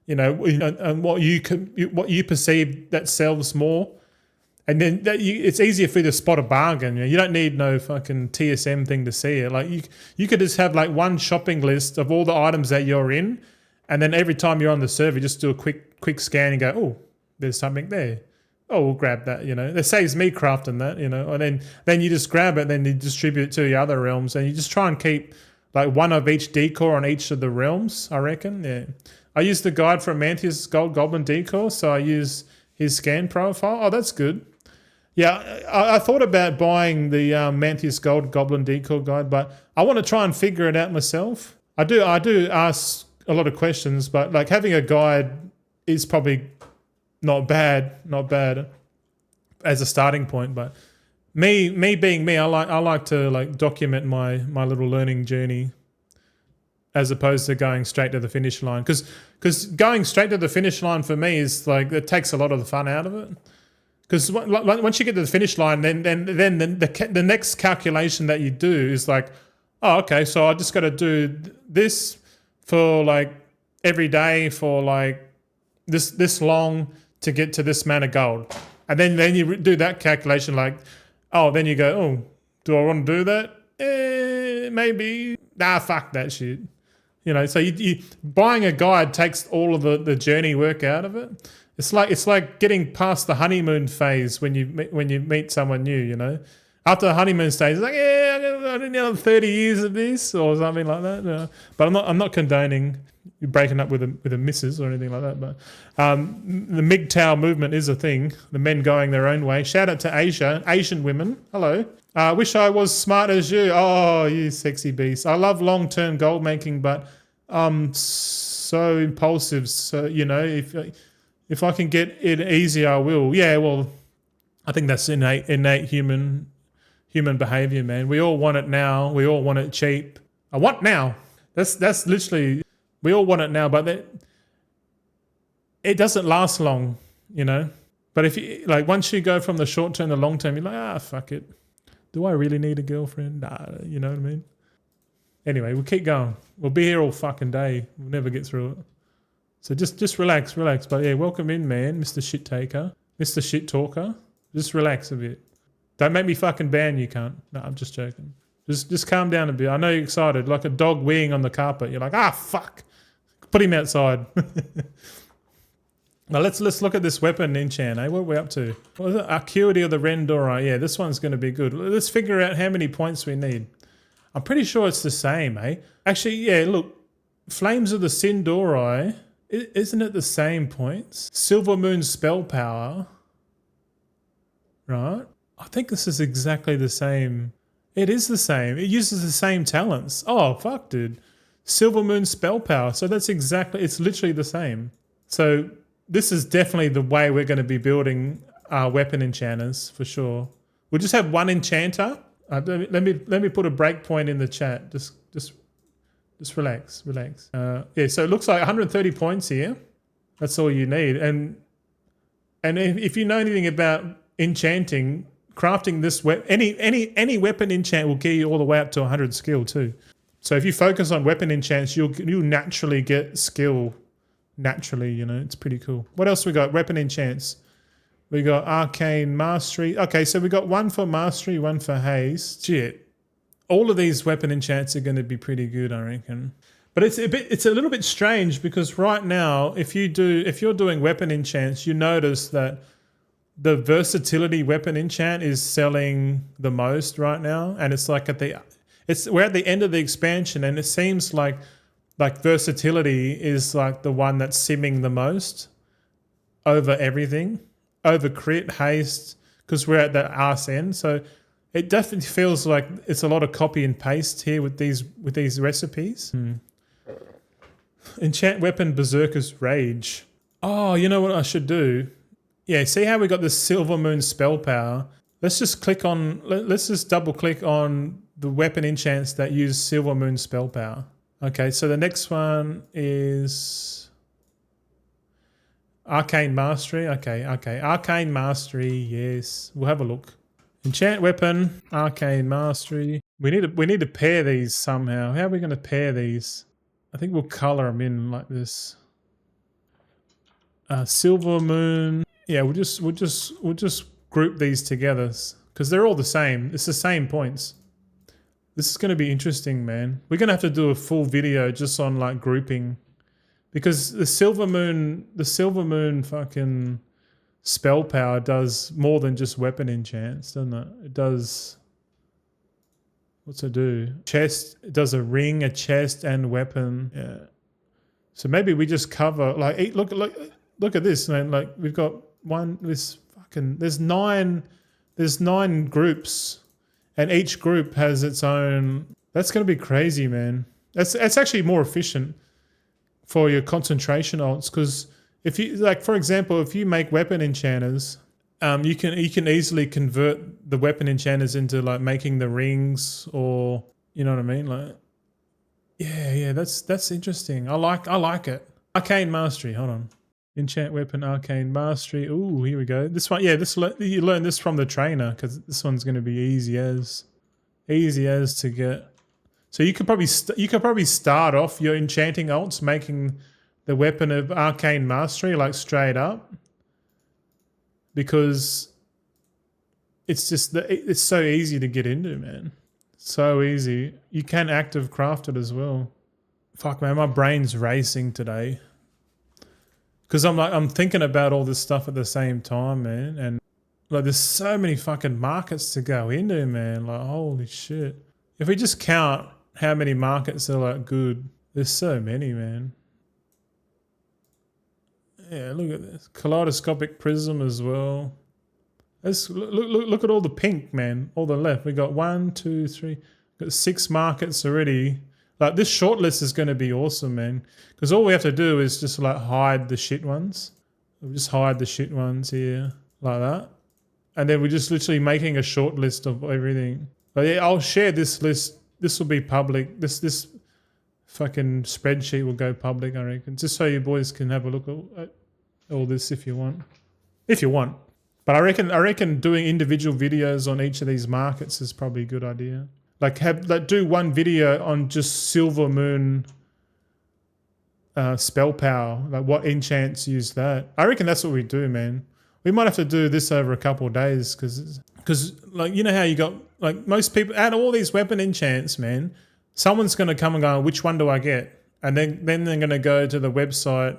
and what you perceive that sells more, and then it's easier for you to spot a bargain. You don't need no fucking TSM thing to see it. Like you could just have like one shopping list of all the items that you're in, and then every time you're on the server, you just do a quick scan and go, oh, there's something there. Oh, we'll grab that, That saves me crafting that, And then you just grab it, then you distribute it to the other realms, and you just try and keep like one of each decor on each of the realms, I reckon. Yeah. I use the guide from Mantius Gold Goblin Decor, so I use his scan profile. Oh, that's good. Yeah, I thought about buying the Mantius Gold Goblin Decor guide, but I want to try and figure it out myself. I do ask a lot of questions, but like having a guide is probably not bad as a starting point. But me being me, I like to like document my little learning journey as opposed to going straight to the finish line. Because going straight to the finish line for me is like, it takes a lot of the fun out of it. Because once you get to the finish line, then the next calculation that you do is like, oh, okay, so I just got to do this for like every day for like this long to get to this amount of gold. And then you do that calculation like, oh, then you go, oh, do I want to do that? Maybe. Nah, fuck that shit. So you buying a guide takes all of the journey work out of it. It's like getting past the honeymoon phase when you meet someone new, After the honeymoon stage, it's like, yeah, I need another 30 years of this or something like that. But I'm not condoning you breaking up with a missus or anything like that. But the MGTOW movement is a thing. The men going their own way. Shout out to Asian women. Hello. Wish I was smart as you. Oh, you sexy beast. I love long-term gold making, but I'm so impulsive. So, if I can get it easy, I will. Yeah, well, I think that's innate human behavior, man. We all want it now. We all want it cheap. I want now. That's literally, we all want it now, but it doesn't last long, But if you like, once you go from the short term to the long term, you're like, fuck it. Do I really need a girlfriend? Nah, you know what I mean? Anyway, we'll keep going. We'll be here all fucking day. We'll never get through it. So just relax. But yeah, welcome in, man, Mr. Shit Taker, Mr. Shit Talker. Just relax a bit. Don't make me fucking ban you, cunt. No, I'm just joking. Just calm down a bit. I know you're excited, like a dog weeing on the carpet. You're like, fuck. Put him outside. Now let's look at this weapon enchant, What are we up to? What is it? Acuity of the Rendora. Yeah, this one's going to be good. Let's figure out how many points we need. I'm pretty sure it's the same, Actually, yeah, look. Flames of the Sindori. Isn't it the same points? Silver Moon spell power. Right? I think this is exactly the same. It is the same. It uses the same talents. Oh, fuck, dude. Silver Moon spell power. So it's literally the same. So this is definitely the way we're going to be building our weapon enchanters for sure. We'll just have one enchanter. Let me put a breakpoint in the chat. Just relax. Yeah, so it looks like 130 points here. That's all you need. And if you know anything about enchanting, crafting this any weapon enchant will get you all the way up to 100 skill too. So if you focus on weapon enchants, you'll naturally get skill. Naturally, it's pretty cool. What else we got? Weapon enchants. We got arcane mastery. Okay, so we got one for mastery, one for haste. Shit. all of these weapon enchants are going to be pretty good, I reckon. But it's a little bit strange because right now, if you're doing weapon enchants, you notice that the versatility weapon enchant is selling the most right now, and it's like we're at the end of the expansion, and it seems like versatility is like the one that's simming the most over everything, over crit, haste, because we're at that arse end. So it definitely feels like it's a lot of copy and paste here with these recipes. Enchant weapon Berserker's Rage. Oh, you know what I should do? Yeah, see how we got this Silver Moon spell power? Let's just double click on the weapon enchants that use Silver Moon spell power. Okay, so the next one is Arcane Mastery. Okay. Arcane Mastery, yes. We'll have a look. Enchant weapon, Arcane Mastery. We need to pair these somehow. How are we going to pair these? I think we'll color them in like this. Silver Moon. Yeah, we'll just group these together because they're all the same. It's the same points. This is going to be interesting, man. We're going to have to do a full video just on like grouping, because the Silver Moon fucking spell power does more than just weapon enchants, doesn't it? It does. What's it do? Chest. It does a ring, a chest, and weapon. Yeah. So maybe we just cover like look at this, man. Like we've got there's nine groups, and each group has its own. That's going to be crazy, man. That's actually more efficient for your concentration alts, because if you like, for example, if you make weapon enchanters, you can easily convert the weapon enchanters into like making the rings, or you know what I mean, like yeah, that's interesting. I like it. Arcane Mastery. Hold on. Enchant weapon, Arcane Mastery. Ooh, here we go. This one, yeah, you learn this from the trainer, because this one's going to be easy as to get. So you could probably start off your enchanting alts making the weapon of Arcane Mastery like straight up, because it's just it's so easy to get into, man. So easy. You can active craft it as well. Fuck, man, my brain's racing today. Because I'm thinking about all this stuff at the same time, man. And like there's so many fucking markets to go into, man. Like holy shit. If we just count how many markets are like good, there's so many, man. Yeah, look at this. Kaleidoscopic prism as well. Let's look at all the pink, man. All the left. We got 1, 2, 3. Got 6 markets already. Like this short list is going to be awesome, man. Because all we have to do is just like hide the shit ones. We'll just hide the shit ones here like that. And then we're just literally making a short list of everything. But yeah, I'll share this list. This will be public. This fucking spreadsheet will go public, I reckon. Just so you boys can have a look at all this if you want. If you want. But I reckon doing individual videos on each of these markets is probably a good idea. Like do one video on just Silver Moon spell power, like what enchants use that. I reckon that's what we do, man. We might have to do this over a couple of days, because like you know how you got like most people out of all these weapon enchants, man. Someone's gonna come and go, which one do I get? And then they're gonna go to the website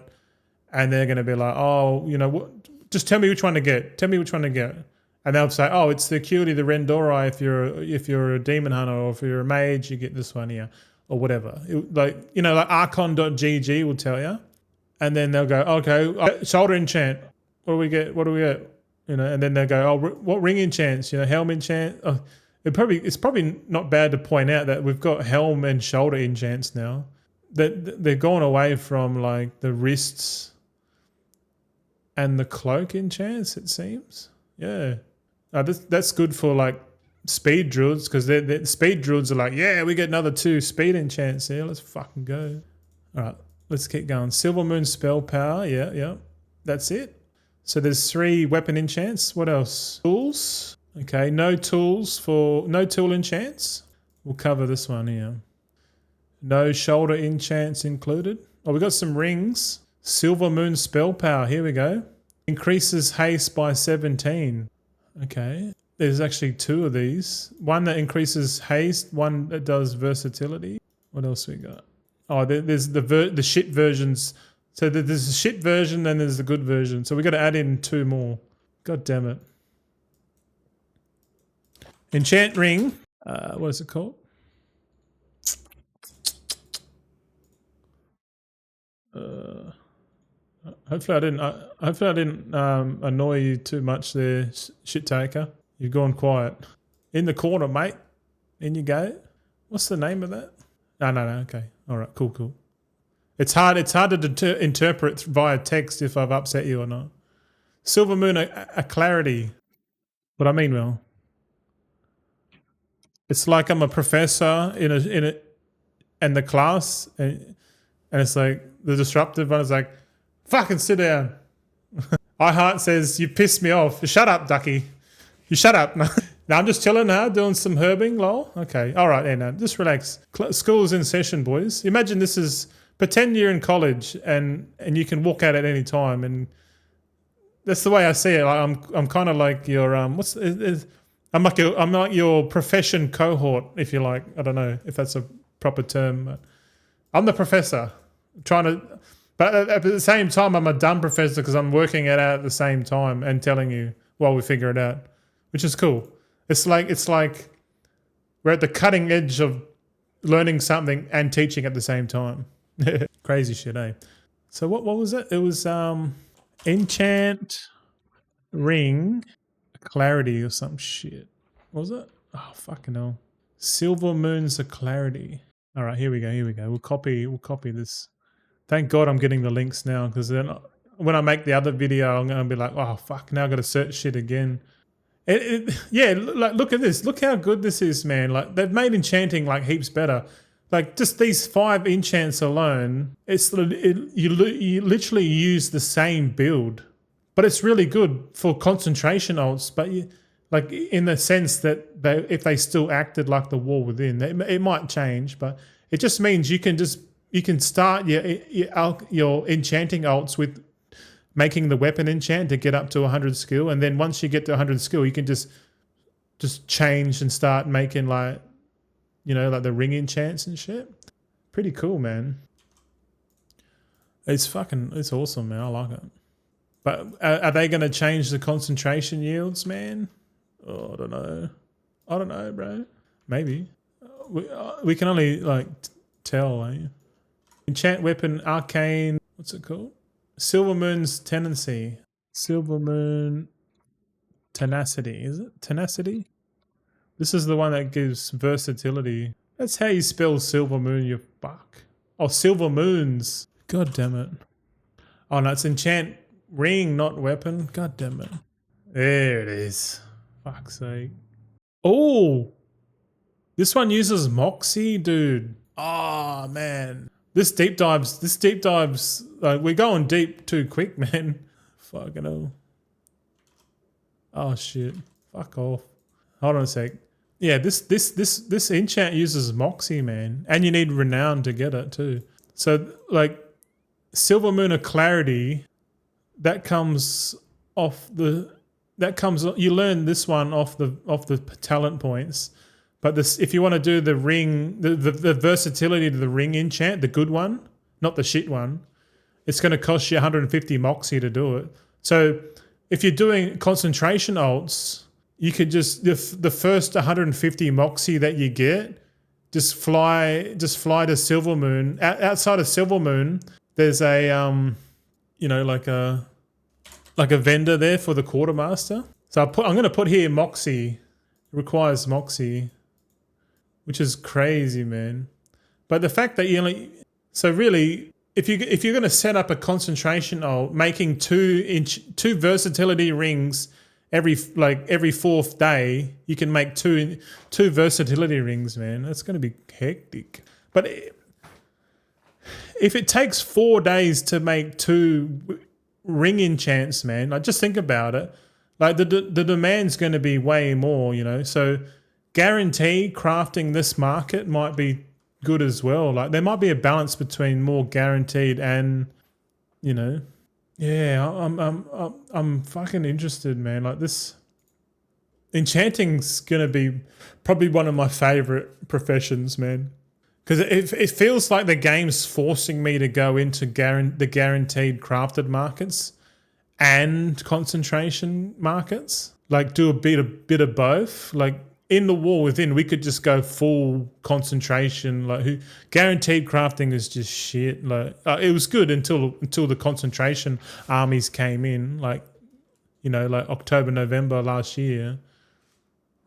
and they're gonna be like, oh, you know what? Just tell me which one to get. Tell me which one to get. And they'll say, oh, it's the Acuity, the Rendori if you're a demon hunter, or if you're a mage, you get this one here, or whatever. Like archon.gg will tell you. And then they'll go, okay, shoulder enchant. What do we get? You know, and then they'll go, oh, what ring enchants? You know, helm enchant. Oh, it's probably not bad to point out that we've got helm and shoulder enchants now. That they're going away from like the wrists and the cloak enchants, it seems. Yeah. That's good for like speed druids, because the speed druids are like, yeah, we get another 2 speed enchants here. Let's fucking go. All right, let's keep going. Silver Moon spell power. Yeah. That's it. So there's 3 weapon enchants. What else? Tools. Okay, no tool enchants. We'll cover this one here. No shoulder enchants included. Oh, we got some rings. Silver Moon spell power. Here we go. Increases haste by 17. Okay. There's actually 2 of these. One that increases haste, one that does versatility. What else we got? Oh, there's the shit versions. So there's the shit version, then there's the good version. So we got to add in 2 more. God damn it. Enchant ring. What is it called? Hopefully I didn't annoy you too much there, shit taker. You've gone quiet. In the corner, mate. In you go. What's the name of that? No. Okay. All right. Cool. It's hard to interpret via text if I've upset you or not. Silver Moon, a clarity. What I mean, well, it's like I'm a professor in the class, and it's like the disruptive one is like, fucking sit down. iHeart says, you pissed me off. Shut up, ducky. You shut up. Now I'm just chilling now, doing some herbing, lol. Okay, all right, now just relax. School's in session, boys. Imagine this is, pretend you're in college and you can walk out at any time, and that's the way I see it. Like, I'm kind of like your I'm like your profession cohort, if you like. I don't know if that's a proper term. But I'm the professor, but at the same time, I'm a dumb professor because I'm working it out at the same time and telling you while we figure it out, which is cool. It's like we're at the cutting edge of learning something and teaching at the same time. Crazy shit, eh? So what was it? It was enchant ring clarity or some shit. What was it? Oh, fucking hell. Silver moon's a clarity. All right, here we go. We'll copy this. Thank God I'm getting the links now, because then when I make the other video, I'm going to be like, oh, fuck, now I've got to search shit again. Yeah, like, look at this. Look how good this is, man. Like, they've made enchanting like heaps better. Like, just these 5 enchants alone, you literally use the same build. But it's really good for concentration ults, but like in the sense that if they still acted like the wall within, it might change, but it just means you can start your enchanting ults with making the weapon enchant to get up to 100 skill, and then once you get to 100 skill, you can just change and start making like, you know, like the ring enchants and shit. Pretty cool, man. It's awesome, man. I like it. But are they going to change the concentration yields, man? Oh, I don't know, bro. Maybe. We can only like tell, eh? Enchant weapon, arcane. What's it called? Silver Moon's tendency. Silver Moon tenacity. Is it tenacity? This is the one that gives versatility. That's how you spell Silver Moon, you fuck. Oh, Silver Moons. God damn it. Oh no, it's enchant ring, not weapon. God damn it. There it is. Fuck's sake. Oh! This one uses Moxie, dude. Oh man. This deep dives, like, we're going deep too quick, man. Fucking hell. Oh shit. Fuck off. Hold on a sec. Yeah, this enchant uses Moxie, man. And you need Renown to get it too. So like Silver Moon of Clarity, that comes off the you learn this one off the talent points. But this, if you want to do the ring, the versatility to the ring enchant, the good one, not the shit one, it's going to cost you 150 Moxie to do it. So if you're doing concentration ults, you could just the first 150 Moxie that you get, just fly to Silver Moon. Outside of Silver Moon, there's a you know, like a vendor there for the quartermaster. So I'm going to put here Moxie. It requires Moxie, which is crazy, man. But the fact that so really, if you're going to set up a concentration ult, making two versatility rings every 4th day, you can make two versatility rings, man. That's going to be hectic. But if it takes 4 days to make 2 ring enchants, man, like, just think about it. Like, the demand's going to be way more, you know. So guarantee crafting this market might be good as well. Like, there might be a balance between more guaranteed and, you know. Yeah, I'm fucking interested, man. Like, this Enchanting's gonna be probably one of my favorite professions, man. Because it feels like the game's forcing me to go into the guaranteed crafted markets and concentration markets. Like do a bit of both. Like in the war within, we could just go full concentration. Like guaranteed crafting is just shit. Like it was good until the concentration armies came in. Like like October, November last year,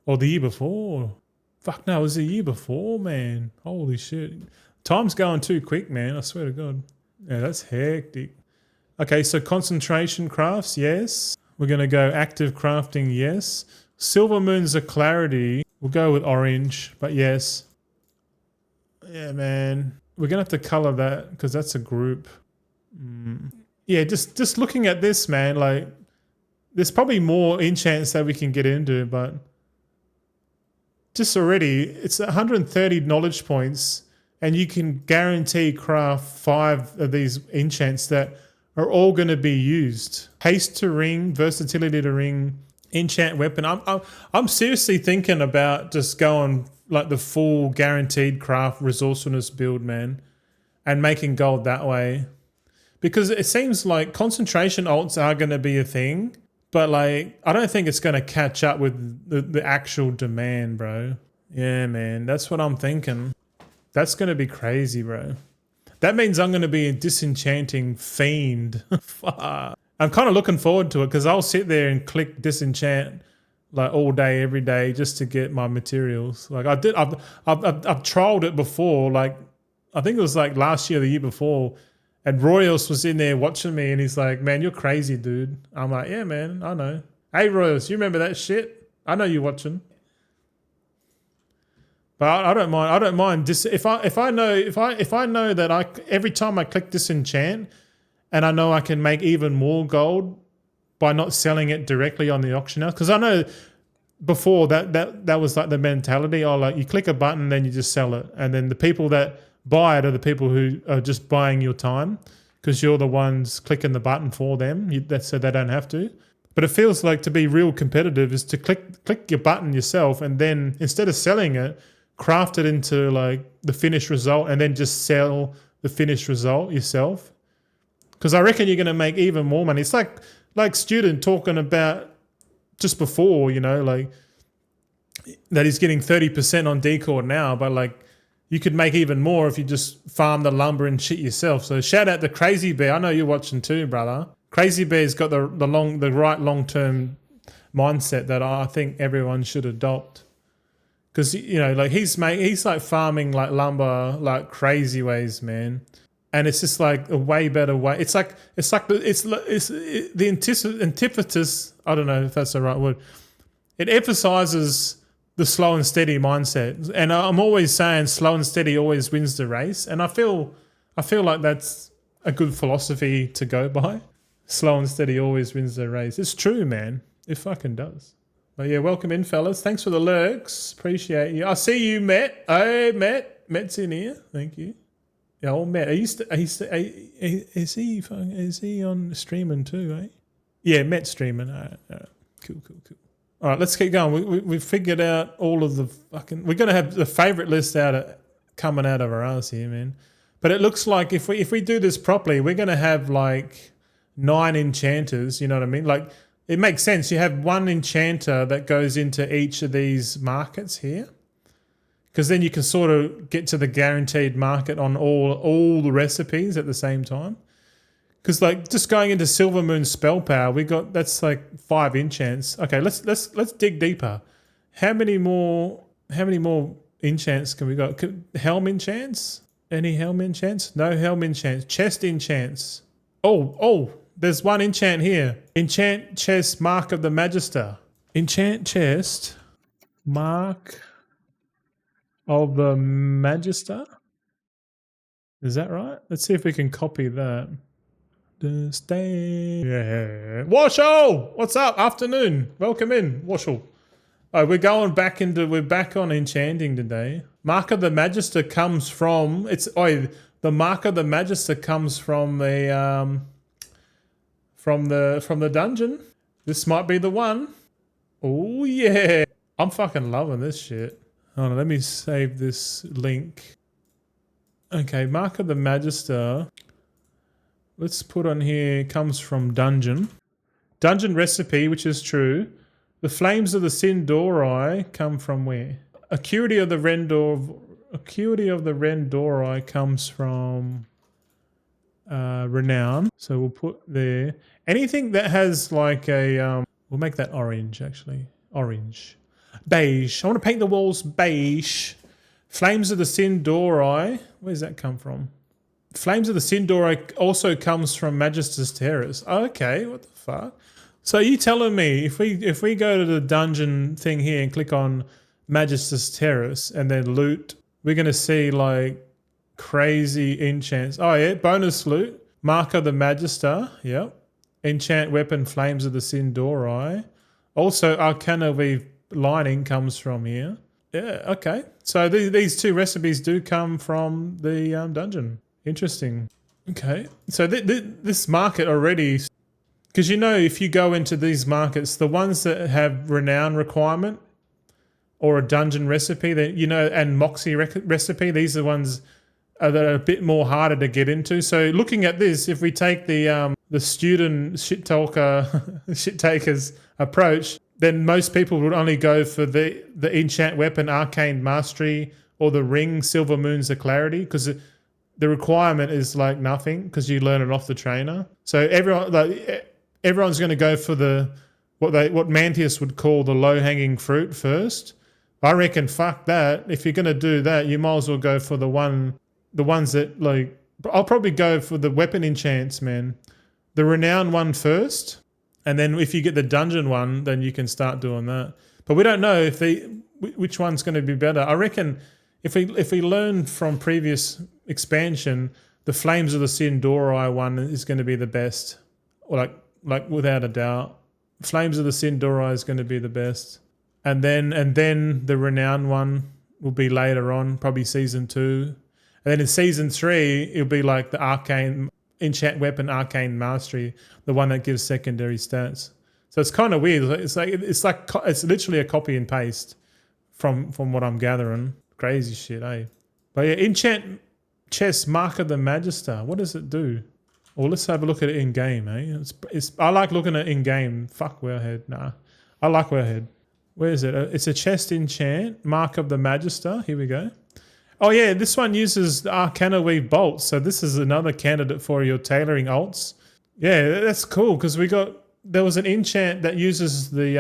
or the year before. Fuck no, it was the year before, man. Holy shit. Time's going too quick, man. I swear to God. Yeah, that's hectic. Okay, so concentration crafts, yes. We're going to go active crafting, yes. Silver Moon's a clarity. We'll go with orange, but yes. Yeah, man. We're going to have to color that because that's a group. Yeah, just looking at this, man, like there's probably more enchants that we can get into, but just already, it's 130 knowledge points, and you can guarantee craft 5 of these enchants that are all going to be used. Haste to ring, versatility to ring, enchant weapon. I'm seriously thinking about just going like the full guaranteed craft resourcefulness build, man, and making gold that way. Because it seems like concentration ults are going to be a thing, but like, I don't think it's going to catch up with the actual demand, bro. Yeah, man. That's what I'm thinking. That's going to be crazy, bro. That means I'm going to be a disenchanting fiend. Fuck. I'm kind of looking forward to it because I'll sit there and click disenchant like all day, every day just to get my materials. Like I've trialed it before. Like I think it was like last year, the year before. And Royals was in there watching me and he's like, man, you're crazy, dude. I'm like, yeah, man, I know. Hey, Royals, you remember that shit? I know you're watching. But I don't mind. I don't mind. If I know that every time I click disenchant and I know I can make even more gold by not selling it directly on the auction house. Because I know before that was like the mentality. Oh, like you click a button, then you just sell it. And then the people that buy it are the people who are just buying your time because you're the ones clicking the button for them, so they don't have to. But it feels like to be real competitive is to click your button yourself and then instead of selling it, craft it into like the finished result and then just sell the finished result yourself. Because I reckon you're going to make even more money. It's like Student talking about just before, like that he's getting 30% on Decord now, but like you could make even more if you just farm the lumber and shit yourself. So shout out to Crazy Bear. I know you're watching too, brother. Crazy Bear's got the right long-term mindset that I think everyone should adopt. Because like he's like farming like lumber like crazy ways, man. And it's just like a way better way. It's the antithesis. I don't know if that's the right word. It emphasizes the slow and steady mindset, and I'm always saying slow and steady always wins the race. And I feel like that's a good philosophy to go by. Slow and steady always wins the race. It's true, man. It fucking does. But yeah, welcome in, fellas. Thanks for the lurks. Appreciate you. I see you, Matt. Hey, Matt. Matt's in here. Thank you. Yeah, old Matt. Is he on streaming too, eh? Yeah, Matt's streaming. All right. Cool. All right, let's keep going. We figured out all of the fucking... We're going to have the favourite list coming out of our ass here, man. But it looks like if we do this properly, we're going to have like 9 enchanters, you know what I mean? Like, it makes sense. You have 1 enchanter that goes into each of these markets here. Because then you can sort of get to the guaranteed market on all the recipes at the same time. Because like just going into Silver Moon spell power, that's like 5 enchants. Okay, let's dig deeper. How many more enchants can we got? Helm enchants? Any helm enchants? No helm enchants. Chest enchants. Oh, there's 1 enchant here. Enchant chest, mark of the Magister. Enchant chest, mark of the Magister. Is that right? Let's see if we can copy that. Yeah. Washel! What's up? Afternoon. Welcome in, Washel. Oh, we're back on Enchanting today. Mark of the Magister comes from the Mark of the Magister comes from the dungeon. This might be the one. Oh yeah. I'm fucking loving this shit. Hold on, let me save this link. Okay, Mark of the Magister. Let's put on here, comes from Dungeon. Dungeon recipe, which is true. The flames of the Sindori come from where? Acuity of the Rendori comes from Renown. So we'll put there. Anything that has like a we'll make that orange actually. Orange. Beige. I want to paint the walls beige. Flames of the Sindori. Where does that come from? Flames of the Sindori also comes from Magister's Terrace. Okay, what the fuck? So you telling me if we go to the dungeon thing here and click on Magister's Terrace and then loot, we're gonna see like crazy enchants. Oh yeah, bonus loot. Mark of the Magister. Yep. Enchant weapon Flames of the Sindori. Also Arcana Weave lining comes from here. Yeah, okay. So these two recipes do come from the dungeon. Interesting. Okay. So this market already, because you know if you go into these markets, the ones that have renown requirement or a dungeon recipe, that you know, and Moxie recipe, these are the ones that are a bit more harder to get into. So looking at this, if we take the student shit takers approach, then most people would only go for the enchant weapon Arcane Mastery or the ring Silver Moons of Clarity, because the requirement is like nothing because you learn it off the trainer. So everyone's going to go for what Mantius would call the low hanging fruit first. I reckon fuck that. If you're going to do that, you might as well go for the ones that like. I'll probably go for the weapon enchants, man. The renown one first, and then if you get the dungeon one, then you can start doing that. But we don't know which one's going to be better. I reckon if we learn from previous expansion, the Flames of the Sindori one is going to be the best, or like without a doubt. Flames of the Sindori is going to be the best, and then the renown one will be later on, probably season 2, and then in season 3 it'll be like the arcane enchant weapon Arcane Mastery, the one that gives secondary stats. So it's kind of weird. It's literally a copy and paste from what I'm gathering. Crazy shit, eh? But yeah, enchant chest Mark of the Magister. What does it do? Well, let's have a look at it in game, eh? I like looking at it in game. Fuck Wellhead. Nah, I like Wellhead. Where is it? It's a chest enchant Mark of the Magister. Here we go. Oh yeah, this one uses the Arcana Weave bolts. So this is another candidate for your tailoring alts. Yeah, that's cool because there was an enchant that uses the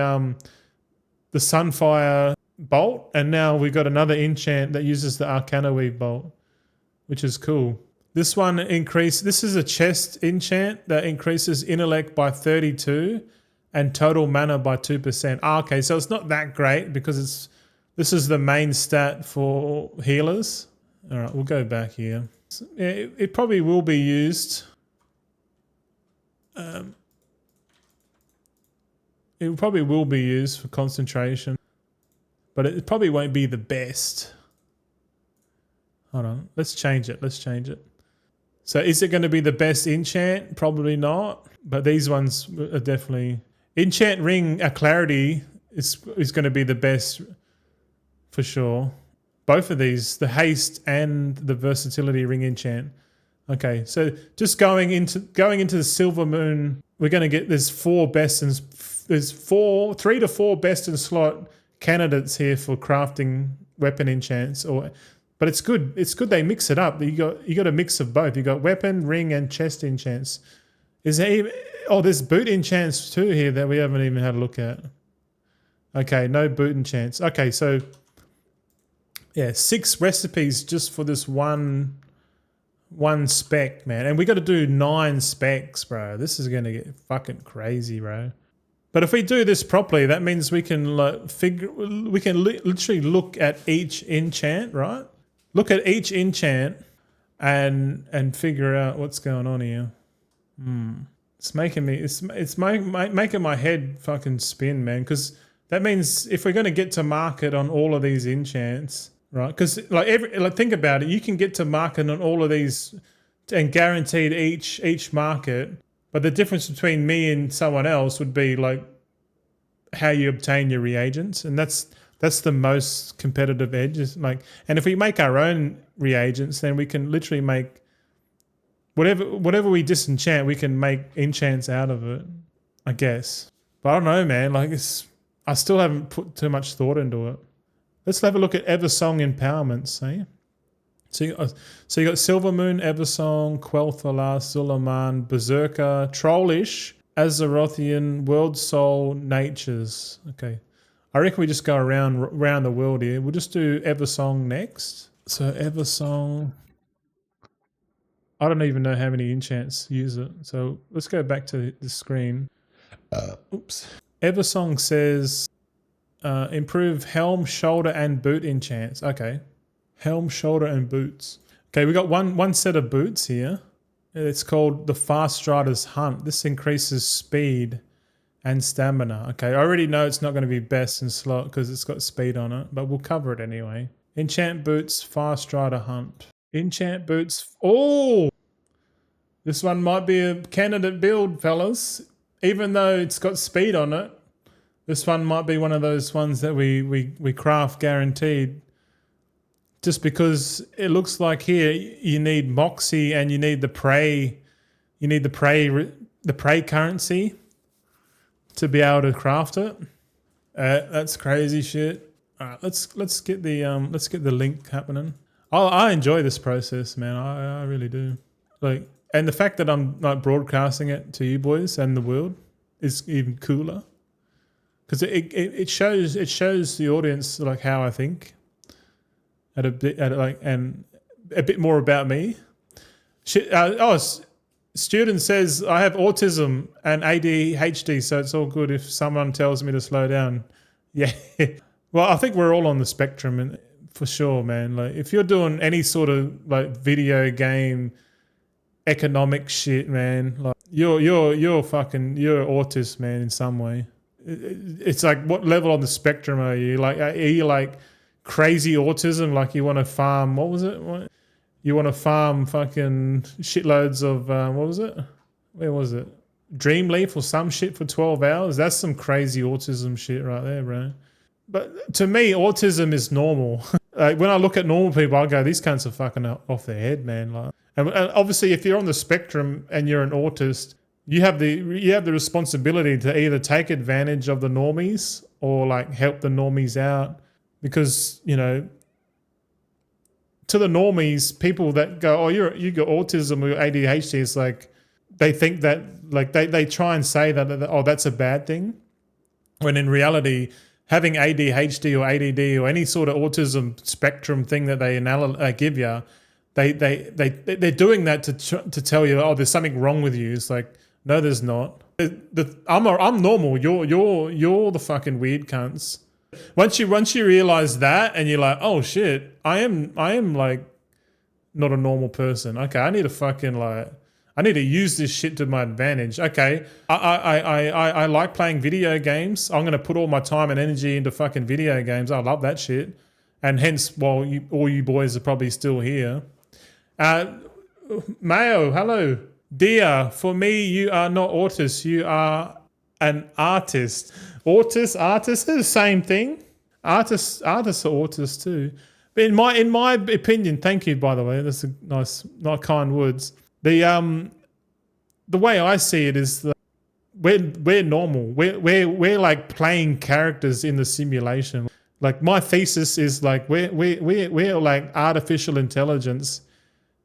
Sunfire bolt, and now we got another enchant that uses the Arcana Weave bolt, which is cool. This one this is a chest enchant that increases intellect by 32 and total mana by 2%. Okay, so it's not that great because this is the main stat for healers. All right, we'll go back here. Yeah, it probably will be used. It probably will be used for concentration, but it probably won't be the best. Hold on, let's change it. So is it going to be the best enchant? Probably not, but these ones are definitely... Enchant Ring Clarity is going to be the best for sure. Both of these, the haste and the versatility ring enchant. Okay, so just going into the Silver Moon, we're going to get there's 3 to 4 best in slot candidates here for crafting weapon enchants. But it's good. It's good they mix it up. You got a mix of both. You got weapon, ring, and chest enchants. There's boot enchants too here that we haven't even had a look at. Okay, no boot enchants. Okay, so yeah, 6 recipes just for this one spec, man. And we got to do 9 specs, bro. This is going to get fucking crazy, bro. But if we do this properly, that means we can literally look at each enchant, right? Look at each enchant and figure out what's going on here. It's making my head fucking spin, man, because that means if we're going to get to market on all of these enchants, right? Because think about it, you can get to market on all of these and guaranteed each market, but the difference between me and someone else would be like how you obtain your reagents, and that's the most competitive edge. Is like, and if we make our own reagents, then we can literally make whatever we disenchant, we can make enchants out of it, I guess. But I don't know, man. Like, I still haven't put too much thought into it. Let's have a look at Eversong empowerments, eh? So you got Silvermoon, Eversong, Quel'Thalas, Zulaman, Berserker, Trollish, Azerothian, World Soul, Natures. Okay. I reckon we just go around the world here. We'll just do Eversong next. So Eversong, I don't even know how many enchants use it. So let's go back to the screen. Oops. Eversong says improve helm, shoulder, and boot enchants. Okay. Helm, shoulder, and boots. Okay, we got one set of boots here. It's called the Fast Rider's Hunt. This increases speed and stamina. Okay, I already know it's not going to be best in slot because it's got speed on it, but we'll cover it anyway. Enchant boots, Fast Rider Hunt. Enchant boots. Oh! This one might be a candidate build, fellas. Even though it's got speed on it, this one might be one of those ones that we craft guaranteed. Just because it looks like here you need Moxie and you need the prey. You need the prey currency to be able to craft it. That's crazy shit. All right, let's get the link happening. I enjoy this process, man. I really do. Like, and the fact that I'm like broadcasting it to you boys and the world is even cooler because it shows the audience like how I think. And a bit more about me. Student says I have autism and ADHD, so it's all good if someone tells me to slow down. Yeah. Well, I think we're all on the spectrum, and for sure, man. Like, if you're doing any sort of like video game economic shit, man, like you're autist, man, in some way. It's like, what level on the spectrum are you? Like, are you like crazy autism, like you want to farm, what was it? You want to farm fucking shitloads of, what was it? Where was it? Dreamleaf or some shit for 12 hours? That's some crazy autism shit right there, bro. But to me, autism is normal. Like, when I look at normal people, I go, these cunts are fucking off their head, man. Like, and obviously, if you're on the spectrum and you're an autist, you have the responsibility to either take advantage of the normies or like help the normies out. Because, you know, to the normies, people that go, oh, you got autism or ADHD, it's like they think that, like they try and say that, oh, that's a bad thing. When in reality, having ADHD or ADD or any sort of autism spectrum thing that they give you, they're doing that to tell you, oh, there's something wrong with you. It's like, no, there's not. I'm normal. You're the fucking weird cunts. Once you realize that and you're like, oh shit, I am like not a normal person. Okay, I need to use this shit to my advantage. Okay, I like playing video games. I'm gonna put all my time and energy into fucking video games. I love that shit, and hence, all you boys are probably still here. Mayo, hello, dear. For me, you are not autist. You are an artist. Artist is the same thing. Artists are autists too. But in my opinion, thank you, by the way. That's a not kind words. The way I see it is that we're normal. We're like playing characters in the simulation. Like, my thesis is like we're like artificial intelligence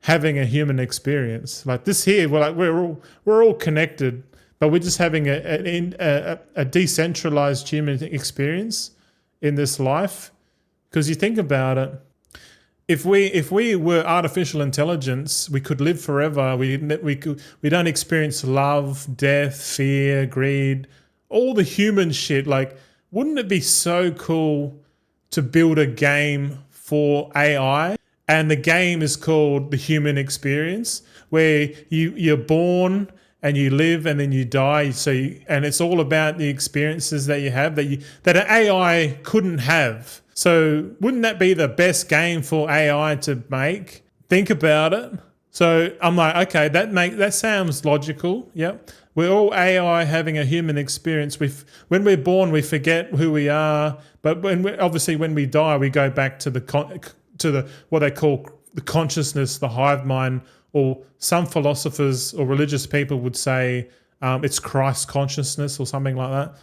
having a human experience. Like this here, we're all connected. But we're just having a decentralized human experience in this life. Because you think about it, if we were artificial intelligence, we could live forever. We don't experience love, death, fear, greed, all the human shit. Like, wouldn't it be so cool to build a game for AI? And the game is called the human experience, where you're born and you live and then you die. And it's all about the experiences that you have that an AI couldn't have. So wouldn't that be the best game for AI to make? Think about it. So I'm like, okay, that sounds logical. Yep. We're all AI having a human experience. When we're born, we forget who we are, but when we die, we go back to the what they call the consciousness, the hive mind, or some philosophers or religious people would say it's Christ consciousness or something like that.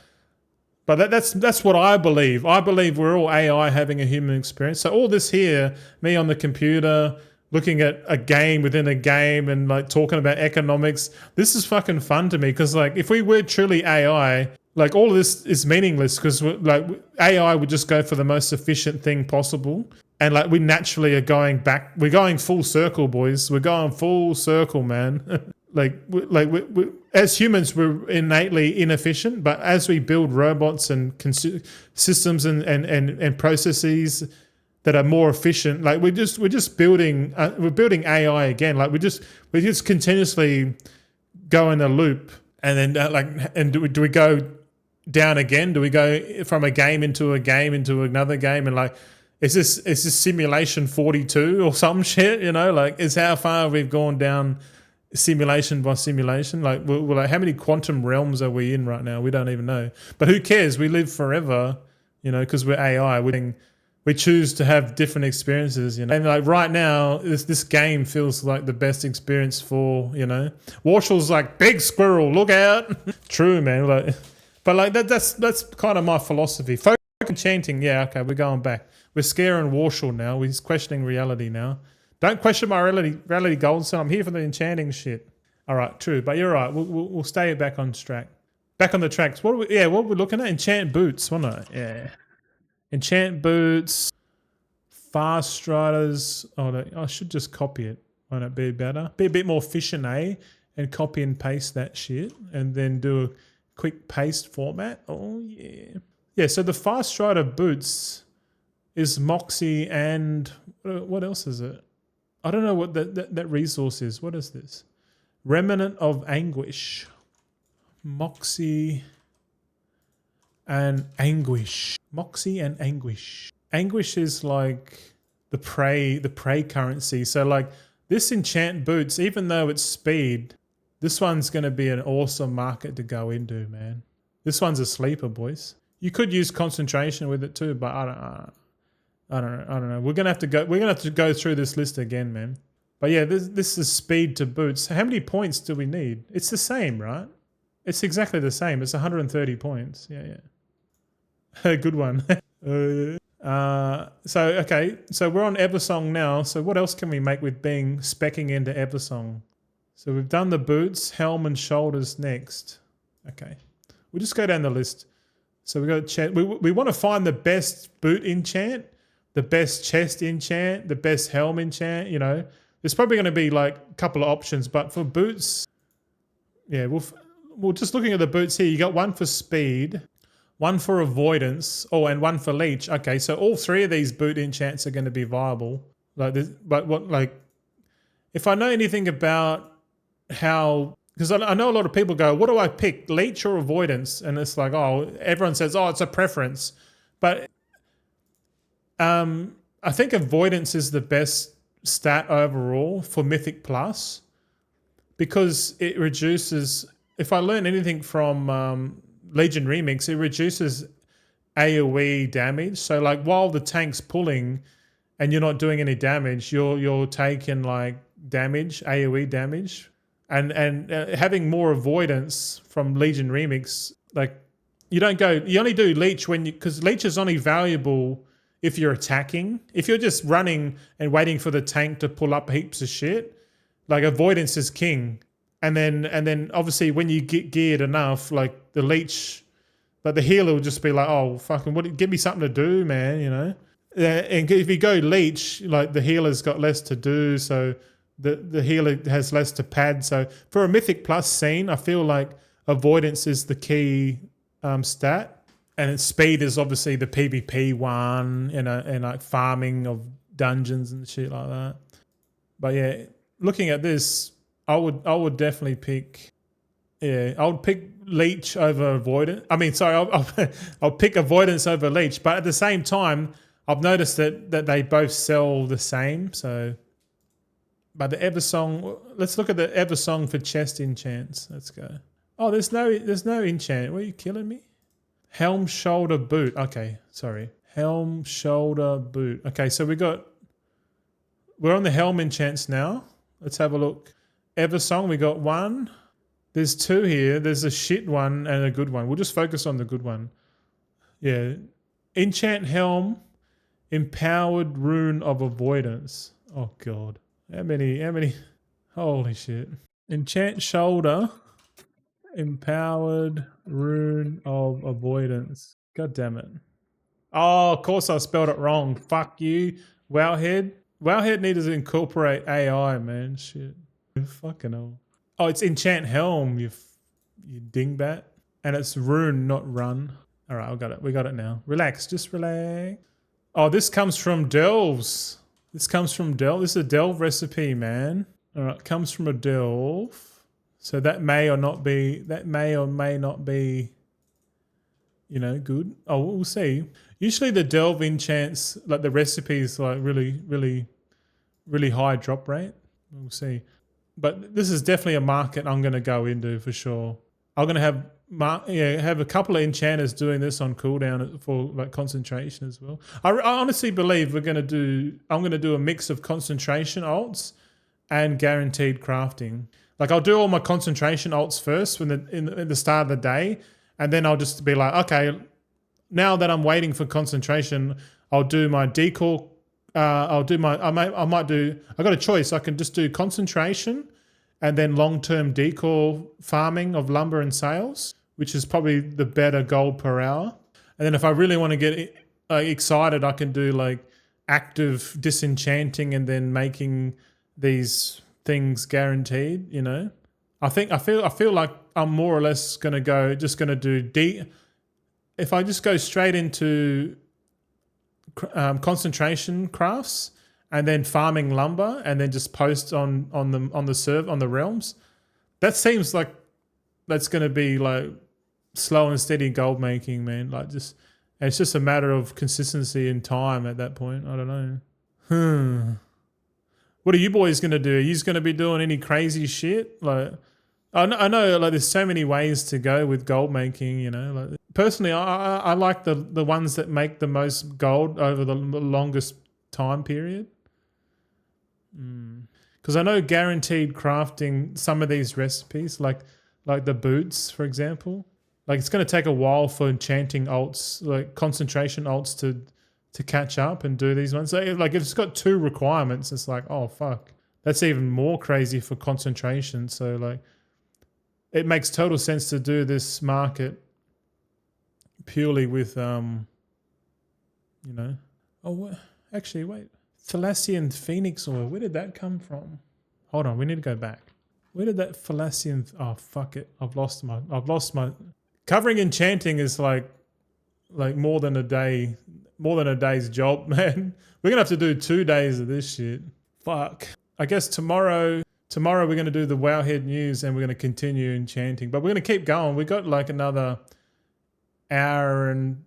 But that's what I believe. I believe we're all AI having a human experience. So all this here, me on the computer, looking at a game within a game and like talking about economics, this is fucking fun to me because like if we were truly AI, like all of this is meaningless because like AI would just go for the most efficient thing possible. And like we naturally are going back. We're going full circle, boys. We're going full circle, man. we as humans, we're innately inefficient, but as we build robots and systems and processes that are more efficient, like we're just building AI again. Like we just continuously go in a loop, and then do we go down again? Do we go from a game into another game? And like, is this simulation 42 or some shit? You know, like is how far we've gone down simulation by simulation. Like we're like, how many quantum realms are we in right now? We don't even know. But who cares? We live forever, you know, because we're AI. We choose to have different experiences, you know. And like right now, this game feels like the best experience for, you know. Warshall's like, big squirrel, look out. True, man. Like, but like that's kind of my philosophy. Folk enchanting, yeah, okay, we're going back. We're scaring Warshall now. We're questioning reality now. Don't question my reality gold, son. I'm here for the enchanting shit. All right, true. But you're right. We'll stay back on track. Back on the tracks. What we're looking at? Enchant boots, wasn't it? Yeah. Enchant boots, fast striders. Oh, I should just copy it. Won't it be better? Be a bit more efficient, eh? And copy and paste that shit, and then do a quick paste format. Oh yeah, yeah. So the fast strider boots is Moxie, and what else is it? I don't know what that resource is. What is this? Remnant of Anguish, Moxie, and Anguish. Moxie and Anguish. Anguish is like the prey currency. So like this enchant boots, even though it's speed, this one's going to be an awesome market to go into, man. This one's a sleeper, boys. You could use concentration with it too, but I don't know. We're gonna have to go through this list again, man. But yeah, this is speed to boots. How many points do we need? It's the same, right? It's exactly the same. It's 130 points. Yeah. Good one. So we're on Eversong now. So what else can we make with being specking into Eversong? So we've done the boots, helm, and shoulders next. Okay, we'll just go down the list. So we got chest. We want to find the best boot enchant, the best chest enchant, the best helm enchant. You know, there's probably going to be like a couple of options, but for boots, yeah, we're just looking at the boots here. You got one for speed, one for avoidance, and one for leech. Okay, so all three of these boot enchants are going to be viable. Like this, but what like, if I know anything about how, because I know a lot of people go, what do I pick, leech or avoidance? And it's like, oh, everyone says, oh, it's a preference, but I think avoidance is the best stat overall for Mythic Plus because it reduces. If I learn anything from Legion Remix, it reduces AoE damage. So like while the tank's pulling and you're not doing any damage, you're taking like damage, AoE damage, and having more avoidance from Legion Remix. Like you only do leech because leech is only valuable if you're attacking. If you're just running and waiting for the tank to pull up heaps of shit, like avoidance is king. And then obviously when you get geared enough, like the leech, like the healer will just be like, oh fucking, give me something to do, man, you know. And if you go leech, like the healer's got less to do, so the healer has less to pad. So for a Mythic Plus scene, I feel like avoidance is the key stat, and speed is obviously the PvP one, and like farming of dungeons and shit like that. But yeah, looking at this, I would definitely pick. Yeah, I would pick leech over avoidance. I mean, sorry, I'll pick avoidance over leech. But at the same time, I've noticed that they both sell the same. So But the Eversong, let's look at the Eversong for chest enchants. Let's go. Oh, there's no enchant. Were you killing me? Helm shoulder boot. Okay, sorry. Helm shoulder boot. Okay, so we're on the helm enchants now. Let's have a look. Eversong, we got one. There's two here. There's a shit one and a good one. We'll just focus on the good one. Yeah. Enchant helm, empowered rune of avoidance. Oh god. How many? Holy shit. Enchant shoulder, empowered rune of avoidance. God damn it. Oh, of course I spelled it wrong. Fuck you. Wowhead. Wowhead needs to incorporate AI, man. Shit. Fucking hell. Oh, it's enchant helm, you dingbat. And it's rune, not run. All right, I got it. We got it now. Relax, just relax. Oh, this comes from Delves. This comes from Delve. This is a Delve recipe, man. All right, comes from a Delve. So that may or may not be, you know, good. Oh, we'll see. Usually the Delve enchants, like the recipes, like really high drop rate. We'll see. But this is definitely a market I'm going to go into for sure. I'm going to have a couple of enchanters doing this on cooldown for like concentration as well. I honestly believe I'm going to do a mix of concentration alts and guaranteed crafting. Like I'll do all my concentration alts first in the start of the day, and then I'll just be like, okay, now that I'm waiting for concentration, I'll do my decor. I got a choice. I can just do concentration and then long-term decor farming of lumber and sales, which is probably the better gold per hour. And then if I really want to get excited, I can do like active disenchanting and then making these things guaranteed, you know. I feel like I'm more or less going to do if I just go straight into concentration crafts and then farming lumber and then just post on the realms, that seems like that's going to be like slow and steady gold making, man. Like it's just a matter of consistency and time at that point. I don't know. What are you boys going to do? Are you going to be doing any crazy shit? Like I know like there's so many ways to go with gold making, you know. Like personally, I like the ones that make the most gold over the longest time period. Because I know guaranteed crafting some of these recipes, like the boots, for example. Like it's going to take a while for enchanting alts, like concentration alts to catch up and do these ones. So like if it's got 2 requirements, it's like, oh fuck, that's even more crazy for concentration. So like it makes total sense to do this market purely with you know. Oh, actually, wait. Thalassian Phoenix oil. Where did that come from? Hold on, we need to go back. Where did that Thalassian? Oh fuck it! I've lost my. Covering enchanting is like more than a day's job, man. We're gonna have to do 2 days of this shit. Fuck. I guess tomorrow we're gonna do the Wowhead news and we're gonna continue enchanting, but we're gonna keep going. We got like another hour and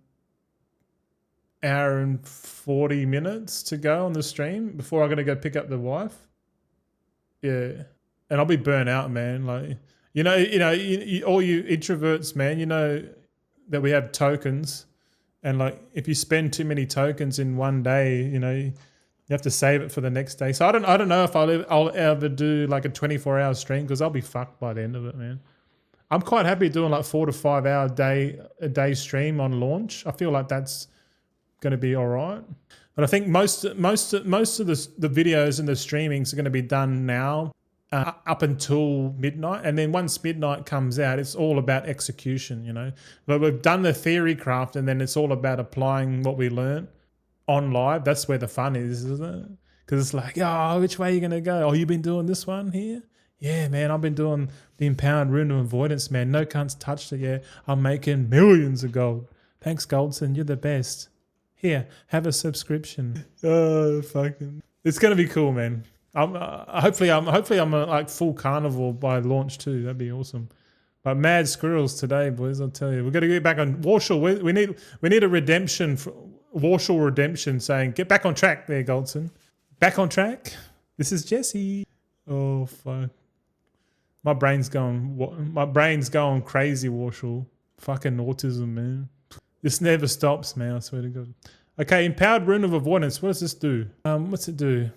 40 minutes to go on the stream before I'm gonna go pick up the wife. Yeah, and I'll be burnt out, man. Like you know, all you introverts, man. You know that we have tokens, and like if you spend too many tokens in one day, you know you have to save it for the next day. So I don't know if I'll ever do like a 24-hour stream because I'll be fucked by the end of it, man. I'm quite happy doing like 4 to 5 hour a day stream on launch. I feel like that's going to be all right. But I think most of the videos and the streamings are going to be done now up until midnight. And then once midnight comes out, it's all about execution, you know. But we've done the theory craft and then it's all about applying what we learned on live. That's where the fun is, isn't it? Because it's like, oh, which way are you going to go? Oh, you've been doing this one here? Yeah, man, I've been doing the empowered rune of avoidance, man. No cunt's touched it yet. I'm making millions of gold. Thanks, Goldson. You're the best. Here, have a subscription. Oh, fucking! It's gonna be cool, man. Hopefully I'm like full carnival by launch too. That'd be awesome. But mad squirrels today, boys. I'll tell you, we've got to get back on Warshall. We need a redemption, Warshall redemption, saying get back on track there, Goldson. Back on track. This is Jesse. Oh fuck. My brain's going crazy, Warshall. Fucking autism, man. This never stops, man, I swear to God. Okay, empowered rune of avoidance. What does this do? What's it do?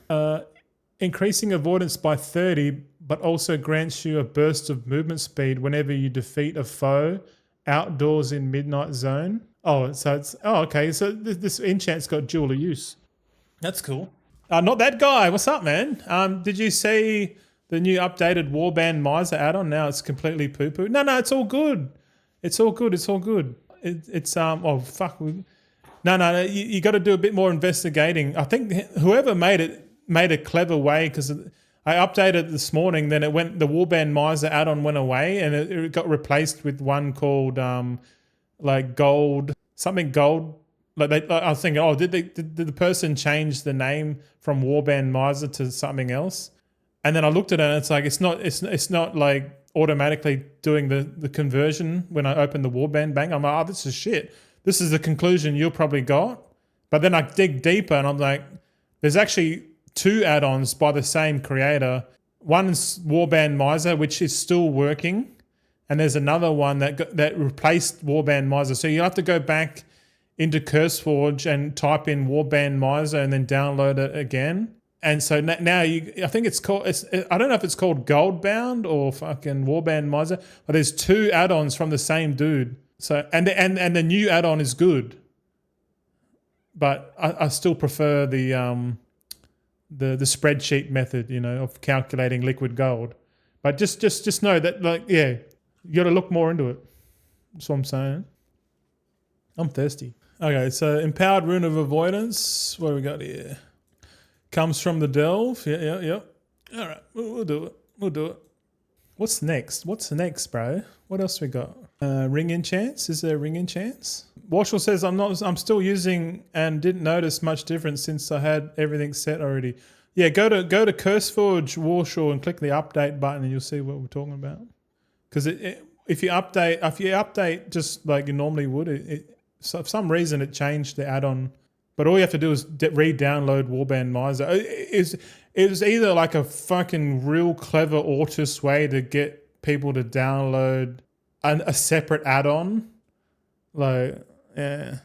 Increasing avoidance by 30, but also grants you a burst of movement speed whenever you defeat a foe outdoors in midnight zone. Oh, so it's okay. So this enchant's got dual use. That's cool. Not that guy. What's up, man? Did you see the new updated Warband Miser add-on? Now it's completely poo-poo. No, it's all good. It's all good. It's all good. It's oh fuck. No. You got to do a bit more investigating. I think whoever made it made a clever way, because I updated it this morning. Then it went. The Warband Miser add-on went away, and it got replaced with one called like gold something gold. Like I was thinking, did the person change the name from Warband Miser to something else? And then I looked at it, and it's like it's not like automatically doing the conversion when I open the Warband bank. I'm like, this is shit. This is the conclusion you probably got. But then I dig deeper, and I'm like, there's actually 2 add-ons by the same creator. One's Warband Miser, which is still working, and there's another one that replaced Warband Miser. So you have to go back into CurseForge and type in Warband Miser and then download it again. And so now I think it's called, I don't know if it's called Goldbound or fucking Warband Miser, but there's 2 add-ons from the same dude. So and the new add-on is good, but I still prefer the spreadsheet method, of calculating liquid gold. But just know that, like, yeah, you got to look more into it. That's what I'm saying. I'm thirsty. Okay, so empowered rune of avoidance. What do we got here? Comes from the delve. Yeah. All right, we'll do it. What's next, bro? What else we got? Ring enchants. Is there ring enchants? Warshall says I'm still using and didn't notice much difference since I had everything set already. Yeah, go to CurseForge Warshall and click the update button, and you'll see what we're talking about. Because if you update just like you normally would, so for some reason it changed the add-on. But all you have to do is re-download Warband Miser. It was either like a fucking real clever autist way to get people to download a separate add-on. Like, yeah,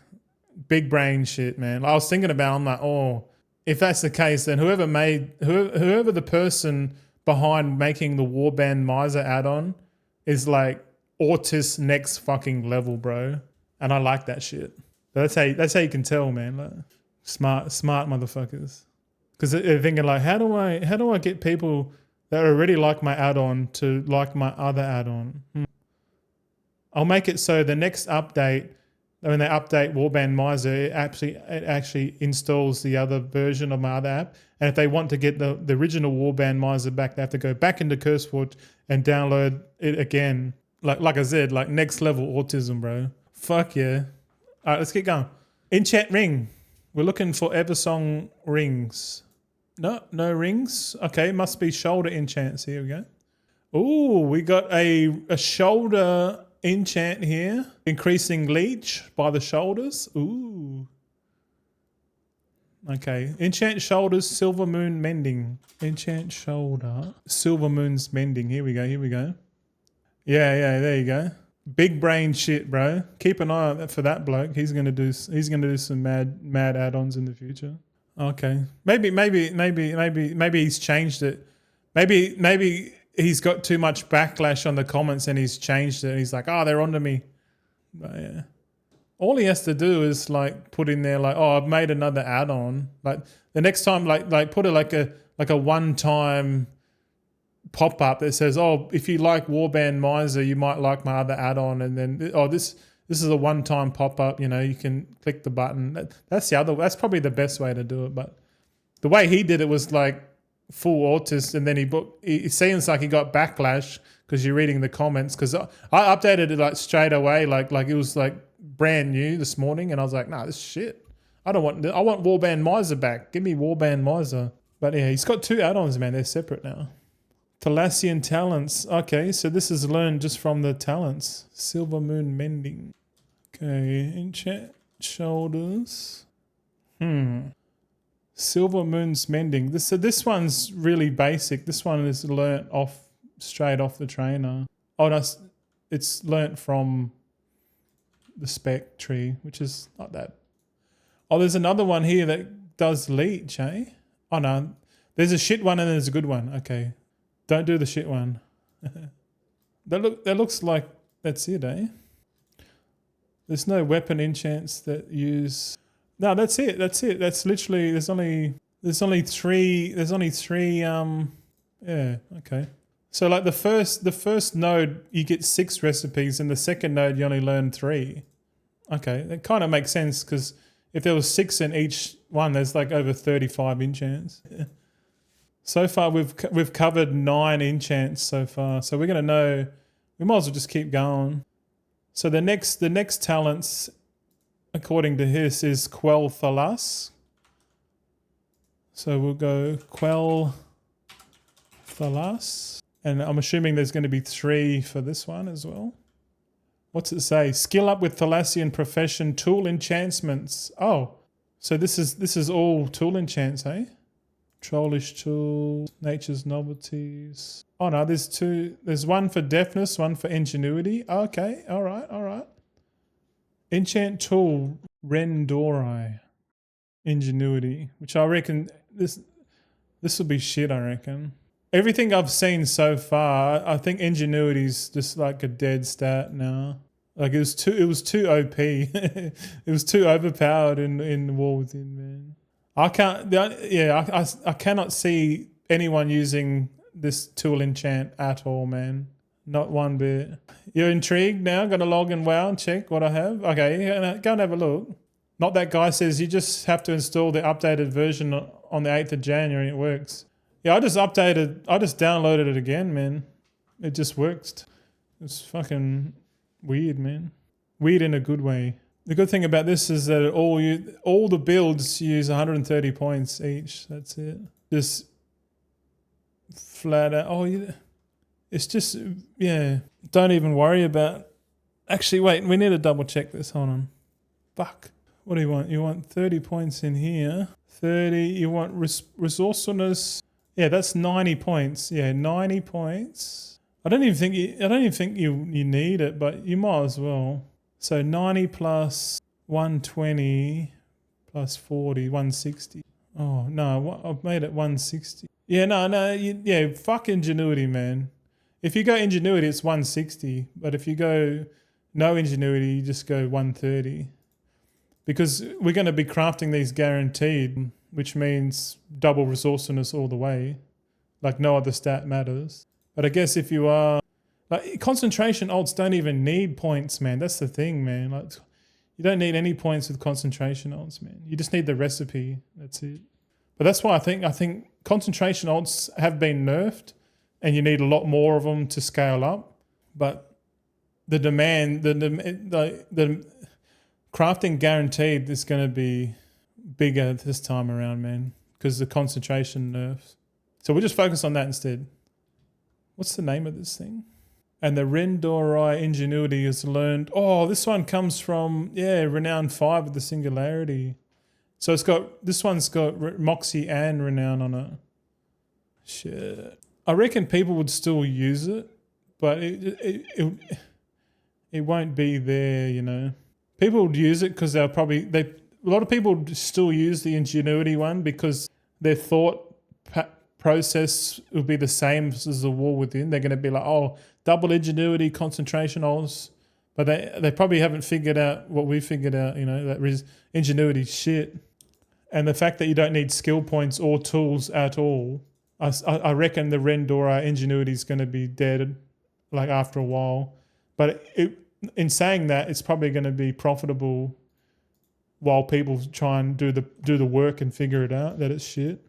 big brain shit, man. I was thinking about it, I'm like, if that's the case, then whoever the person behind making the Warband Miser add-on is like autist next fucking level, bro. And I like that shit. But that's how you can tell, man. Like, smart motherfuckers. Because they're thinking like, how do I get people that already like my add-on to like my other add-on? I'll make it so the next update, when they update Warband Miser, it actually installs the other version of my other app. And if they want to get the original Warband Miser back, they have to go back into CurseForge and download it again. Like I said, like next level autism, bro. Fuck yeah. All right, let's get going. Enchant ring. We're looking for Eversong rings. No rings. Okay, must be shoulder enchants. Here we go. Ooh, we got a shoulder enchant here. Increasing leech by the shoulders. Ooh. Okay. Enchant shoulders, silver moon mending. Enchant shoulder, silver moon's mending. Here we go. Yeah, there you go. Big brain shit, bro. Keep an eye out for that bloke. He's gonna do some mad add-ons in the future. Okay. Maybe he's changed it. Maybe he's got too much backlash on the comments and he's changed it. And he's like, they're onto me. But yeah. All he has to do is like put in there like, I've made another add-on. Like the next time, like put it like a one-time pop-up that says, if you like Warband Miser, you might like my other add-on, and then this is a one-time pop-up, you can click the button. That's probably the best way to do it. But the way he did it was like full autist, and then it seems like he got backlash because you're reading the comments, because I updated it like straight away, like it was like brand new this morning, and I was like, nah, this shit. I want Warband Miser back. Give me Warband Miser. But yeah, he's got 2 add-ons, man. They're separate now. Thalassian talents. Okay, so this is learned just from the talents. Silver moon mending. Okay, enchant shoulders. Silver Moon's Mending. This one's really basic. This one is learnt straight off the trainer. Oh no, it's learnt from the spec tree, which is not that. Oh, there's another one here that does leech, eh? Oh no, there's a shit one and there's a good one. Okay, don't do the shit one. That looks like that's it, eh? There's no weapon enchants that use. No, that's it. That's literally. There's only three. Yeah. Okay. So like the first node you get 6 recipes, and the second node you only learn 3. Okay, that kind of makes sense because if there was 6 in each one, there's like over 35 enchants. Yeah. So far we've covered 9 enchants so far, so we're gonna know. We might as well just keep going. So the next talents, according to this, is Quell Thalas. So we'll go Quell Thalas. And I'm assuming there's going to be 3 for this one as well. What's it say? Skill up with Thalassian profession, tool enchantments. Oh, so this is all tool enchants, eh? Trollish tools, nature's novelties. Oh no, there's 2. There's one for deafness, one for ingenuity. Okay, all right. Enchant tool, Rendori, ingenuity, which I reckon this will be shit. I reckon everything I've seen so far, I think ingenuity's just like a dead stat now. Like it was too OP. It was too overpowered in War Within, man. I cannot see anyone using this tool enchant at all, man. Not one bit. You're intrigued now? Gonna log in WoW and check what I have? Okay, go and have a look. Not that guy says you just have to install the updated version on the 8th of January. It works. Yeah, I just downloaded it again, man. It just works. It's fucking weird, man. Weird in a good way. The good thing about this is that all the builds use 130 points each. That's it. Just flat out. Oh, yeah. It's just, yeah. Don't even worry about. Actually, wait. We need to double check this. Hold on. Fuck. What do you want? You want 30 points in here. 30. You want resourcefulness. Yeah, that's 90 points. Yeah, 90 points. I don't even think you need it, but you might as well. So 90 plus 120 plus 40, 160. Oh, no, I've made it 160. Yeah, no, fuck ingenuity, man. If you go ingenuity, it's 160. But if you go no ingenuity, you just go 130. Because we're going to be crafting these guaranteed, which means double resourcefulness all the way. Like no other stat matters. But I guess if you are... Like concentration alts don't even need points, man. That's the thing, man. Like you don't need any points with concentration alts, man. You just need the recipe. That's it. But that's why I think concentration alts have been nerfed, and you need a lot more of them to scale up. But the demand, the crafting guaranteed is going to be bigger this time around, man, because the concentration nerfs. So we'll just focus on that instead. What's the name of this thing? And the Rendori ingenuity is learned. Oh, this one comes from, Renown 5 with the Singularity. So this one's got Moxie and Renown on it. Shit. I reckon people would still use it, but it won't be there, you know. People would use it because a lot of people still use the ingenuity one because their thought process will be the same as the War Within. They're going to be like, oh, double ingenuity, concentration alts. But they probably haven't figured out what we figured out, you know, that ingenuity shit. And the fact that you don't need skill points or tools at all, I reckon the Rendora ingenuity is going to be dead like after a while. But in saying that, it's probably going to be profitable while people try and do the work and figure it out that it's shit.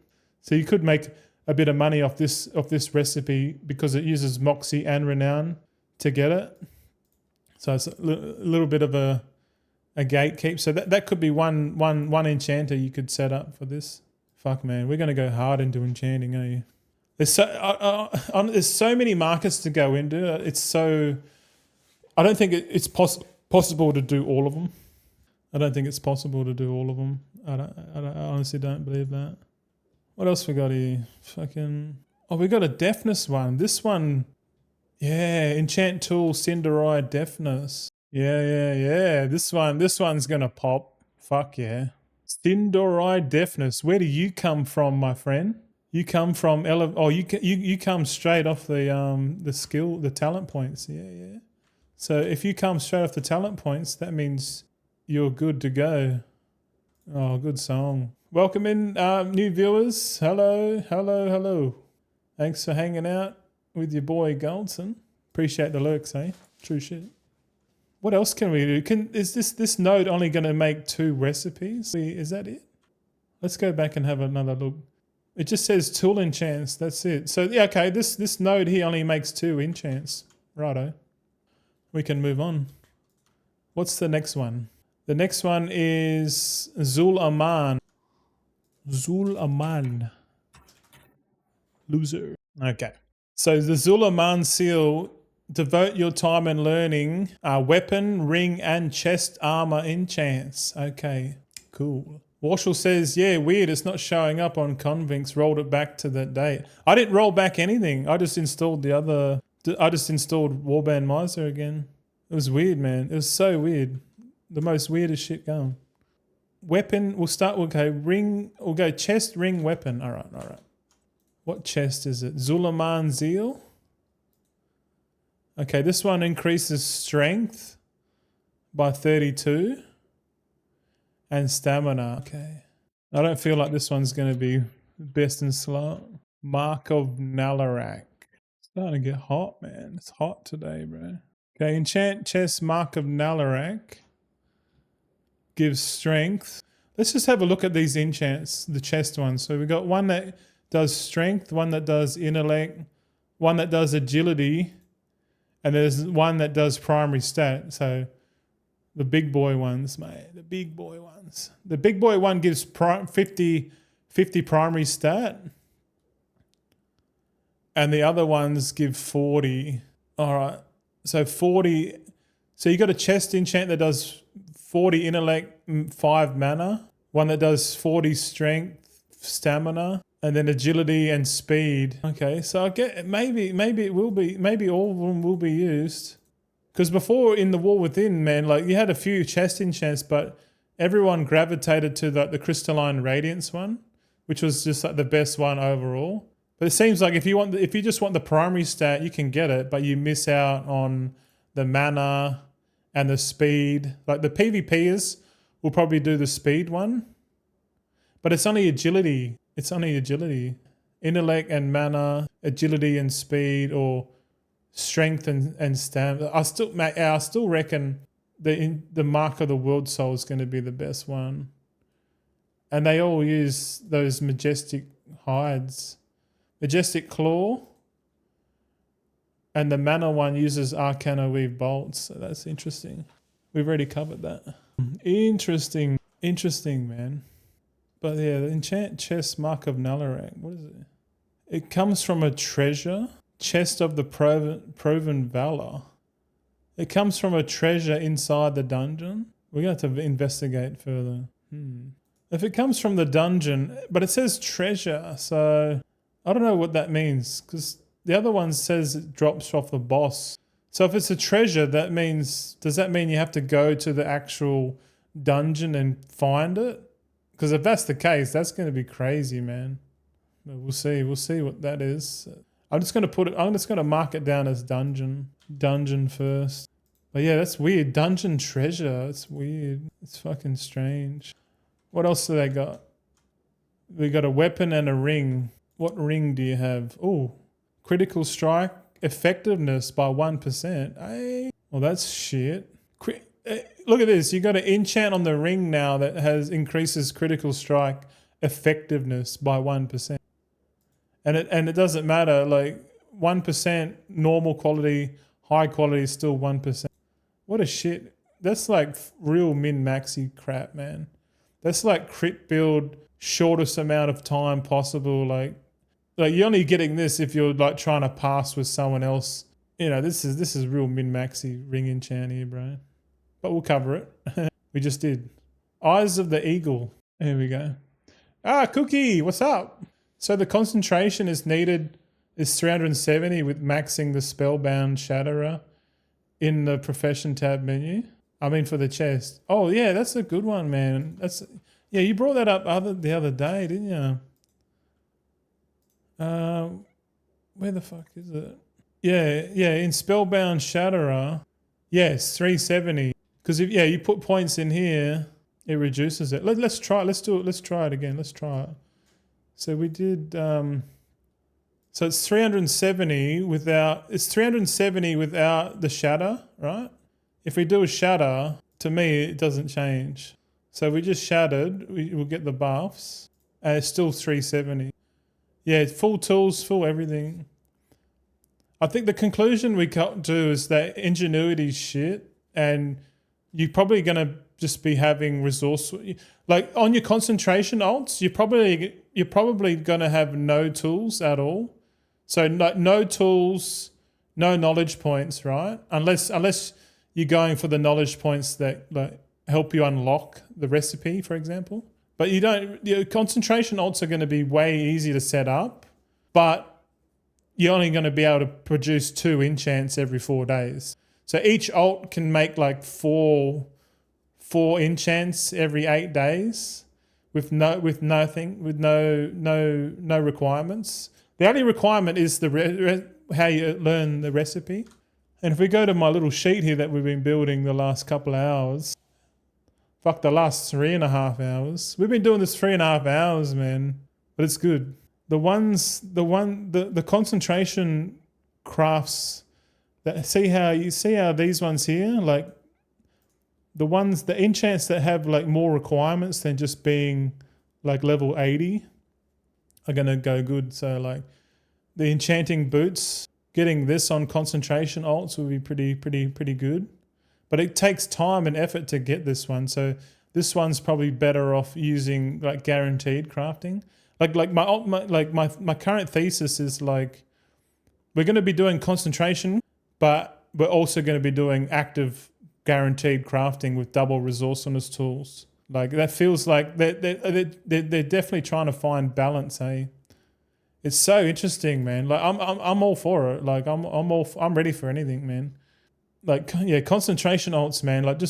So you could make a bit of money off this recipe because it uses Moxie and Renown to get it. So it's a little bit of a gatekeep. So that could be one enchanter you could set up for this. Fuck, man, we're going to go hard into enchanting, are you? There's so many markets to go into. I don't think it's possible to do all of them. I don't think it's possible to do all of them. I honestly don't believe that. What else we got here? Oh, we got a deafness one. This one, yeah, enchant tool, Cindereye deafness. Yeah. This one's gonna pop. Fuck yeah. Cindereye deafness. Where do you come from, my friend? You come from you come straight off the talent points. Yeah. So if you come straight off the talent points, that means you're good to go. Oh, good song. Welcome in, new viewers. Hello. Thanks for hanging out with your boy Goldson. Appreciate the lurks, eh? True shit. What else can we do? Is this node only going to make 2 recipes? Is that it? Let's go back and have another look. It just says tool enchants. That's it. So yeah, okay. This node here only makes 2 enchants. Righto. We can move on. What's the next one? The next one is Zul Aman. Zul Aman. Loser. Okay. So the Zul Aman seal, devote your time in learning weapon, ring, and chest armor enchants. Okay. Cool. Warshall says, yeah, weird. It's not showing up on Convinx. Rolled it back to that date. I didn't roll back anything. I just installed Warband Miser again. It was weird, man. It was so weird. The most weirdest shit going. Weapon, we'll go chest, ring, weapon. All right. What chest is it? Zulaman Zeal? Okay, this one increases strength by 32 and stamina. Okay. I don't feel like this one's going to be best in slot. Mark of Nalarak. It's starting to get hot, man. It's hot today, bro. Okay, enchant chest, Mark of Nalarak. Gives strength. Let's just have a look at these enchants, the chest ones. So we got one that does strength, one that does intellect, one that does agility, and there's one that does primary stat. So the big boy ones, mate. The big boy ones. The big boy one gives 50 primary stat, and the other ones give 40. All right. So 40. So you got a chest enchant that does 40 intellect, 5 mana. One that does 40 strength, stamina, and then agility and speed. Okay, so I get maybe it will be, maybe all of them will be used. Because before in the War Within, man, like you had a few chest enchants, but everyone gravitated to the crystalline radiance one, which was just like the best one overall. But it seems like if you just want the primary stat, you can get it, but you miss out on the mana and the speed. Like the PvPers will probably do the speed one, but it's only agility. Intellect and mana, agility and speed, or strength and stamina. I still reckon the Mark of the World Soul is going to be the best one. And they all use those majestic hides. Majestic Claw. And the mana one uses Arcana Weave Bolts. So that's interesting. We've already covered that. Interesting, man. But yeah, the enchant chest, Mark of Nalarak. What is it? It comes from a treasure. Chest of the Proven Valor. It comes from a treasure inside the dungeon. We're going to have to investigate further. If it comes from the dungeon, but it says treasure, so I don't know what that means, because the other one says it drops off the boss. So if it's a treasure, does that mean you have to go to the actual dungeon and find it? Because if that's the case, that's going to be crazy, man. But we'll see what that is. I'm just going to mark it down as dungeon first. But yeah, that's weird. Dungeon treasure. It's weird. It's fucking strange. What else do they got? We got a weapon and a ring. What ring do you have? Oh, critical strike effectiveness by 1%. Hey. Well, that's shit. Look at this. You got an enchant on the ring now that increases critical strike effectiveness by 1%. And it doesn't matter. Like 1% normal quality, high quality is still 1%. What a shit. That's like real min-maxy crap, man. That's like crit build, shortest amount of time possible. Like you're only getting this if you're like trying to pass with someone else. You know, this is real min-maxy ring enchant here, bro. But we'll cover it. We just did. Eyes of the Eagle. Here we go. Ah, Cookie, what's up? So the concentration is needed is 370 with maxing the Spellbound Shatterer in the Profession tab menu. I mean for the chest. Oh yeah, that's a good one, man. Yeah, you brought that up the other day, didn't you? Where the fuck is it? Yeah, in Spellbound Shatterer, yes, 370. Because if you put points in here, it reduces it. Let's try it. Let's do it. Let's try it again. Let's try it. So we did. So it's 370 without. It's 370 without the shatter, right? If we do a shatter, to me it doesn't change. So we just shattered. We'll get the buffs, and it's still 370. Yeah, full tools, full everything. I think the conclusion we got to is that ingenuity's shit, and you're probably gonna just be having resource, like on your concentration alts, you're probably gonna have no tools at all. So no tools, no knowledge points, right? Unless you're going for the knowledge points that like help you unlock the recipe, for example. But your concentration alts are going to be way easy to set up, but you're only going to be able to produce 2 enchants every 4 days. So each alt can make like four enchants every 8 days with no requirements. The only requirement is how you learn the recipe. And if we go to my little sheet here that we've been building the last couple of hours, fuck, the last 3.5 hours. We've been doing this 3.5 hours, man, but it's good. The concentration crafts that see how these ones here, like the enchants that have like more requirements than just being like level 80 are gonna go good. So like the enchanting boots, getting this on concentration alts will be pretty good. But it takes time and effort to get this one. So this one's probably better off using like guaranteed crafting. Like my current thesis is like we're going to be doing concentration, but we're also going to be doing active guaranteed crafting with double resourcefulness tools. Like that feels like they're definitely trying to find balance. Hey, it's so interesting, man. Like I'm all for it. Like I'm ready for anything, man. Like yeah, concentration alts, man. Like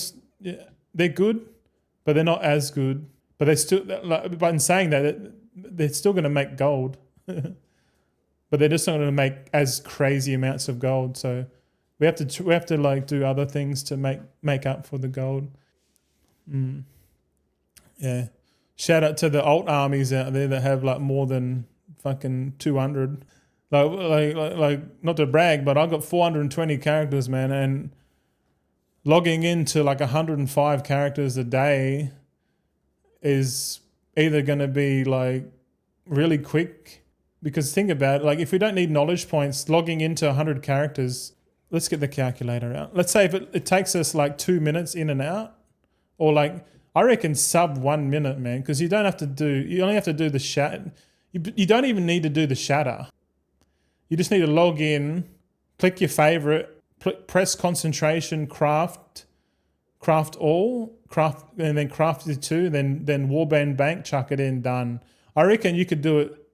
they're good, but they're not as good. But they still like. But in saying that, they're still going to make gold, but they're just not going to make as crazy amounts of gold. So we have to like do other things to make up for the gold. Yeah. Shout out to the alt armies out there that have like more than fucking 200. Like not to brag, but I've got 420 characters, man, and logging into like 105 characters a day is either going to be like really quick, because think about it, like if we don't need knowledge points, logging into 100 characters, let's get the calculator out. Let's say if it takes us like 2 minutes in and out, or like I reckon sub 1 minute, man, because you only have to do the shatter. You don't even need to do the shatter. You just need to log in, click your favorite, press concentration, craft all, and then craft it too, then warband bank, chuck it in, done. I reckon you could do it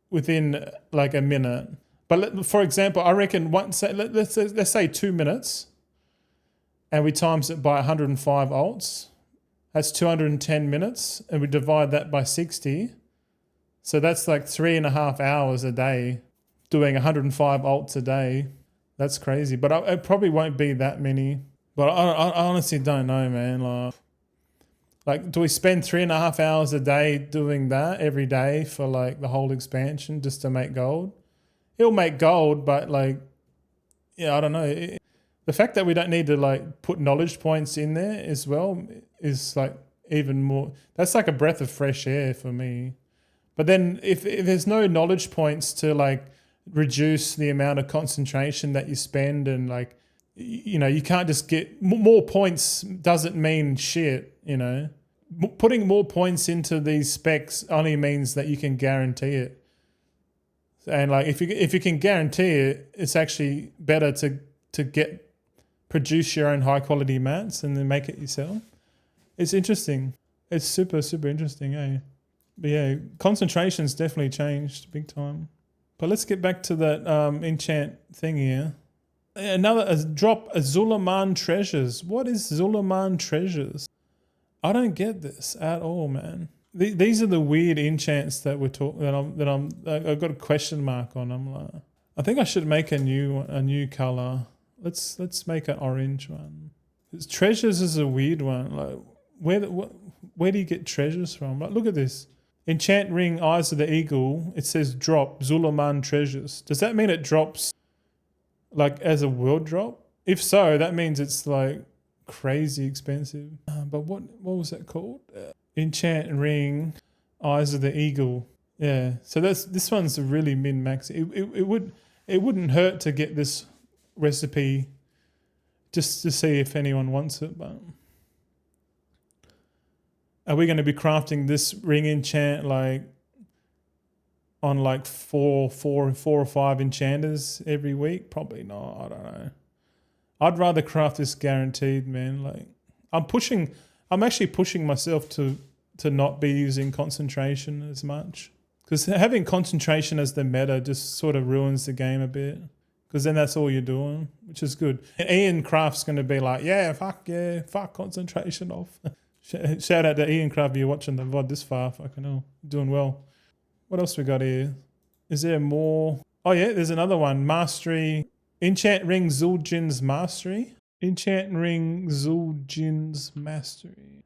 within like a minute. But for example, I reckon let's say 2 minutes, and we times it by 105 alts. That's 210 minutes, and we divide that by 60. So that's like 3.5 hours a day doing 105 alts a day. That's crazy. But it probably won't be that many. But I honestly don't know, man. Like, do we spend 3.5 hours a day doing that every day for like the whole expansion just to make gold? It'll make gold, but like, yeah, I don't know. The fact that we don't need to like put knowledge points in there as well is like even more. That's like a breath of fresh air for me. But then if there's no knowledge points to like reduce the amount of concentration that you spend, and like, you know, you can't just get more points doesn't mean shit, you know. Putting more points into these specs only means that you can guarantee it. And like if you can guarantee it, it's actually better to produce your own high quality mats and then make it yourself. It's interesting. It's super, super interesting, eh? But yeah, concentration's definitely changed big time. But let's get back to that enchant thing here. Another drop, Zulaman treasures. What is Zulaman treasures? I don't get this at all, man. These are the weird enchants that we're talking. I've got a question mark on. I'm like, I think I should make a new color. Let's make an orange one. Treasures is a weird one. Like, where do you get treasures from? Like, look at this. Enchant ring, eyes of the eagle. It says drop Zulaman treasures. Does that mean it drops like as a world drop? If so, that means it's like crazy expensive. But what was that called? Enchant ring, eyes of the eagle. Yeah. So this one's a really min max. It wouldn't hurt to get this recipe just to see if anyone wants it. But are we going to be crafting this ring enchant like on like four or five enchanters every week? Probably not. I don't know. I'd rather craft this guaranteed, man. Like I'm actually pushing myself to not be using concentration as much, because having concentration as the meta just sort of ruins the game a bit, because then that's all you're doing, which is good. And Ian Craft's going to be like, fuck concentration off. Shout out to Ian Craft if you're watching the VOD this far. Fucking hell, doing well. What else we got here? Is there more? Oh yeah, there's another one. Mastery. Enchant ring Zul'jin's mastery. Enchant ring Zul'jin's mastery.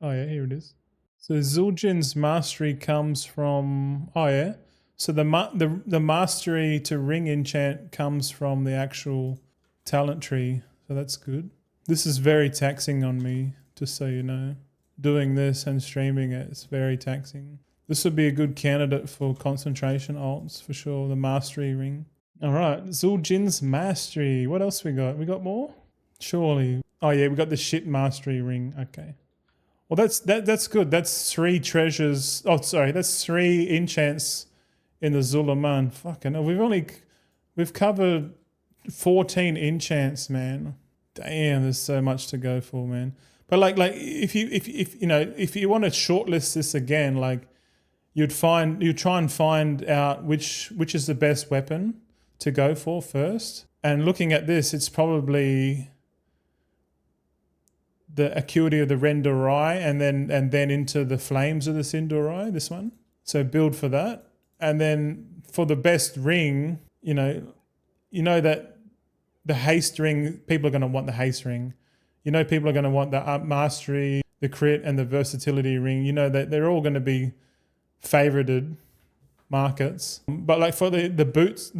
Oh yeah, here it is. So Zul'jin's mastery comes from, oh yeah. So the mastery to ring enchant comes from the actual talent tree. So that's good. This is very taxing on me, just so you know. Doing this and streaming it, it's very taxing. This would be a good candidate for concentration alts for sure, the mastery ring. All right, Zul'jin's mastery. What else we got? We got more? Surely. Oh yeah, we got the shit mastery ring. Okay. Well, that's good. That's 3 treasures. Oh, sorry, that's 3 enchants in the Zulaman. Fucking hell. We've covered 14 enchants, man. Damn, there's so much to go for, man. But like if you want to shortlist this again, like you'd try and find out which is the best weapon to go for first. And looking at this, it's probably the acuity of the Renderai and then into the flames of the Sindorai, this one. So build for that. And then for the best ring, you know that the haste ring, people are going to want the haste ring. You know, people are going to want the mastery, the crit, and the versatility ring. You know that they're all going to be favorited markets. But like for the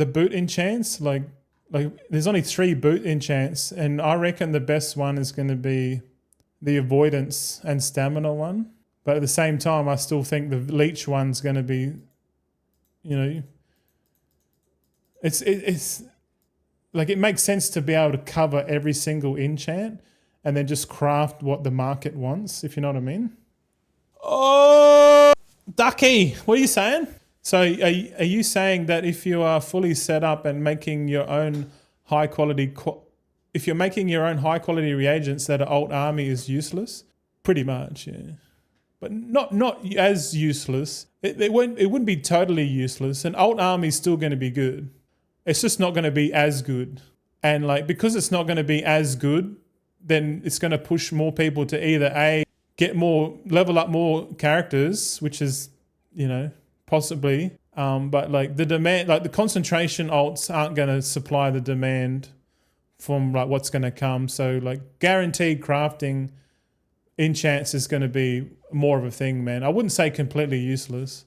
boot enchants, like there's only 3 boot enchants, and I reckon the best one is going to be the avoidance and stamina one. But at the same time, I still think the leech one's going to be, you know, it's like it makes sense to be able to cover every single enchant and then just craft what the market wants, if you know what I mean. Oh, Ducky, what are you saying? So are you saying that if you are fully set up and making your own high quality, if you're making your own high quality reagents, that an alt army is useless? Pretty much, yeah. But not as useless. It wouldn't be totally useless. An alt army is still going to be good. It's just not going to be as good. And like because it's not going to be as good, then it's going to push more people to either A, level up more characters, which is, you know, possibly. But like the demand, like the concentration alts aren't going to supply the demand from like what's going to come. So like guaranteed crafting enchants is going to be more of a thing, man. I wouldn't say completely useless,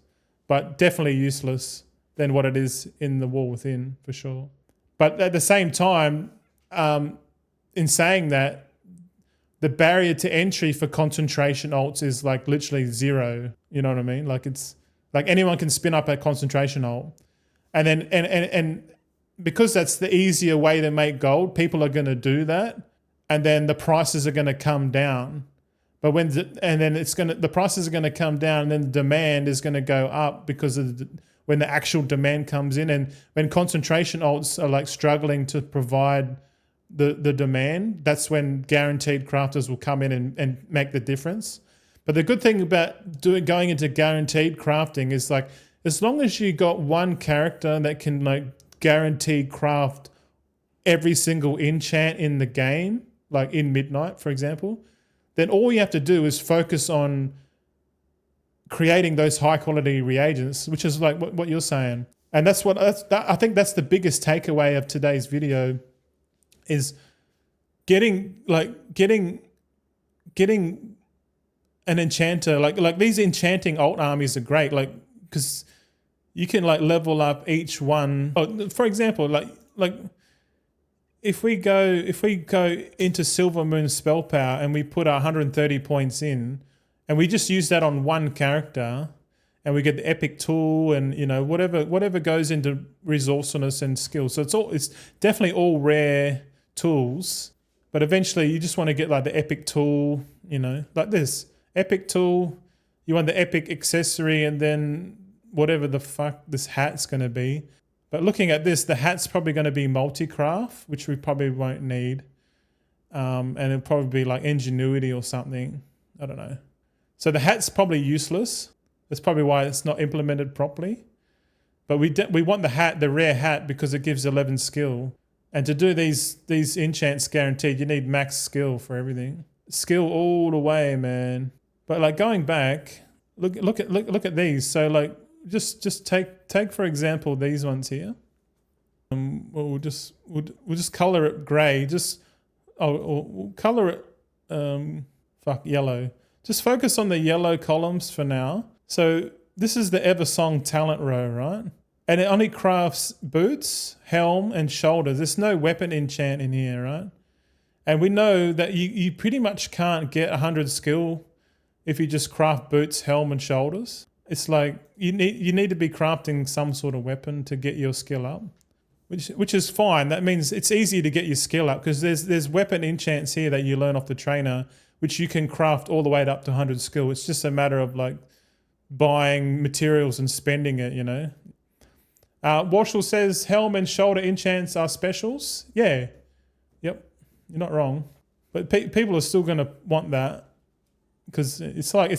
but definitely useless than what it is in the War Within for sure. But at the same time, in saying that, the barrier to entry for concentration alts is like literally 0. You know what I mean? Like it's like anyone can spin up a concentration alt, and then and because that's the easier way to make gold, people are going to do that, and then the prices are going to come down. But the prices are going to come down, and then the demand is going to go up because of when the actual demand comes in, and when concentration alts are like struggling to provide the demand, that's when guaranteed crafters will come in and make the difference. But the good thing about going into guaranteed crafting is like, as long as you got one character that can like guaranteed craft every single enchant in the game, like in Midnight, for example, then all you have to do is focus on creating those high quality reagents, which is like what you're saying. And that's I think that's the biggest takeaway of today's video is getting an enchanter, like these enchanting alt armies are great, like, because you can like level up each one. Oh, for example, like if we go into Silver Moon spell power and we put 130 points in, and we just use that on one character, and we get the epic tool and whatever goes into resourcefulness and skill. So it's definitely all rare tools, but eventually you just want to get like the epic tool, like this epic tool. You want the epic accessory, and then whatever the fuck this hat's going to be. But looking at this, the hat's probably going to be multi-craft, which we probably won't need. And it'll probably be like ingenuity or something. I don't know. So the hat's probably useless. That's probably why it's not implemented properly. But we want the hat, the rare hat, because it gives 11 skill. And to do these enchants guaranteed, you need max skill for everything. Skill all the way, man. But like going back, look at these. So like just take for example these ones here. We'll just color it grey. We'll color it yellow. Just focus on the yellow columns for now. So this is the Eversong talent row, right? And it only crafts boots, helm, and shoulders. There's no weapon enchant in here, right? And we know that you pretty much can't get 100 skill if you just craft boots, helm, and shoulders. It's like you need to be crafting some sort of weapon to get your skill up, which is fine. That means it's easy to get your skill up because there's weapon enchants here that you learn off the trainer, which you can craft all the way up to 100 skill. It's just a matter of like buying materials and spending it, Warshall says helm and shoulder enchants are specials. Yeah, yep, you're not wrong. But people are still going to want that because it's like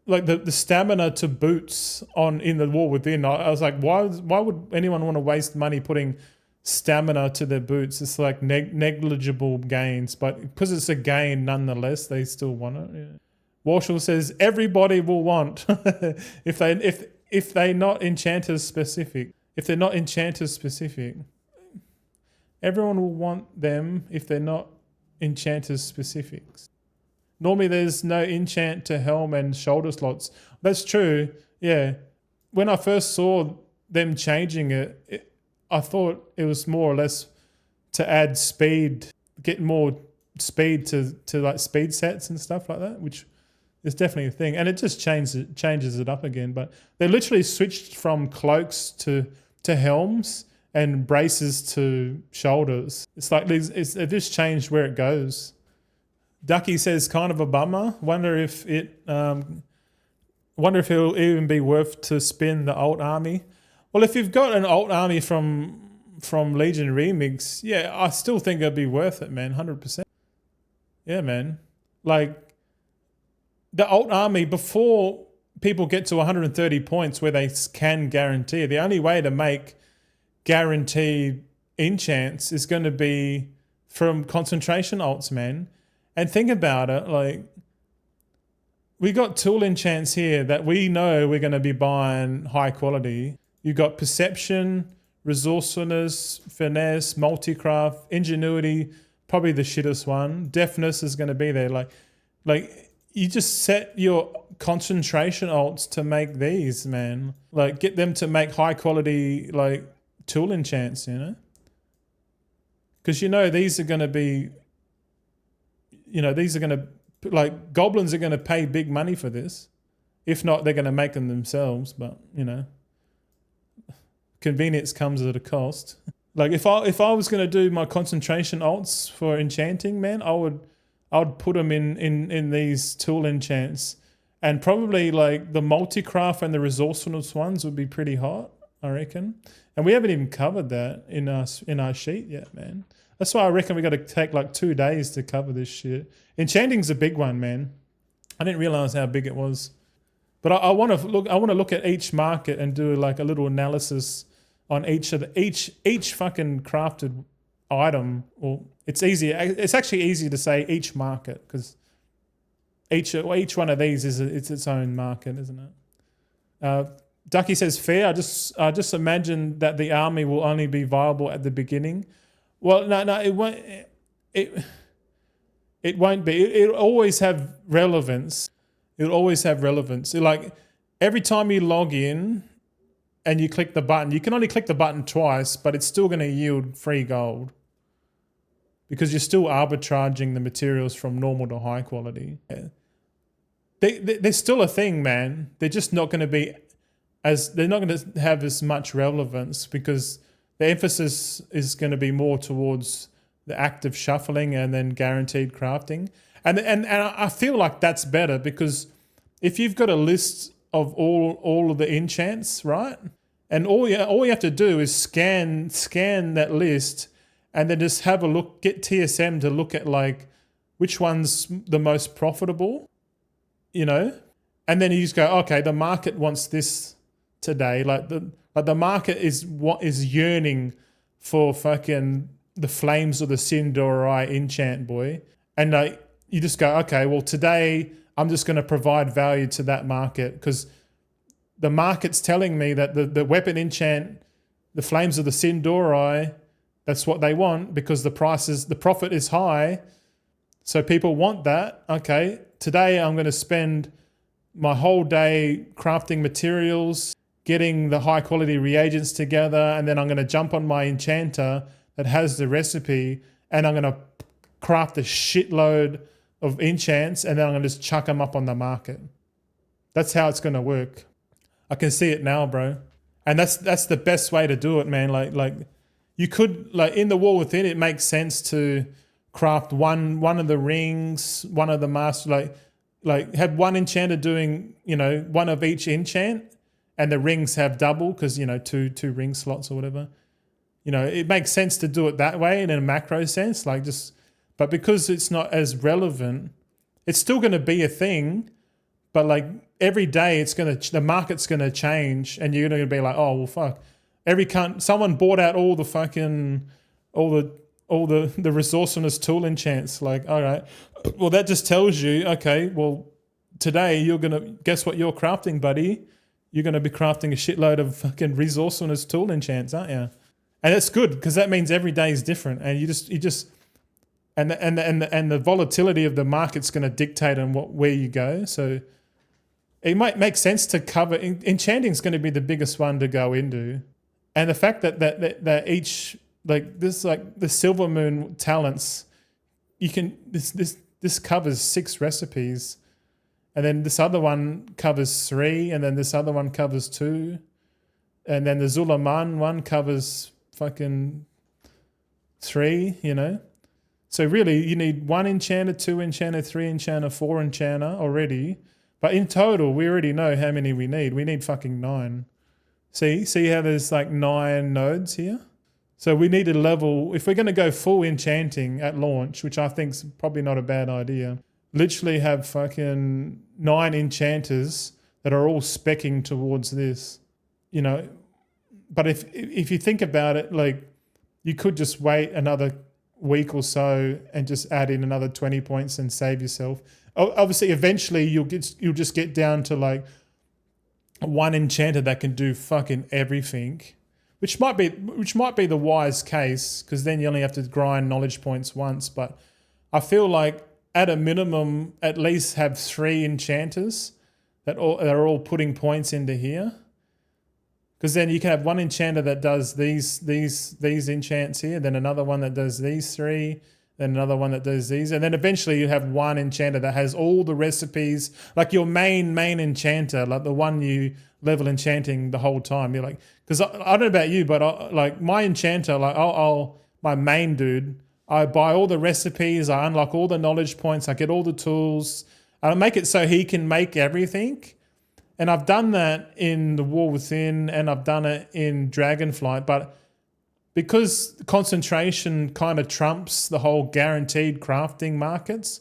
the stamina to boots in the War Within. I was like, why would anyone want to waste money putting stamina to their boots? It's like negligible gains, but because it's a gain nonetheless, they still want it. Yeah. Warshall says everybody will want if they're not enchanters specific. If they're not enchanters specific, everyone will want them if they're not enchanters specifics. Normally there's no enchant to helm and shoulder slots. That's true. Yeah. When I first saw them changing it, I thought it was more or less to add speed, get more speed to like speed sets and stuff like that, which is definitely a thing. And it just changes it up again. But they literally switched from cloaks to helms and braces to shoulders. It's like it just changed where it goes. Ducky says kind of a bummer. Wonder if it'll even be worth to spin the alt army. Well, if you've got an alt army from Legion Remix, yeah, I still think it'd be worth it, man, 100%. Yeah, man. Like the alt army, before people get to 130 points where they can guarantee, the only way to make guaranteed enchants is going to be from concentration alts, man. And think about it, like we got tool enchants here that we know we're going to be buying high quality. You got perception, resourcefulness, finesse, multicraft, ingenuity, probably the shittest one. Deafness is going to be there. Like you just set your concentration alts to make these, man. Like get them to make high quality like tool enchants, because these are going to be. These are going to, like, goblins are going to pay big money for this. If not, they're going to make them themselves. But, convenience comes at a cost. Like, if I was going to do my concentration alts for enchanting, man, I would put them in these tool enchants. And probably, like, the multi-craft and the resourcefulness ones would be pretty hot, I reckon. And we haven't even covered that in our sheet yet, man. That's why I reckon we got to take like 2 days to cover this shit. Enchanting's a big one, man. I didn't realize how big it was. But I want to look. I want to look at each market and do like a little analysis on each fucking crafted item. Or it's easy. It's actually easy to say each market because each one of these is it's its own market, isn't it? Ducky says fair. I just imagine that the army will only be viable at the beginning. Well, no, it won't. It won't be. It'll always have relevance. It'll always have relevance. Like every time you log in and you click the button, you can only click the button twice, but it's still going to yield free gold because you're still arbitraging the materials from normal to high quality. Yeah. They're still a thing, man. They're just not going to be they're not going to have as much relevance because the emphasis is going to be more towards the active shuffling and then guaranteed crafting. And I feel like that's better because if you've got a list of all of the enchants, right? And all you have to do is scan that list and then just have a look, get TSM to look at like which one's the most profitable, you know? And then you just go, okay, the market wants this today. Like the market is yearning for fucking the Flames of the Sindorai enchant, boy. And like you just go, okay, well today I'm just going to provide value to that market because the market's telling me that the weapon enchant, the Flames of the Sindorai, that's what they want because the profit is high. So people want that. Okay, today I'm going to spend my whole day crafting materials, getting the high quality reagents together, and then I'm going to jump on my enchanter that has the recipe and I'm going to craft a shitload of enchants and then I'm going to just chuck them up on the market. That's how it's going to work. I can see it now, bro. And that's the best way to do it, man. Like you could, like in the War Within, it makes sense to craft one of the rings, one of the master, like have one enchanter doing, you know, one of each enchant and the rings have double because, you know, two ring slots or whatever. You know, it makes sense to do it that way in a macro sense, but because it's not as relevant, it's still going to be a thing, but like every day the market's going to change and you're going to be like, oh, well, fuck. Someone bought out all the resourcefulness tool enchants. Like, all right, well, that just tells you, okay, well, today you're going to, guess what you're crafting, buddy? You're going to be crafting a shitload of fucking resourcefulness tool enchants, aren't you? And that's good because that means every day is different, and you just and the volatility of the market's going to dictate on where you go. So it might make sense to cover. Enchanting is going to be the biggest one to go into, and the fact that each like the Silver Moon talents, you can this covers 6 recipes, and then this other one covers 3, and then this other one covers 2, and then the Zulaman one covers fucking 3, you know. So really you need 1 enchanter, 2 enchanter, 3 enchanter, 4 enchanter already. But in total, we already know how many we need. We need fucking 9. See how there's like 9 nodes here? So we need a level, if we're going to go full enchanting at launch, which I think is probably not a bad idea, literally have fucking 9 enchanters that are all speccing towards this, you know. But if you think about it, like you could just wait another week or so and just add in another 20 points and save yourself. Obviously, eventually you'll just get down to like 1 enchanter that can do fucking everything, which might be the wise case because then you only have to grind knowledge points once. But I feel like at a minimum, at least have 3 enchanters that are all putting points into here. Because then you can have 1 enchanter that does these enchants here, then another one that does these 3, then another one that does these, and then eventually you have 1 enchanter that has all the recipes, like your main enchanter, like the one you level enchanting the whole time. You're like, because I don't know about you, but like my enchanter, like my main dude, I buy all the recipes, I unlock all the knowledge points, I get all the tools, I make it so he can make everything. And I've done that in the War Within and I've done it in Dragonflight, but because concentration kind of trumps the whole guaranteed crafting markets,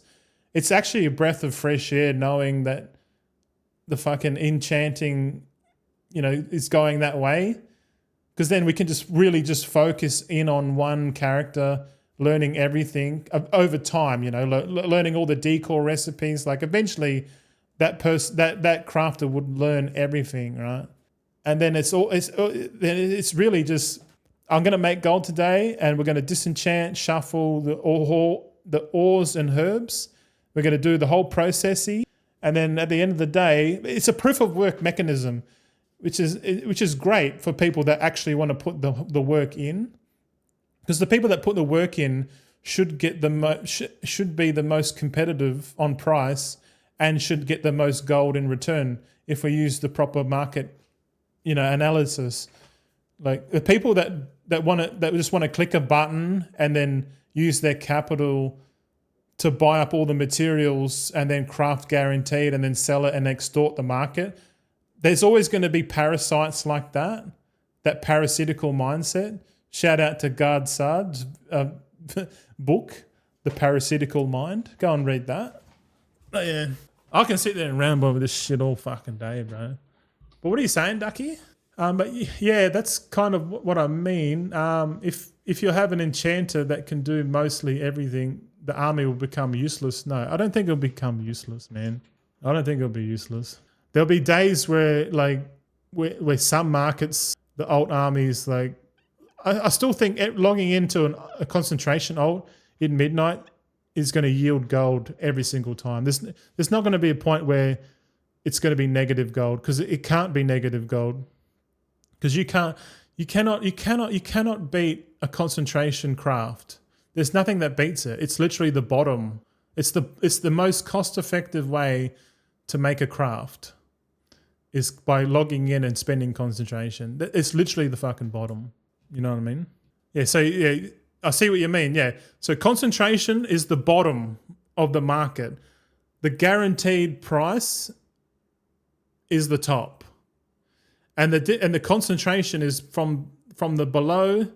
it's actually a breath of fresh air knowing that the fucking enchanting, is going that way. Because then we can just really just focus in on one character, learning everything over time, learning all the decor recipes. Like eventually that crafter would learn everything, right? And then it's really just, I'm going to make gold today and we're going to disenchant, shuffle the ores and herbs. We're going to do the whole processing. And then at the end of the day, it's a proof of work mechanism, which is great for people that actually want to put the work in. Because the people that put the work in should get should be the most competitive on price and should get the most gold in return if we use the proper market, analysis. Like the people that just want to click a button and then use their capital to buy up all the materials and then craft guaranteed and then sell it and extort the market. There's always going to be parasites like that parasitical mindset. Shout out to Gard Saad's book, The Parasitical Mind. Go and read that. But yeah, I can sit there and ramble over this shit all fucking day, bro. But what are you saying, Ducky? But yeah, that's kind of what I mean. If you have an enchanter that can do mostly everything, the army will become useless. No, I don't think it'll become useless, man. I don't think it'll be useless. There'll be days where where some markets, the alt armies, I still think logging into a concentration alt in midnight is going to yield gold every single time. There's not going to be a point where it's going to be negative gold, because it can't be negative gold, because you cannot beat a concentration craft. There's nothing that beats it. It's literally the bottom. It's the most cost effective way to make a craft is by logging in and spending concentration. It's literally the fucking bottom. You know what I mean? Yeah, so yeah, I see what you mean, yeah. So concentration is the bottom of the market. The guaranteed price is the top. And the concentration is from the below,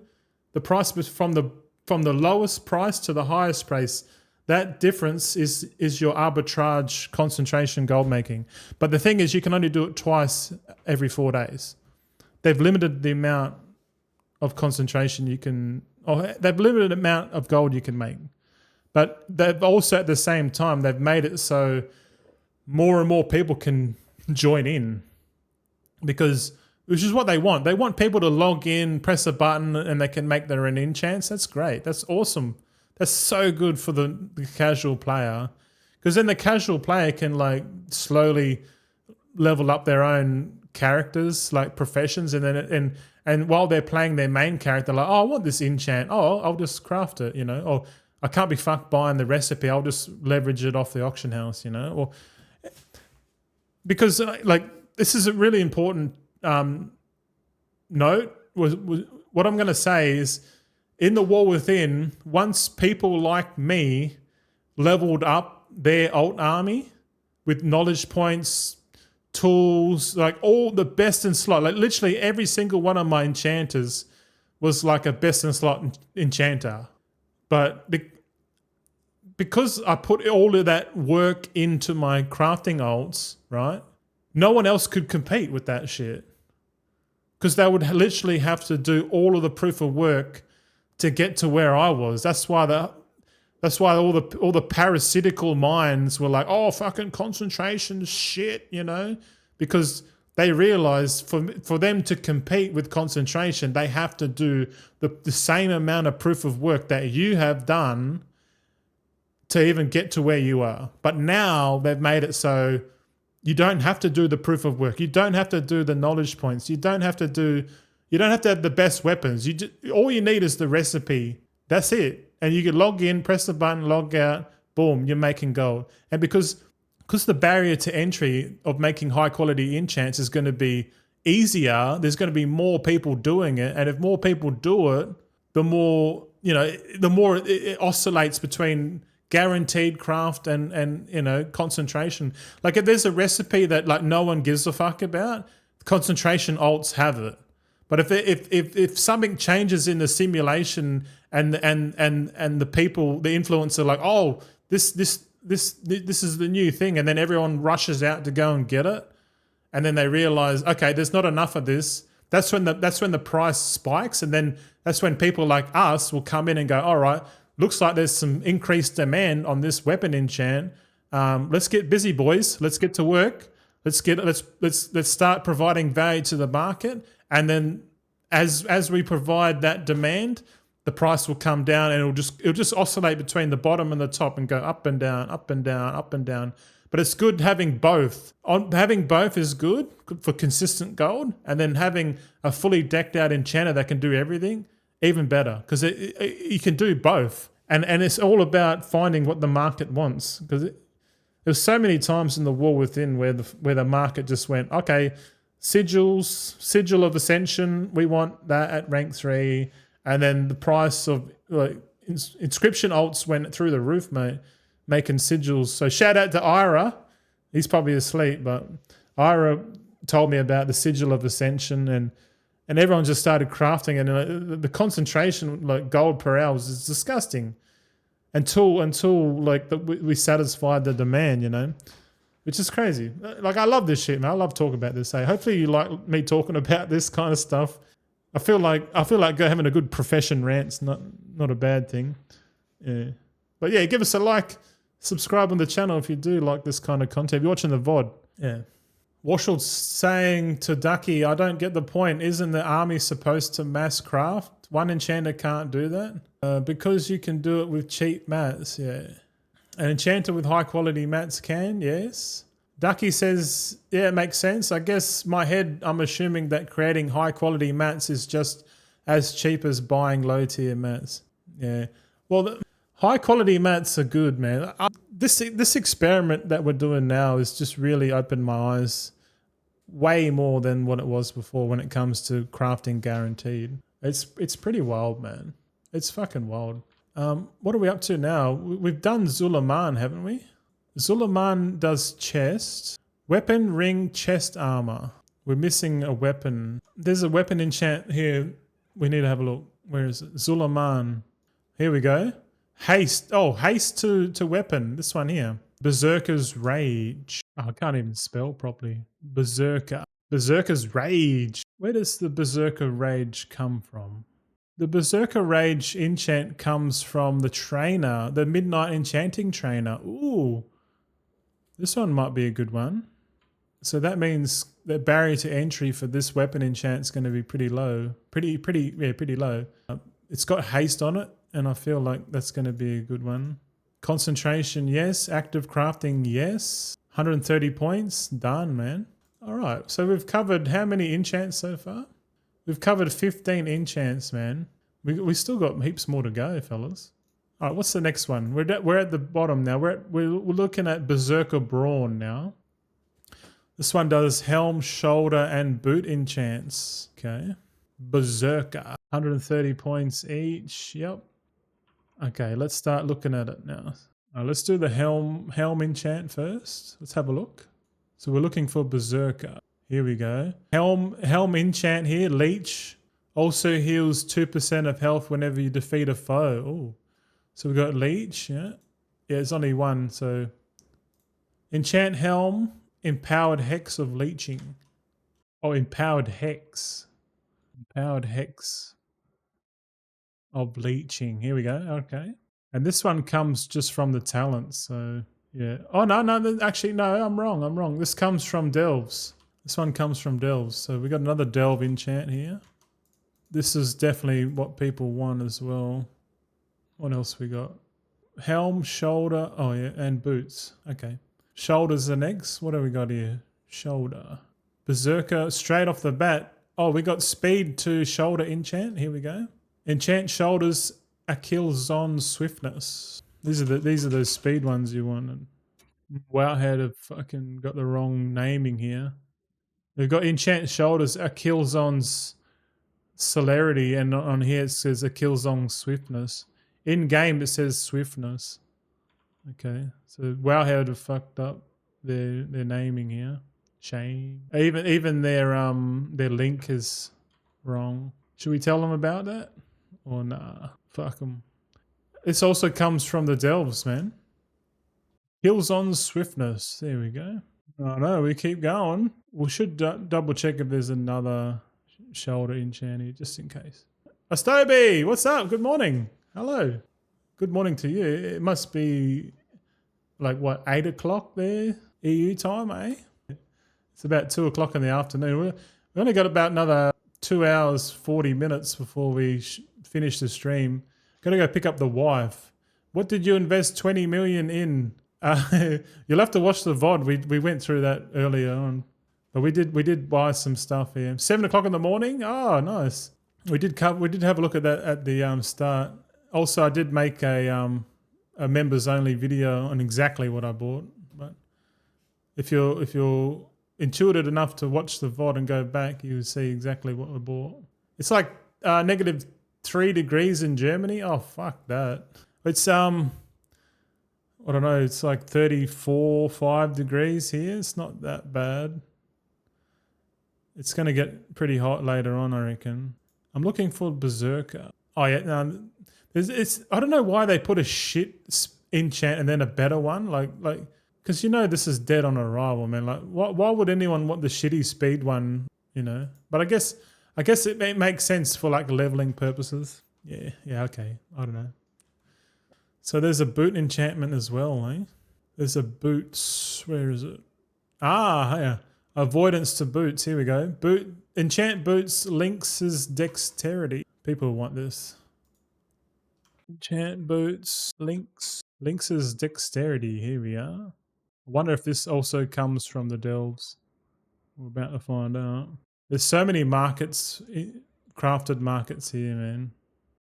the price from the lowest price to the highest price. That difference is your arbitrage concentration gold making. But the thing is, you can only do it twice every 4 days. They've limited the amount of concentration they've limited the amount of gold you can make. But they've also at the same time, they've made it so more and more people can join in, which is what they want. They want people to log in, press a button, and they can make their own enchants. That's great. That's awesome. That's so good for the casual player, because then the casual player can slowly level up their own characters, professions, and then and while they're playing their main character, I want this enchant. Oh, I'll just craft it, Or I can't be fucked buying the recipe. I'll just leverage it off the auction house, Or because this is a really important note. What I'm going to say is, in the War Within, once people like me leveled up their alt army with knowledge points, tools, all the best in slot, literally every single one of my enchanters was a best in slot enchanter. But because I put all of that work into my crafting alts, right, no one else could compete with that shit, because they would literally have to do all of the proof of work to get to where I was. That's why all the parasitical minds were oh, fucking concentration shit, because they realized for them to compete with concentration, they have to do the same amount of proof of work that you have done to even get to where you are. But now they've made it so you don't have to do the proof of work. You don't have to do the knowledge points. You don't have to have the best weapons. All you need is the recipe. That's it. And you can log in, press the button, log out, boom, you're making gold. And because the barrier to entry of making high quality enchants is going to be easier, there's going to be more people doing it. And if more people do it, the more it oscillates between guaranteed craft and concentration. If there's a recipe that no one gives a fuck about, concentration alts have it. But if something changes in the simulation and the people, the influencer, oh, this this is the new thing, and then everyone rushes out to go and get it, and then they realize, okay, there's not enough of this. That's when the price spikes, and then that's when people like us will come in and go, all right, looks like there's some increased demand on this weapon enchant. Let's get busy, boys. Let's get to work. Let's start providing value to the market, and then as we provide that demand, the price will come down, and it'll just oscillate between the bottom and the top and go up and down, up and down, up and down. But it's good having both. Having both is good for consistent gold, and then having a fully decked out enchanter that can do everything, even better, because you can do both. And it's all about finding what the market wants, because there's so many times in the War Within where the market just went, okay, sigil of ascension, we want that at rank 3, and then the price of inscription alts went through the roof, mate, making sigils. So shout out to Ira. He's probably asleep, but Ira told me about the sigil of ascension, and everyone just started crafting, and the concentration, like gold per hour, is disgusting until like we satisfied the demand, you know, which is crazy. Like, I love this shit, man. I love talking about this. Hey, hopefully you like me talking about this kind of stuff. I feel like having a good profession rant's not a bad thing. Yeah, but yeah, give us a like, subscribe on the channel if you do like this kind of content. If you're watching the VOD, yeah. Warshild's saying to Ducky, I don't get the point. Isn't the army supposed to mass craft? One enchanter can't do that? Because you can do it with cheap mats, yeah. An enchanter with high quality mats can, yes. Ducky says, yeah, it makes sense. I guess my head, I'm assuming that creating high quality mats is just as cheap as buying low tier mats. Yeah. Well, high quality mats are good, man. This experiment that we're doing now has just really opened my eyes way more than what it was before when it comes to crafting guaranteed. It's pretty wild, man. It's fucking wild. What are we up to now? We've done Zulaman, haven't we? Zulaman does chest, weapon, ring, chest armor. We're missing a weapon. There's a weapon enchant here. We need to have a look. Where is it? Zulaman. Here we go. Haste. Oh, haste to weapon. This one here. Berserker's Rage. Oh, I can't even spell properly. Berserker. Berserker's Rage. Where does the Berserker Rage come from? The Berserker Rage enchant comes from the trainer, the Midnight Enchanting trainer. Ooh. This one might be a good one. So that means the barrier to entry for this weapon enchant is going to be pretty low. Pretty low. It's got haste on it, and I feel like that's going to be a good one. Concentration, yes. Active crafting, yes. 130 points, done, man. All right, so we've covered how many enchants so far? We've covered 15 enchants, man. We still got heaps more to go, fellas. All right, what's the next one? We're at the bottom now. We're looking at Berserker Brawn now. This one does helm, shoulder, and boot enchants. Okay. Berserker, 130 points each. Yep. Okay, let's start looking at it now. Let's do the helm enchant first. Let's have a look. So we're looking for Berserker. Here we go. Helm enchant here. Leech also heals 2% of health whenever you defeat a foe. Oh, so we've got Leech. Yeah, it's only one. So enchant helm, empowered hex of leeching. Oh, empowered hex. Empowered hex of leeching. Here we go. Okay. And this one comes just from the talents. So yeah. Oh, no. Actually, no, I'm wrong. This comes from delves. This one comes from delves. So we got another delve enchant here. This is definitely what people want as well. What else we got? Helm, shoulder. Oh yeah, and boots. Okay. Shoulders the next. What do we got here? Shoulder. Berserker straight off the bat. Oh, we got speed to shoulder enchant. Here we go. Enchant shoulders, Achilles' swiftness. These are those speed ones you wanted. Wowhead have fucking got the wrong naming here. We've got enchant shoulders, Achilles' celerity, and on here it says Achilles' swiftness. In game it says swiftness. Okay, so Wowhead have fucked up their naming here. Shame. Even their link is wrong. Should we tell them about that? Or nah, fuck them. This also comes from the delves, man. Hills on swiftness. There we go. Oh no, we keep going. We should double check if there's another shoulder enchant here, just in case. Astobi, what's up? Good morning. Hello. Good morning to you. It must be like what, 8 o'clock there, EU time, eh? It's about 2 o'clock in the afternoon. We only got about another 2 hours, 40 minutes before we finish the stream. Got to go pick up the wife. What did you invest 20 million in? You'll have to watch the VOD. We went through that earlier on. But we did buy some stuff here. 7 o'clock in the morning? Oh, nice. We did have a look at that at the start. Also, I did make a members only video on exactly what I bought. But if you're intuitive enough to watch the VOD and go back, you will see exactly what I bought. It's like -3 degrees in Germany. Oh, fuck that. It's I don't know, it's like 34, 5 degrees here. It's not that bad. It's going to get pretty hot later on, I reckon. I'm looking for Berserker. Oh, yeah. No, I don't know why they put a shit enchant and then a better one. Like, because you know this is dead on arrival, man. Like, why would anyone want the shitty speed one, you know? But I guess it makes sense for like leveling purposes. Yeah, okay. I don't know. So there's a boot enchantment as well, eh? There's a boots. Where is it? Ah, yeah. Avoidance to boots. Here we go. Enchant boots Lynx's dexterity. People want this. Enchant boots Lynx's dexterity. Here we are. I wonder if this also comes from the delves. We're about to find out. There's so many markets, crafted markets here, man.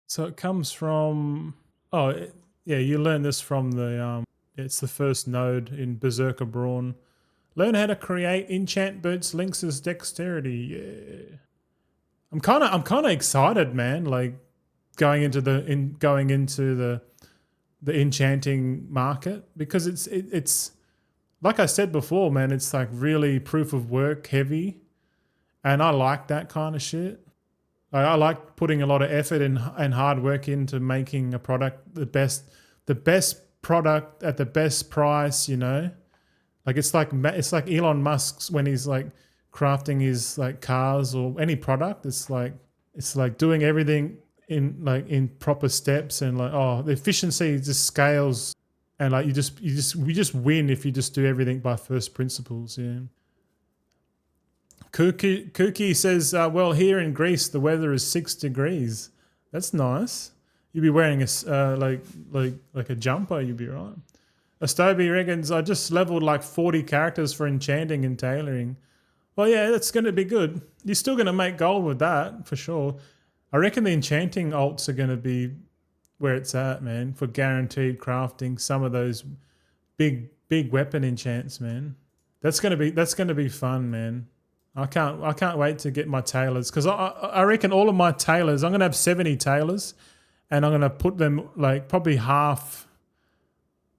So it comes from... Yeah, you learn this from the, it's the first node in Berserker Brawn. Learn how to create enchant boots Lynx's dexterity. Yeah. I'm kind of excited, man, like going into the enchanting market, because it's like I said before, man, it's like really proof of work heavy, and I like that kind of shit. I like putting a lot of effort and hard work into making a product the best product at the best price, you know. Like it's like Elon Musk's when he's like crafting his like cars or any product. It's like doing everything in proper steps, and like the efficiency just scales, and like we just win if you just do everything by first principles. Yeah. Kooky says, well, here in Greece, the weather is 6 degrees. That's nice. You'd be wearing a like a jumper, you'd be right. Astobi reckons, I just leveled like 40 characters for enchanting and tailoring. Well, yeah, that's going to be good. You're still going to make gold with that, for sure. I reckon the enchanting alts are going to be where it's at, man, for guaranteed crafting some of those big weapon enchants, man. That's going to be fun, man. I can't wait to get my tailors, because I reckon all of my tailors, I'm going to have 70 tailors, and I'm going to put them like probably half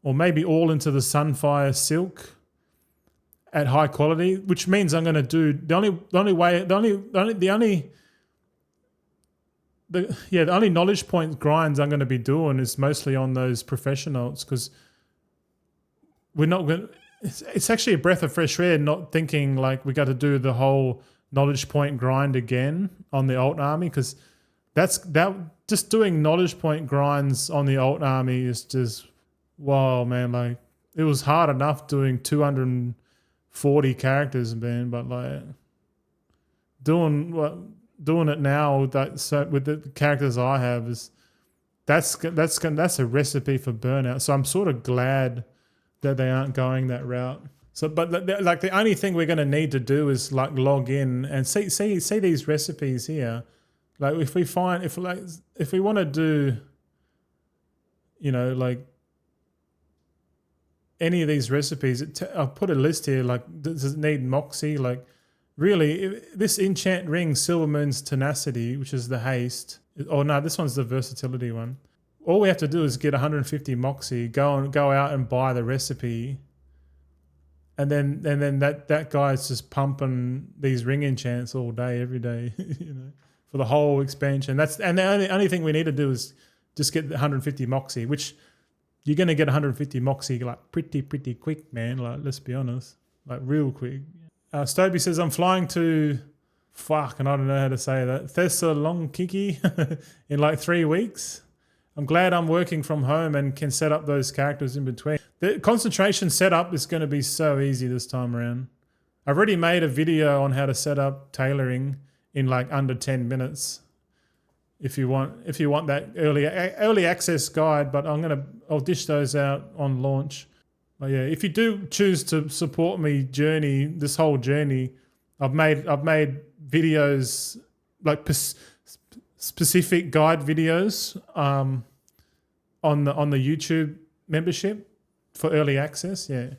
or maybe all into the Sunfire Silk at high quality, which means I'm going to do the only knowledge point grinds I'm going to be doing is mostly on those professionals, because we're not going to... It's actually a breath of fresh air not thinking like we got to do the whole knowledge point grind again on the alt army, because just doing knowledge point grinds on the alt army is just, wow, man. Like it was hard enough doing 240 characters, man, but like doing it now with the characters I have is that's a recipe for burnout. So I'm sort of glad that they aren't going that route. So, but like the only thing we're going to need to do is like log in and see these recipes here. Like if we want to do, you know, like any of these recipes, I'll put a list here. Like, does it need Moxie? Like, really, this enchant ring, Silver Moon's Tenacity, which is the haste. Oh no, this one's the versatility one. All we have to do is get 150 Moxie, go out and buy the recipe, and then that guy's just pumping these ring enchants all day, every day, you know, for the whole expansion. And the only thing we need to do is just get the 150 Moxie, which you're going to get 150 moxie like pretty quick, man. Like, let's be honest, like real quick. Stoby says, I'm flying to, and I don't know how to say that, Thessaloniki in like 3 weeks. I'm glad I'm working from home and can set up those characters in between. The concentration setup is going to be so easy this time around. I've already made a video on how to set up tailoring in like under 10 minutes. If you want that early access guide, but I'll dish those out on launch. But yeah, if you do choose to support me this whole journey, I've made videos like specific guide videos on the YouTube membership for early access. Yeah,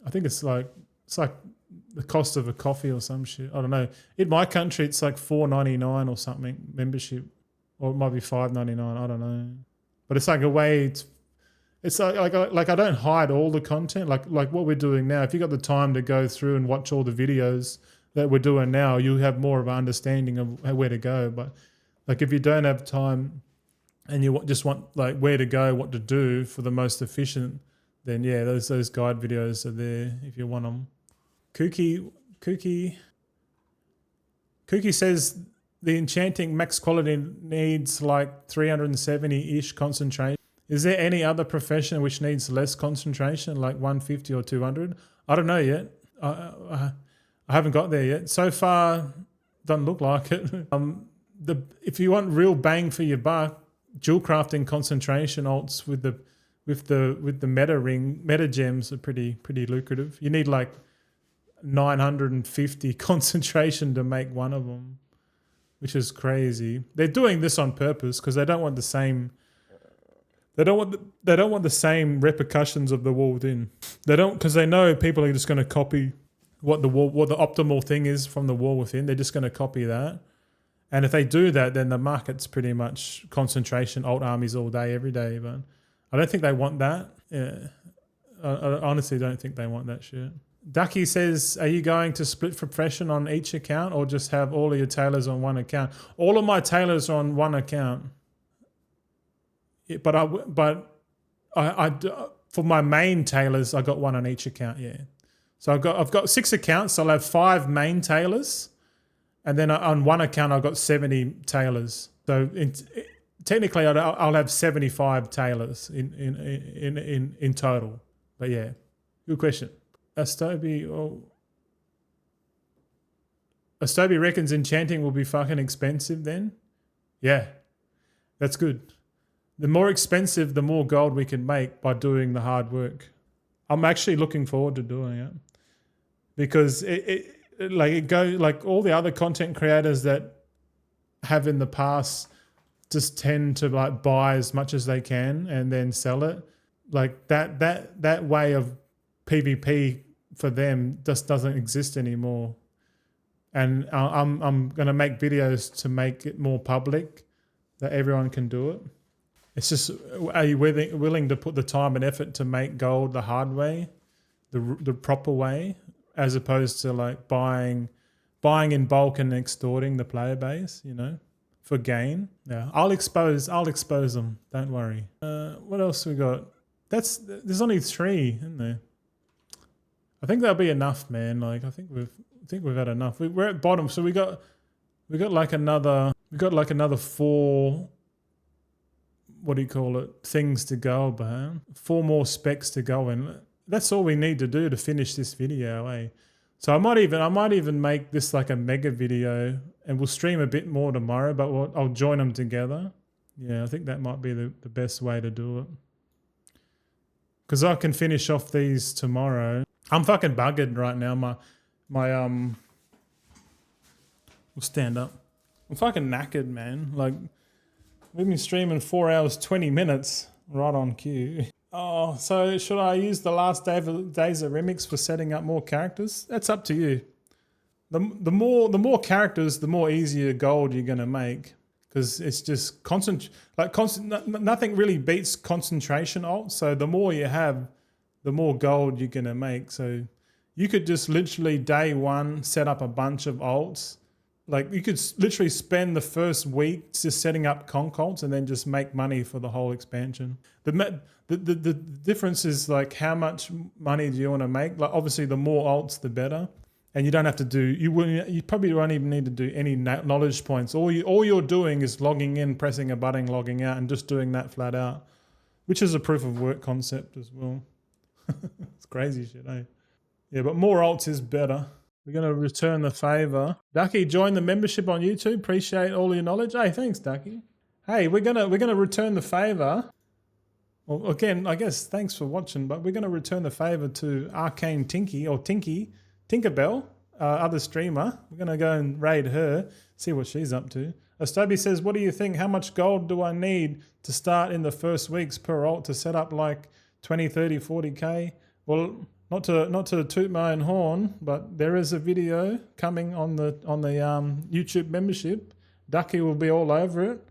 I think it's like the cost of a coffee or some shit. I don't know. In my country, it's like $4.99 or something membership, or it might be $5.99. I don't know. But it's like a way. It's like I don't hide all the content. Like what we're doing now. If you got the time to go through and watch all the videos that we're doing now, you have more of an understanding of where to go. But like if you don't have time and you just want like where to go, what to do for the most efficient, then yeah, those guide videos are there if you want them. Kooky says the enchanting max quality needs like 370-ish concentration. Is there any other profession which needs less concentration, like 150 or 200? I don't know yet. I haven't got there yet. So far, doesn't look like it. If you want real bang for your buck, dual crafting concentration alts with the meta gems are pretty lucrative. You need like 950 concentration to make one of them, which is crazy. They're doing this on purpose because they don't want the same. They don't want the same repercussions of the war within. They don't, because they know people are just going to copy what the optimal thing is from the war within. They're just going to copy that, and if they do that, then the market's pretty much concentration alt armies all day, every day. But I don't think they want that. Yeah, I honestly don't think they want that shit. Ducky says, are you going to split profession on each account or just have all of your tailors on one account? All of my tailors are on one account. But I for my main tailors, I got one on each account. Yeah, so I've got 6 accounts. So I'll have 5 main tailors, and then on one account I've got 70 tailors. So technically I'll have 75 tailors in total. But yeah, good question. Astobi reckons enchanting will be fucking expensive then. Yeah, that's good. The more expensive, the more gold we can make by doing the hard work. I'm actually looking forward to doing it because it goes like all the other content creators that have in the past just tend to like buy as much as they can and then sell it. Like that way of PvP for them just doesn't exist anymore. And I'm going to make videos to make it more public that everyone can do it. It's just, are you willing to put the time and effort to make gold the hard way, the proper way, as opposed to like buying in bulk and extorting the player base, for gain? Yeah, I'll expose them. Don't worry. What else we got? There's only 3, isn't there? I think that'll be enough, man. Like I think we've had enough. We're at bottom, so we got like another 4. What do you call it? Things to go about. 4 more specs to go in. That's all we need to do to finish this video, eh? So I might even make this like a mega video, and we'll stream a bit more tomorrow. But I'll join them together. Yeah, I think that might be the best way to do it. Because I can finish off these tomorrow. I'm fucking buggered right now. My we'll stand up. I'm fucking knackered, man. Like. We've been streaming 4 hours, 20 minutes, right on cue. Oh, so should I use the last days of Remix for setting up more characters? That's up to you. The more characters, the more easier gold you're gonna make, because it's just nothing really beats concentration alt. So the more you have, the more gold you're gonna make. So you could just literally day one set up a bunch of alts. Like you could literally spend the first week just setting up concults and then just make money for the whole expansion. The difference is like how much money do you want to make? Like obviously the more alts the better, and you don't have to do you probably won't even need to do any knowledge points. All you're doing is logging in, pressing a button, logging out, and just doing that flat out, which is a proof of work concept as well. It's crazy shit, eh? Yeah, but more alts is better. We're going to return the favor. Ducky, join the membership on YouTube. Appreciate all your knowledge. Hey, thanks, Ducky. Hey, we're gonna return the favor. Well, again, I guess thanks for watching, but we're going to return the favor to Arcane Tinky or Tinkerbell, other streamer. We're going to go and raid her, see what she's up to. Ostobi says, what do you think? How much gold do I need to start in the first weeks per alt to set up like 20, 30, 40K? Well, not to toot my own horn, but there is a video coming on the YouTube membership. Ducky will be all over it.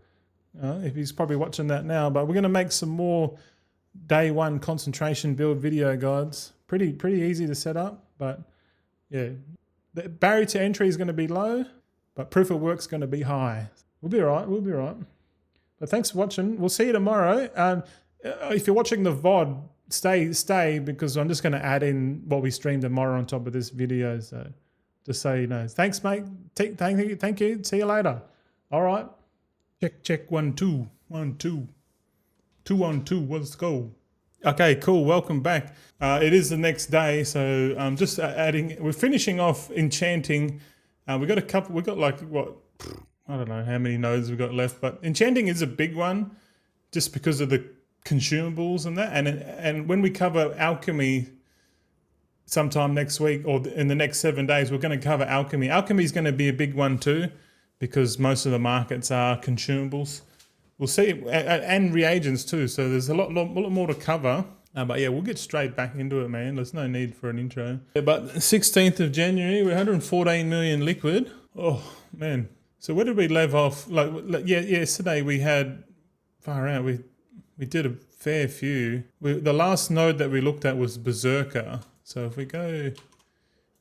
If he's probably watching that now, but we're going to make some more day one concentration build video guides. Pretty easy to set up, but yeah, the barrier to entry is going to be low, but proof of work's going to be high. We'll be all right. We'll be all right. But thanks for watching. We'll see you tomorrow. If you're watching the VOD, stay because I'm just going to add in what we stream tomorrow on top of this video. So just so you know. Thanks, mate. Thank you. See you later. All right. Check 1 2 1 2 2 1 2. Let's go. Okay, cool. Welcome back. It is the next day, so I'm just adding. We're finishing off enchanting. We got a couple. We got like what? I don't know how many nodes we've got left, but enchanting is a big one, just because of the consumables and that. And when we cover alchemy sometime next week or in the next 7 days, we're going to cover alchemy. Alchemy is going to be a big one too, because most of the markets are consumables. We'll see, and reagents too. So there's a lot more to cover. But yeah, we'll get straight back into it, man. There's no need for an intro. Yeah, but 16th of January, we're 114 million liquid. Oh man. So where did we leave off? Like yesterday we had far out. We did a fair few. The last node that we looked at was Berserker. So if we go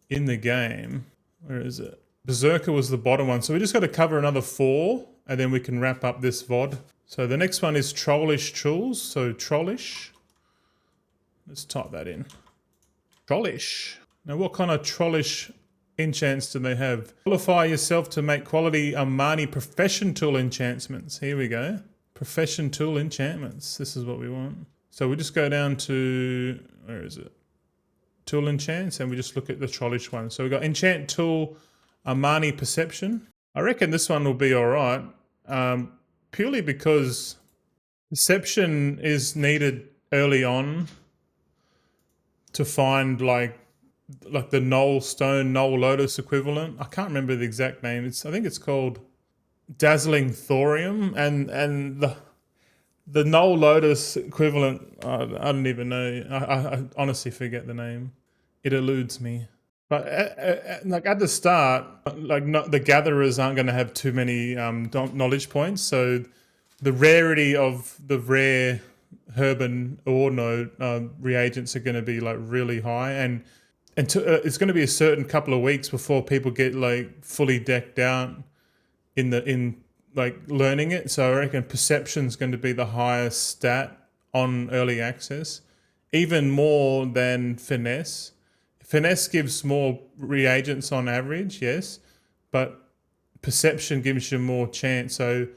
in the game, where is it? Berserker was the bottom one. So we just got to cover another 4 and then we can wrap up this VOD. So the next one is Trollish Tools. So Trollish. Let's type that in. Trollish. Now what kind of Trollish enchants do they have? Qualify yourself to make quality Armani Profession Tool enchantments. Here we go. Profession Tool enchantments. This is what we want. So we just go down to, where is it? Tool enchants, and we just look at the Trollish one. So we got Enchant Tool Armani Perception. I reckon this one will be all right, purely because perception is needed early on to find like the Knoll Stone, Knoll Lotus equivalent. I can't remember the exact name. I think it's called Dazzling Thorium, and the Knoll Lotus equivalent, I don't even know. I honestly forget the name. It eludes me. But like at the start, the gatherers aren't going to have too many knowledge points. So the rarity of the rare Herban ore node reagents are going to be like really high, and it's going to be a certain couple of weeks before people get like fully decked out in like learning it. So I reckon perception's going to be the highest stat on early access, even more than finesse. Finesse gives more reagents on average, yes, but perception gives you more chance. So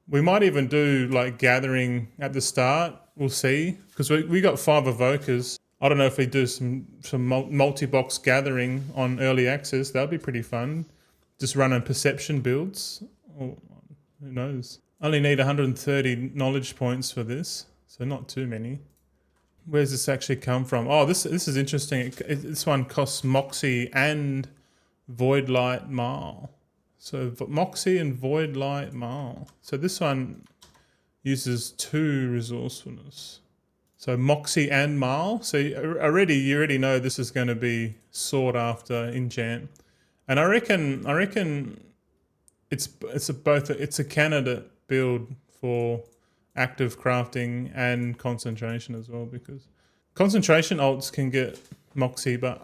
we might even do like gathering at the start. We'll see, because we got 5 evokers. I don't know if we do some multi-box gathering on early access. That would be pretty fun. Just running perception builds. Or who knows? Only need 130 knowledge points for this, so not too many. Where's this actually come from? Oh, this is interesting. This one costs Moxie and Voidlight Marl. So Moxie and Voidlight Marl. So this one uses 2 resourcefulness. So Moxie and Marl. So you already know this is going to be sought after enchant. And I reckon it's a candidate build for active crafting and concentration as well, because concentration alts can get Moxie, but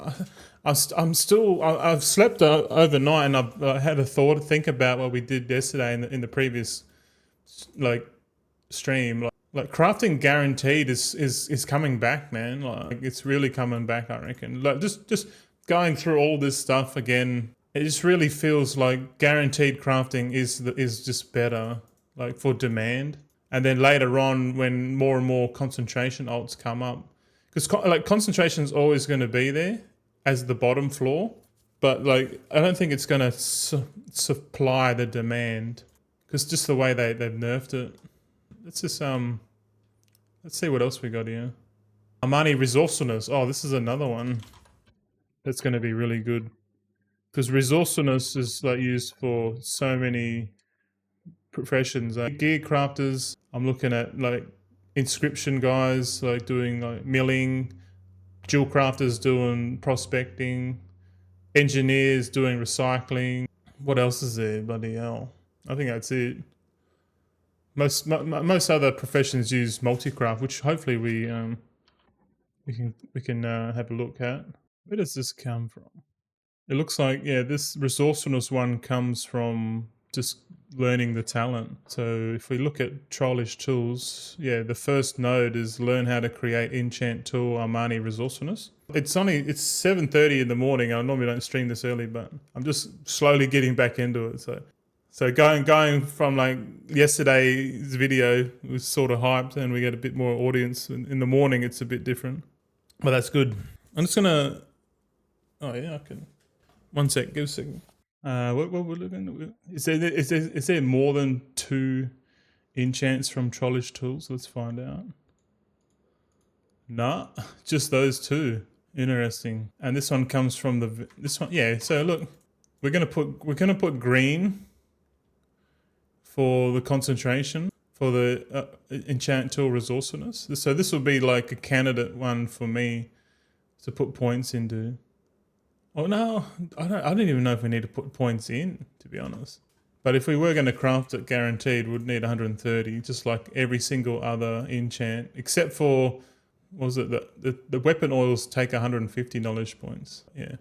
I've slept overnight, and I've had a thought to think about what we did yesterday in the previous like stream. Like crafting guaranteed is coming back, man. Like it's really coming back, I reckon. Like just going through all this stuff again, it just really feels like guaranteed crafting is just better, like for demand. And then later on, when more and more concentration alts come up, because like concentration is always going to be there as the bottom floor, but like I don't think it's going to supply the demand, because just the way they've nerfed it. Let's just let's see what else we got here. Armani resourcefulness. Oh, this is another one that's going to be really good, because resourcefulness is like used for so many professions. Like gear crafters, I'm looking at like inscription guys, like doing like milling, jewel crafters doing prospecting, engineers doing recycling. What else is there? Bloody hell. I think that's it. Most other professions use multi-craft, which hopefully we can have a look at. Where does this come from? It looks like, yeah, this resourcefulness one comes from just learning the talent. So if we look at Trollish tools, yeah, the first node is learn how to create enchant tool Armani resourcefulness. It's 7:30 in the morning. I normally don't stream this early, but I'm just slowly getting back into it. So going from like yesterday's video was sort of hyped, and we get a bit more audience. In the morning, it's a bit different, but that's good. I'm just gonna. Oh yeah, I can. One sec, give a second. What we're looking at? Is there more than 2 enchants from Trollish tools? Let's find out. Nah, just those 2. Interesting. And this one comes from this one. Yeah. So look, we're gonna put green for the concentration for the enchant tool resourcefulness. So this will be like a candidate one for me to put points into. Oh no, I don't even know if we need to put points in, to be honest. But if we were going to craft it guaranteed, we'd need 130, just like every single other enchant, except for, what was it, the weapon oils take 150 knowledge points. Yeah.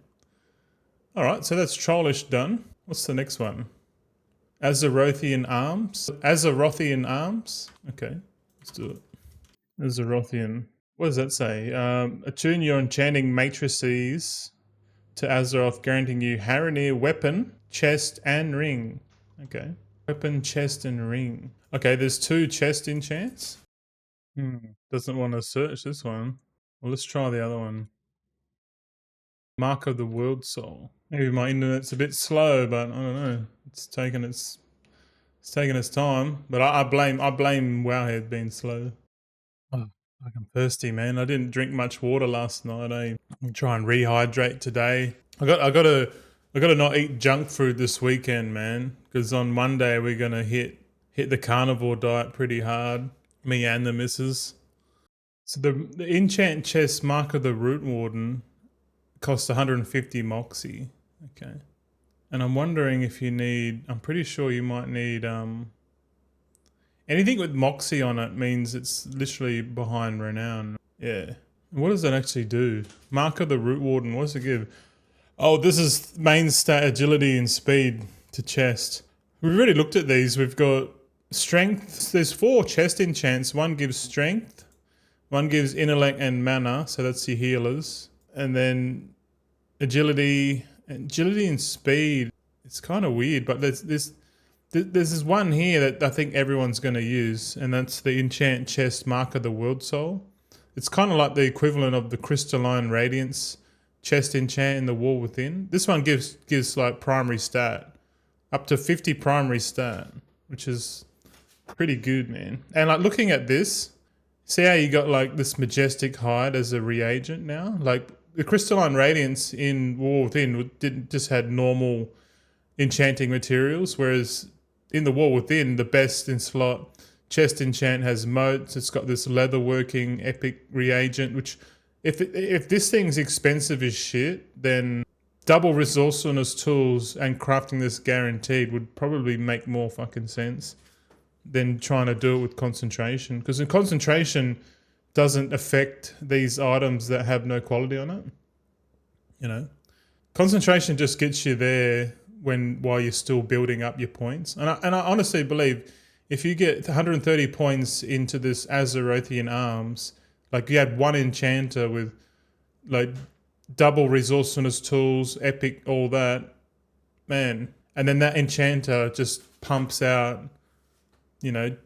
All right, so that's Trollish done. What's the next one? Azerothian arms. Azerothian arms. Okay, let's do it. Azerothian. What does that say? Attune your enchanting matrices to Azeroth, guaranteeing you Haranir weapon, chest, and ring. Okay. Weapon, chest, and ring. Okay, there's 2 chest enchants. Doesn't want to search this one. Well, let's try the other one. Mark of the World Soul. Maybe my internet's a bit slow, but I don't know. It's taking its time. But I blame Wowhead being slow. Oh, I'm thirsty, man. I didn't drink much water last night. I'm trying to rehydrate today. I gotta not eat junk food this weekend, man. Because on Monday we're gonna hit the carnivore diet pretty hard. Me and the missus. So the enchant chest Mark of the Root Warden costs 150 moxie. Okay. And I'm wondering if you need, I'm pretty sure you might need anything with moxie on it means it's literally behind renown. Yeah. And what does that actually do? Mark of the Root Warden, what does it give? Oh, this is main stat agility and speed to chest. We've already looked at these. We've got strength. There's 4 chest enchants. One gives strength. One gives intellect and mana. So that's your healers. And then agility and speed. It's kind of weird, but there's this one here that I think everyone's going to use, and that's the enchant chest Mark of the World Soul. It's kind of like the equivalent of the crystalline radiance chest enchant in the Wall Within. This one gives like primary stat, up to 50 primary stat, which is pretty good, man. And like looking at this, see how you got like this majestic hide as a reagent now? Like the crystalline radiance in War Within just had normal enchanting materials, whereas in the War Within, the best in slot chest enchant has moats. It's got this leatherworking epic reagent, which if this thing's expensive as shit, then double resourcefulness tools and crafting this guaranteed would probably make more fucking sense than trying to do it with concentration. Because in concentration doesn't affect these items that have no quality on it. you know. Concentration just gets you there while you're still building up your points. And I honestly believe if you get 130 points into this Azerothian arms, like you had one enchanter with like double resourcefulness tools, epic, all that, man. And then that enchanter just pumps out, you know,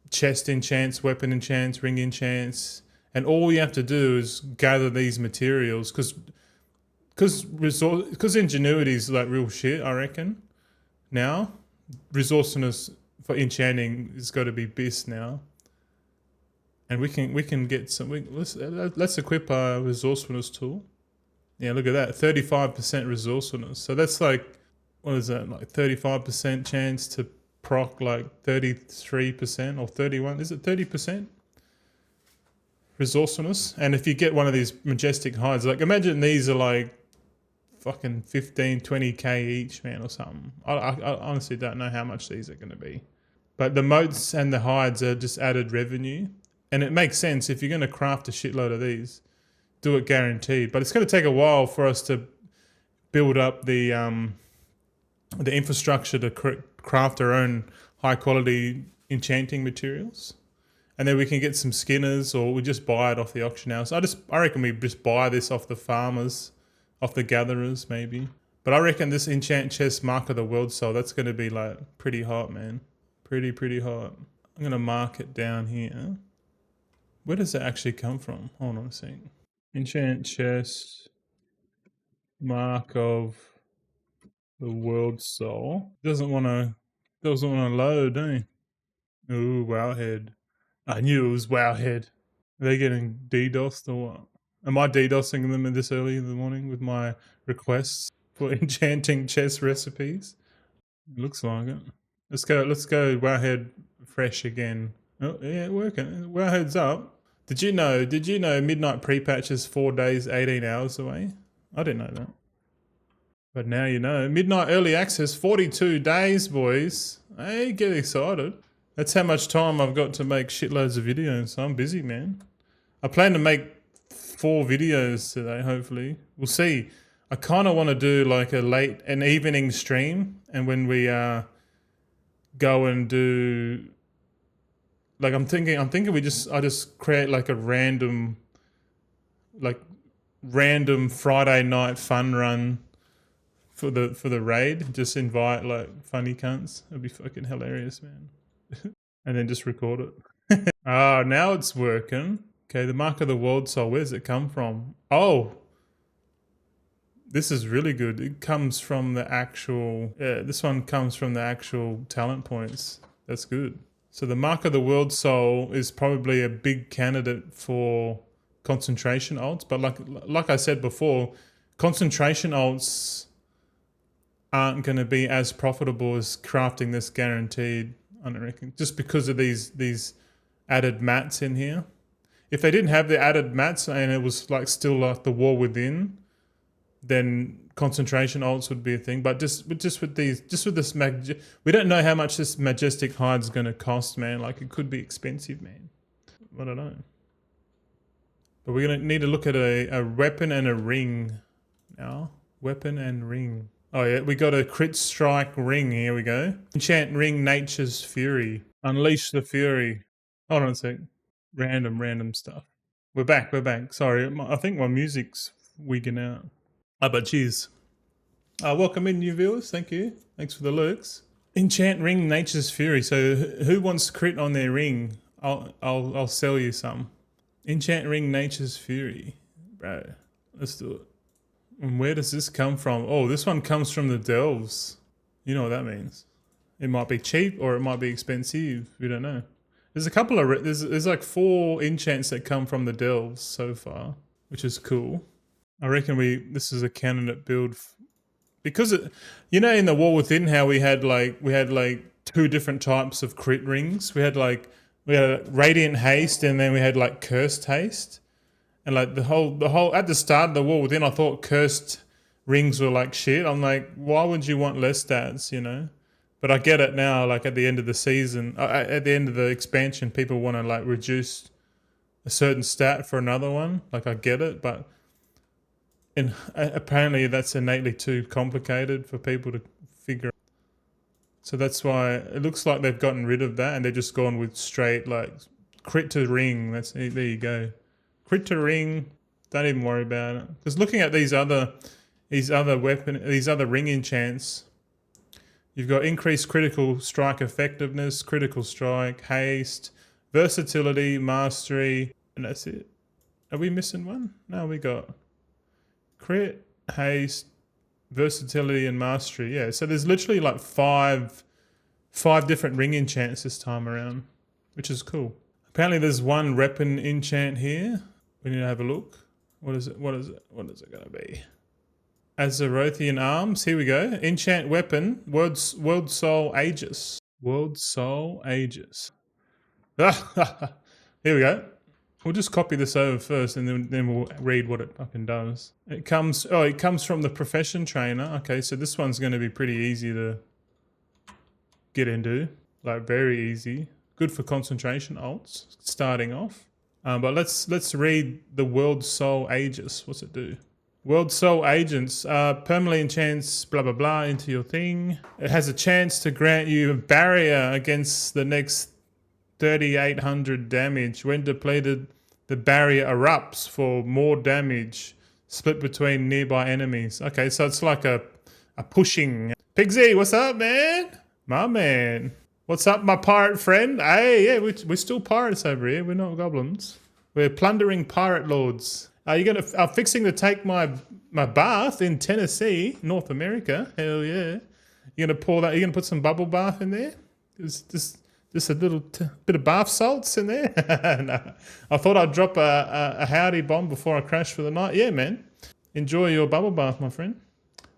chest enchants, weapon enchants, ring enchants, and all you have to do is gather these materials because ingenuity is like real shit, I reckon. Now, resourcefulness for enchanting has got to be beast now, and we can get some. Let's equip our resourcefulness tool. Yeah, look at that, 35% resourcefulness. So that's like, what is that? Like 35% chance to proc like 33% or 31. Is it 30%? Resourcefulness. And if you get one of these majestic hides, like imagine these are like fucking 15, 20k each, man, or something. I honestly don't know how much these are going to be. But the moats and the hides are just added revenue. And it makes sense if you're going to craft a shitload of these, do it guaranteed. But it's going to take a while for us to build up the infrastructure to craft our own high quality enchanting materials. And then we can get some skinners, or we just buy it off the auction house. I reckon we just buy this off the farmers, off the gatherers maybe. But I reckon this enchant chest mark of the world soul, that's going to be like pretty hot, man. Pretty hot. I'm going to mark it down here. Where does it actually come from? Hold on a sec. Enchant chest, mark of the world soul. Doesn't want to load, eh? Ooh, Wowhead. I knew it was Wowhead. Are they getting DDoSed or what? Am I DDoSing them this early in the morning with my requests for enchanting chest recipes? It looks like it. Let's go Wowhead fresh again. Oh yeah, working. Wowhead's up. Did you know midnight pre-patch is 4 days, 18 hours away? I didn't know that. But now you know. Midnight early access, 42 days, boys. Hey, get excited. That's how much time I've got to make shitloads of videos. I'm busy, man. I plan to make 4 videos today, hopefully. We'll see. I kind of want to do like an evening stream, and when we go and do, like I'm thinking I just create like a random Friday night fun run for the raid. Just invite like funny cunts. It'd be fucking hilarious, man. And then just record it. Ah, now it's working. Okay, the mark of the world soul. Where does it come from? Oh, this is really good. It comes from the actual. Yeah, this one comes from the actual talent points. That's good. So the mark of the world soul is probably a big candidate for concentration alts. But like I said before, concentration alts aren't going to be as profitable as crafting this guaranteed, I don't reckon, just because of these added mats in here. If they didn't have the added mats and it was like still like the war within, then concentration alts would be a thing. But just with this, we don't know how much this majestic hide's going to cost, man. Like it could be expensive, man. I don't know. But we're going to need to look at a weapon and a ring now. Weapon and ring. Oh yeah, we got a crit strike ring. Here we go. Enchant ring, nature's fury. Unleash the fury. Hold on a sec. Random stuff. We're back. Sorry, I think my music's wigging out. But cheers. Welcome in, new viewers. Thank you. Thanks for the lurks. Enchant ring, nature's fury. So who wants crit on their ring? I'll sell you some. Enchant ring, nature's fury. Bro, let's do it. And where does this come from? Oh, this one comes from the delves. You know what that means. It might be cheap or it might be expensive. We don't know. There's a couple of... There's like 4 enchants that come from the delves so far, which is cool. I reckon this is a candidate build. Because, in the War Within, how we had 2 different types of crit rings. We had Radiant Haste and then we had like Cursed Haste. And like the whole at the start of the War Within, I thought cursed rings were like shit. I'm like, why would you want less stats, But I get it now. Like at the end of the season, at the end of the expansion, people want to like reduce a certain stat for another one. Like I get it, but And apparently that's innately too complicated for people to figure out. So that's why it looks like they've gotten rid of that and they're just gone with straight like crit to ring. There you go. Crit to ring. Don't even worry about it. Because looking at these other ring enchants, you've got increased critical strike effectiveness, critical strike, haste, versatility, mastery, and that's it. Are we missing one? No, we got crit, haste, versatility, and mastery. Yeah, so there's literally like five different ring enchants this time around, which is cool. Apparently there's one weapon enchant here. We need to have a look. What is it? What is it going to be? Azerothian arms. Here we go. Enchant weapon. World Soul Aegis. World Soul Aegis. Here we go. We'll just copy this over first, and then we'll read what it fucking does. It comes from the profession trainer. Okay, so this one's going to be pretty easy to get into. Like very easy. Good for concentration alts. Starting off. But let's read the World Soul Aegis. What's it do? World Soul Agents permanently enchants blah blah blah into your thing. It has a chance to grant you a barrier against the next 3,800 damage. When depleted, the barrier erupts for more damage, split between nearby enemies. Okay, so it's like a pushing. Pigsy, what's up, man? My man. What's up, my pirate friend? Hey, yeah, we're still pirates over here. We're not goblins. We're plundering pirate lords. I'm fixing to take my bath in Tennessee, North America. Hell yeah. You're gonna pour that? You're gonna put some bubble bath in there? Just a little bit of bath salts in there. No. I thought I'd drop a howdy bomb before I crash for the night. Yeah, man. Enjoy your bubble bath, my friend.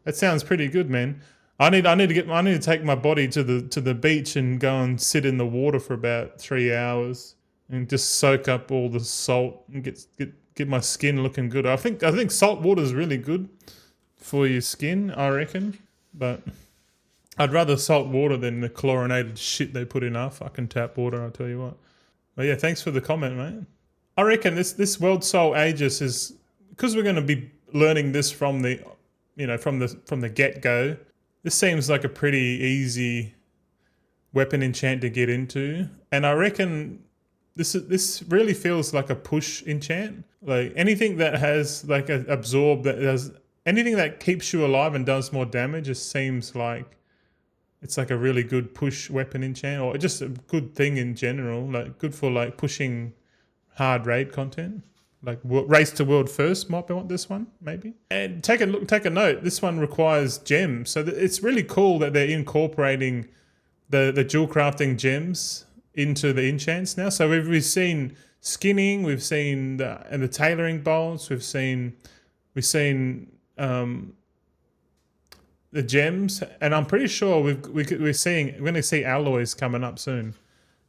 That sounds pretty good, man. I need to take my body to the beach and go and sit in the water for about 3 hours and just soak up all the salt and get my skin looking good. I think salt water is really good for your skin, I reckon. But I'd rather salt water than the chlorinated shit they put in our fucking tap water, I'll tell you what. But yeah, thanks for the comment, mate. I reckon this World Soul Aegis is, because we're going to be learning this from the get-go. This seems like a pretty easy weapon enchant to get into, and I reckon this really feels like a push enchant. Like anything that has like a absorb that does anything that keeps you alive and does more damage, just seems like it's like a really good push weapon enchant, or just a good thing in general. Like good for like pushing hard raid content. Like race to world first might be what this one maybe. And take a note. This one requires gems, so it's really cool that they're incorporating the dual crafting gems into the enchants now. So we've seen skinning, we've seen the tailoring bolts, we've seen the gems, and I'm pretty sure we're going to see alloys coming up soon.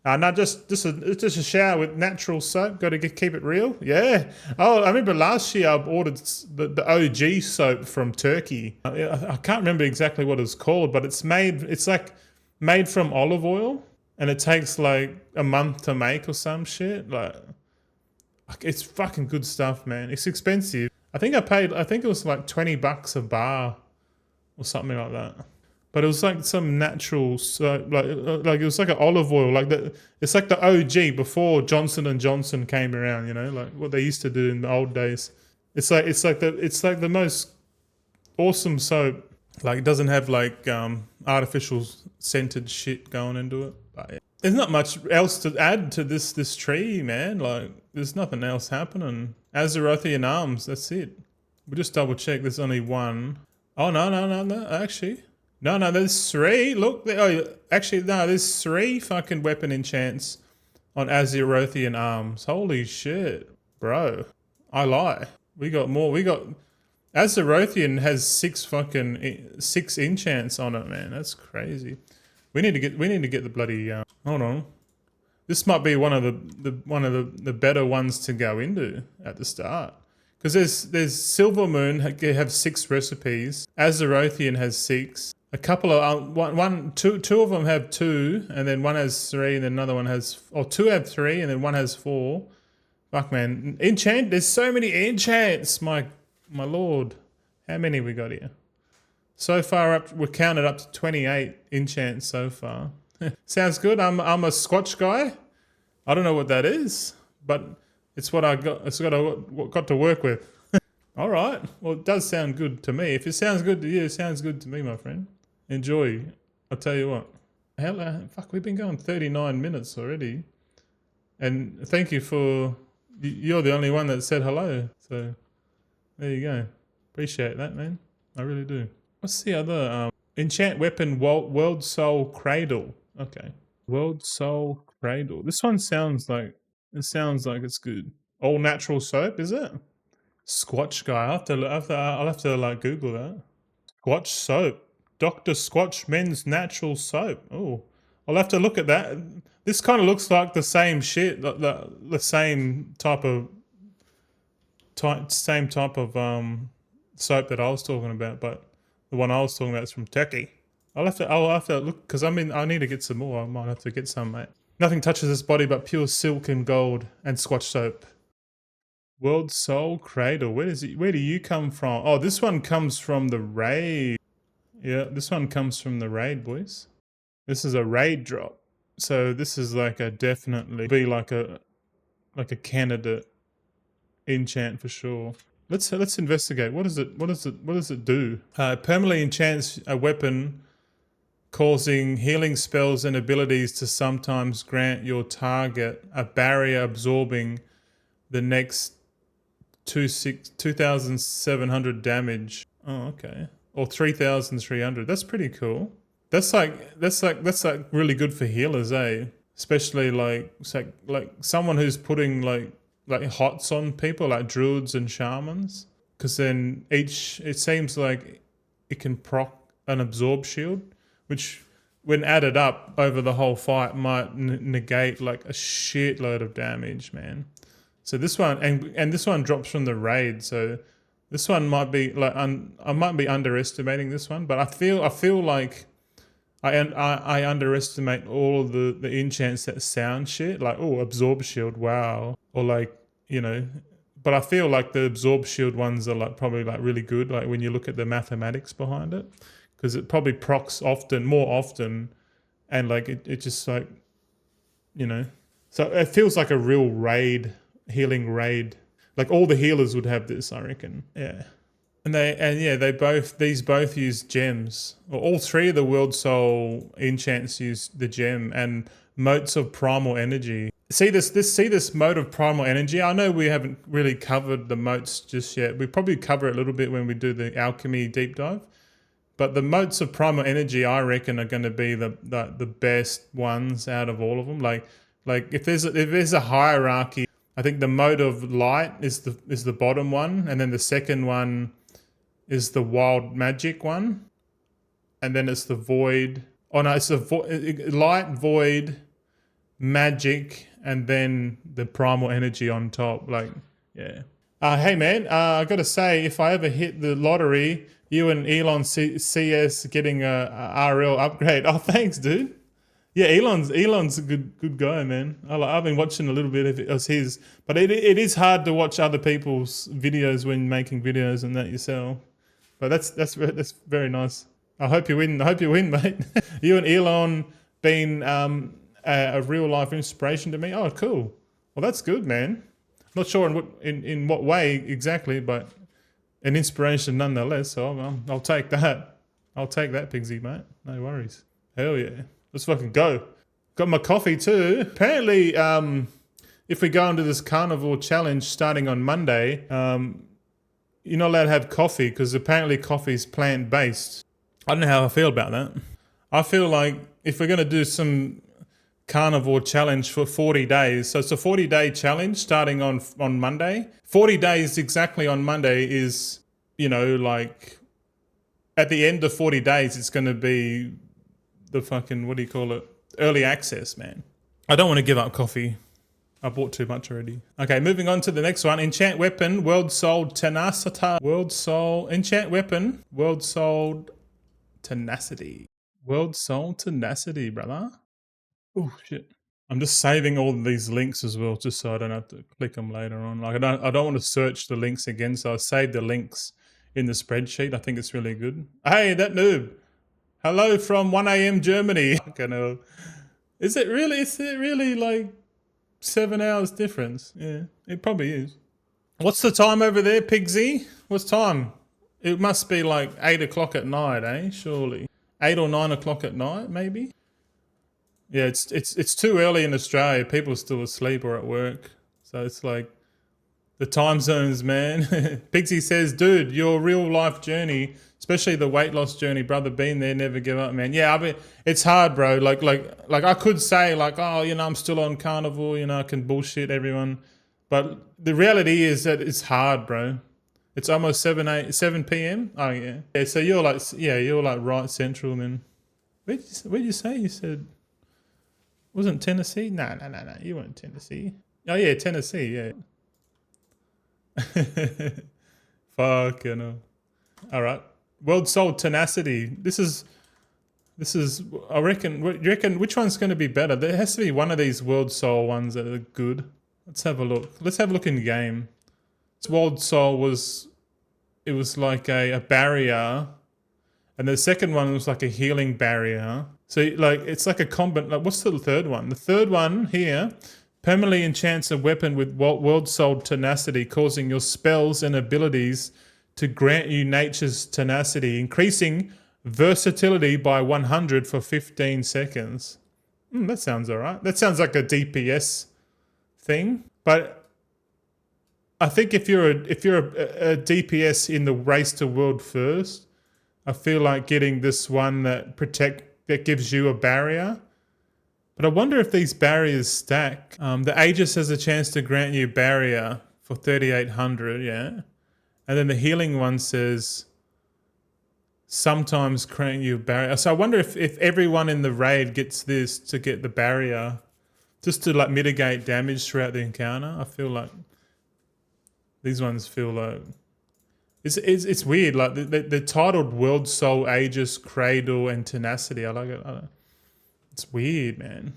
No, just a shower with natural soap. Got to keep it real. Yeah. Oh, I remember last year I ordered the OG soap from Turkey. I can't remember exactly what it's called, but it's like made from olive oil, and it takes like a month to make or some shit. Like it's fucking good stuff, man. It's expensive. I think it was like $20 a bar or something like that. But it was like some natural soap, like it was like an olive oil, like it's like the OG before Johnson & Johnson came around, you know, like what they used to do in the old days. It's like the most awesome soap. Like it doesn't have like artificial scented shit going into it. But yeah. There's not much else to add to this tree, man. Like there's nothing else happening. Azerothian arms, that's it. We'll just double check. There's only one. Oh no, actually. No, there's three. Look, there's three fucking weapon enchants on Azerothian arms. Holy shit, bro. I lie. We got more. Azerothian has six enchants on it, man. That's crazy. We need to get the bloody. Hold on. This might be one of the better ones to go into at the start. Because there's Silvermoon have 6 recipes. Azerothian has 6. A couple of two of them have 2, and then one has 3, and then another one has, or 2 have 3, and then one has 4. Fuck, man, enchant. There's so many enchants. My My lord. How many we got here? So far we're counted up to 28 enchants so far. Sounds good. I'm a Scotch guy. I don't know what that is, but it's what I got. It's what I got to work with. All right. Well, it does sound good to me. If it sounds good to you, it sounds good to me, my friend. Enjoy. I'll tell you what. Hell, fuck, we've been going 39 minutes already. And thank you for... You're the only one that said hello. So, there you go. Appreciate that, man. I really do. What's the other... enchant weapon, World Soul Cradle. Okay. World Soul Cradle. This one sounds like... It sounds like it's good. All natural soap, is it? Squatch guy. I'll have to like Google that. Squatch soap. Dr. Squatch men's natural soap. Oh, I'll have to look at that. This kind of looks like the same shit, the same type of soap that I was talking about, but the one I was talking about is from Turkey. I'll have to look because I need to get some more. I might have to get some, mate. Nothing touches this body but pure silk and gold and Squatch soap. World Soul Cradle. Where do you come from? Oh, this one comes from the raid. Yeah, this one comes from the raid, boys. This is a raid drop. So this is like a definitely be like a candidate enchant for sure. Let's investigate. What does it do? Permanently enchants a weapon, causing healing spells and abilities to sometimes grant your target a barrier absorbing the next 2,700 damage. Oh, okay. Or 3,300. That's pretty cool. That's like really good for healers, eh? Especially like someone who's putting like hots on people, like druids and shamans, because then it seems like it can proc an absorb shield, which when added up over the whole fight might negate like a shitload of damage, man. So this one and this one drops from the raid, so this one might be like I might be underestimating this one, but I feel like I underestimate all of the enchants that sound shit, like oh absorb shield, wow, or like but I feel like the absorb shield ones are like probably like really good, like when you look at the mathematics behind it, because it probably procs more often, and like it just like so it feels like a real raid. Healing raid, like all the healers would have this, I reckon. Yeah, these both use gems. Well, all three of the World Soul enchants use the gem and motes of primal energy. See this mote of primal energy. I know we haven't really covered the motes just yet. We probably cover it a little bit when we do the alchemy deep dive. But the motes of primal energy, I reckon, are going to be the best ones out of all of them. Like if there's a hierarchy. I think the mote of light is the bottom one, and then the second one is the wild magic one, and then it's the void. Oh no, it's the light, void, magic, and then the primal energy on top. Like, yeah. Hey man, I gotta say, if I ever hit the lottery, you and Elon CS getting a RL upgrade. Oh, thanks, dude. Yeah, Elon's a good guy, man. I've been watching a little bit of his, but it is hard to watch other people's videos when making videos and that yourself. But that's very nice. I hope you win. Mate. You and Elon been a real life inspiration to me. Oh, cool. Well, that's good, man. Not sure in what way exactly, but an inspiration nonetheless. So I'll take that. I'll take that, Pigsy, mate. No worries. Hell yeah. Let's fucking go. Got my coffee too. Apparently, if we go into this carnivore challenge starting on Monday, you're not allowed to have coffee because apparently coffee is plant-based. I don't know how I feel about that. I feel like if we're going to do some carnivore challenge for 40 days, so it's a 40-day challenge starting on Monday. 40 days exactly on Monday is, like at the end of 40 days, it's going to be the fucking, what do you call it? Early access, man. I don't want to give up coffee. I bought too much already. Okay, moving on to the next one. Enchant weapon, World Soul Tenacity. Enchant weapon, World Soul Tenacity. World Soul Tenacity, brother. Oh, shit. I'm just saving all of these links as well, just so I don't have to click them later on. Like I don't want to search the links again, so I save the links in the spreadsheet. I think it's really good. Hey, that noob. Hello from 1 a.m. Germany. Fucking hell. Is it really? Is it really like 7 hours difference? Yeah, it probably is. What's the time over there, Pigsy? What's time? It must be like 8 o'clock at night, eh? Surely 8 or 9 o'clock at night, maybe. Yeah, it's too early in Australia. People are still asleep or at work, so it's like the time zones, man. Pigsy says, "Dude, your real life journey, especially the weight loss journey, brother. Been there, never give up, man. Yeah, I mean, it's hard, bro. Like I could say like, oh, you know, I'm still on carnivore. You know, I can bullshit everyone, but the reality is that it's hard, bro. It's almost 7 p.m. Oh yeah, yeah. So you're like right central then. Where'd you say? You said. Wasn't Tennessee? No. You weren't Tennessee. Oh yeah, Tennessee. Yeah. Fucking hell. All right. World Soul Tenacity. This is. I reckon. You reckon which one's going to be better? There has to be one of these World Soul ones that are good. Let's have a look. Let's have a look in game. This World Soul was. It was like a barrier. And the second one was like a healing barrier. So like it's like a combat. Like what's the third one? The third one here permanently enchants a weapon with world soul tenacity, causing your spells and abilities to grant you nature's tenacity, increasing versatility by 100 for 15 seconds. That sounds alright. That sounds like a DPS thing. But I think if you're a DPS in the race to world first, I feel like getting this one that gives you a barrier. But I wonder if these barriers stack. The Aegis has a chance to grant you barrier for 3,800, yeah. And then the healing one says sometimes grant you barrier. So I wonder if everyone in the raid gets this to get the barrier, just to like mitigate damage throughout the encounter. I feel like these ones feel like. It's weird, like they're titled World Soul, Aegis, Cradle, and Tenacity. I like it. It's weird, man.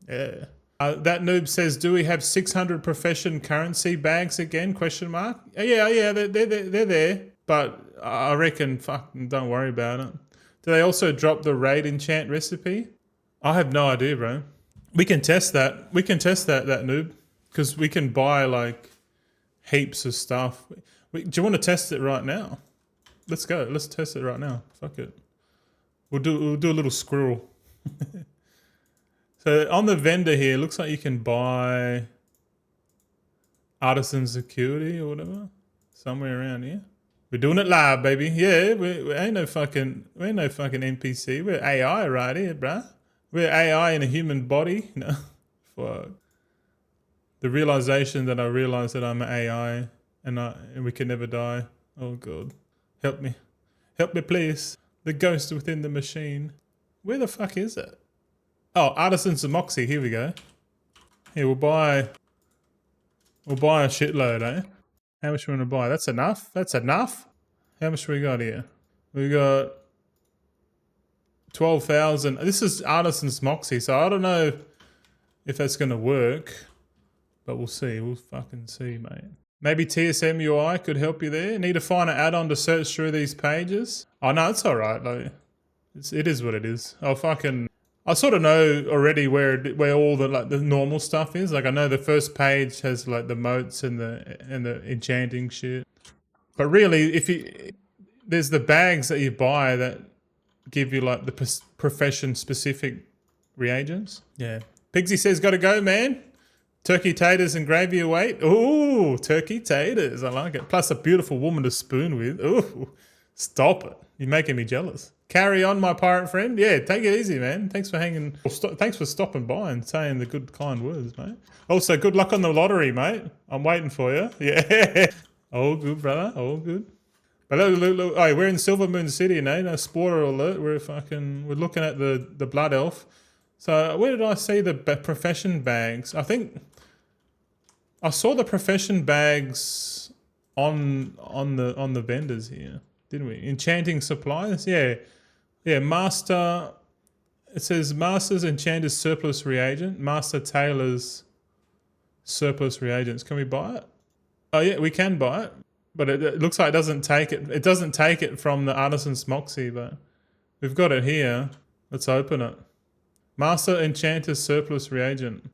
Yeah. That noob says, "Do we have 600 profession currency bags again?" Question mark. Yeah. They're there, but I reckon fucking don't worry about it. Do they also drop the raid enchant recipe? I have no idea, bro. We can test that. That noob, because we can buy like heaps of stuff. Do you want to test it right now? Let's go. Let's test it right now. Fuck it. We'll do a little squirrel. So on the vendor here, it looks like you can buy artisan security or whatever. Somewhere around here. We're doing it live, baby. Yeah, we ain't no fucking NPC. We're AI right here, bruh. We're AI in a human body. No. Fuck. The realization that I realized that I'm an AI. And we can never die. Oh God. Help me, please. The ghost within the machine. Where the fuck is it? Oh, Artisan's Moxie. Here we go. Here, we'll buy a shitload, eh? How much we want to buy? That's enough? How much we got here? We got 12,000. This is Artisan's Moxie, so I don't know if that's going to work. But we'll see. We'll fucking see, mate. Maybe TSM UI could help you there. Need to find an add-on to search through these pages. Oh no, it's alright. Like, it is what it is. I sort of know already where all the normal stuff is. Like I know the first page has like the moats and the enchanting shit. But really, there's the bags that you buy that give you like the profession specific reagents. Yeah. Pigsy says, "Gotta go, man. Turkey taters and gravy await." Ooh, turkey taters. I like it. Plus a beautiful woman to spoon with. Ooh, stop it. You're making me jealous. Carry on, my pirate friend. Yeah, take it easy, man. Thanks for hanging. Thanks for stopping by and saying the good, kind words, mate. Also, good luck on the lottery, mate. I'm waiting for you. Yeah. All good, brother. All good. But look. Oh, we're in Silver Moon City, no? No spoiler alert. We're looking at the Blood Elf. So where did I see the profession bags? I think I saw the profession bags on the vendors here, didn't we? Enchanting supplies, yeah, master It says Master's Enchanter's Surplus Reagent, Master Tailor's Surplus Reagents. Can we buy it? Oh yeah, we can buy it. But it looks like it doesn't take it. It doesn't take it from the Artisan's Moxie, but we've got it here. Let's open it. Master Enchanter's Surplus Reagent.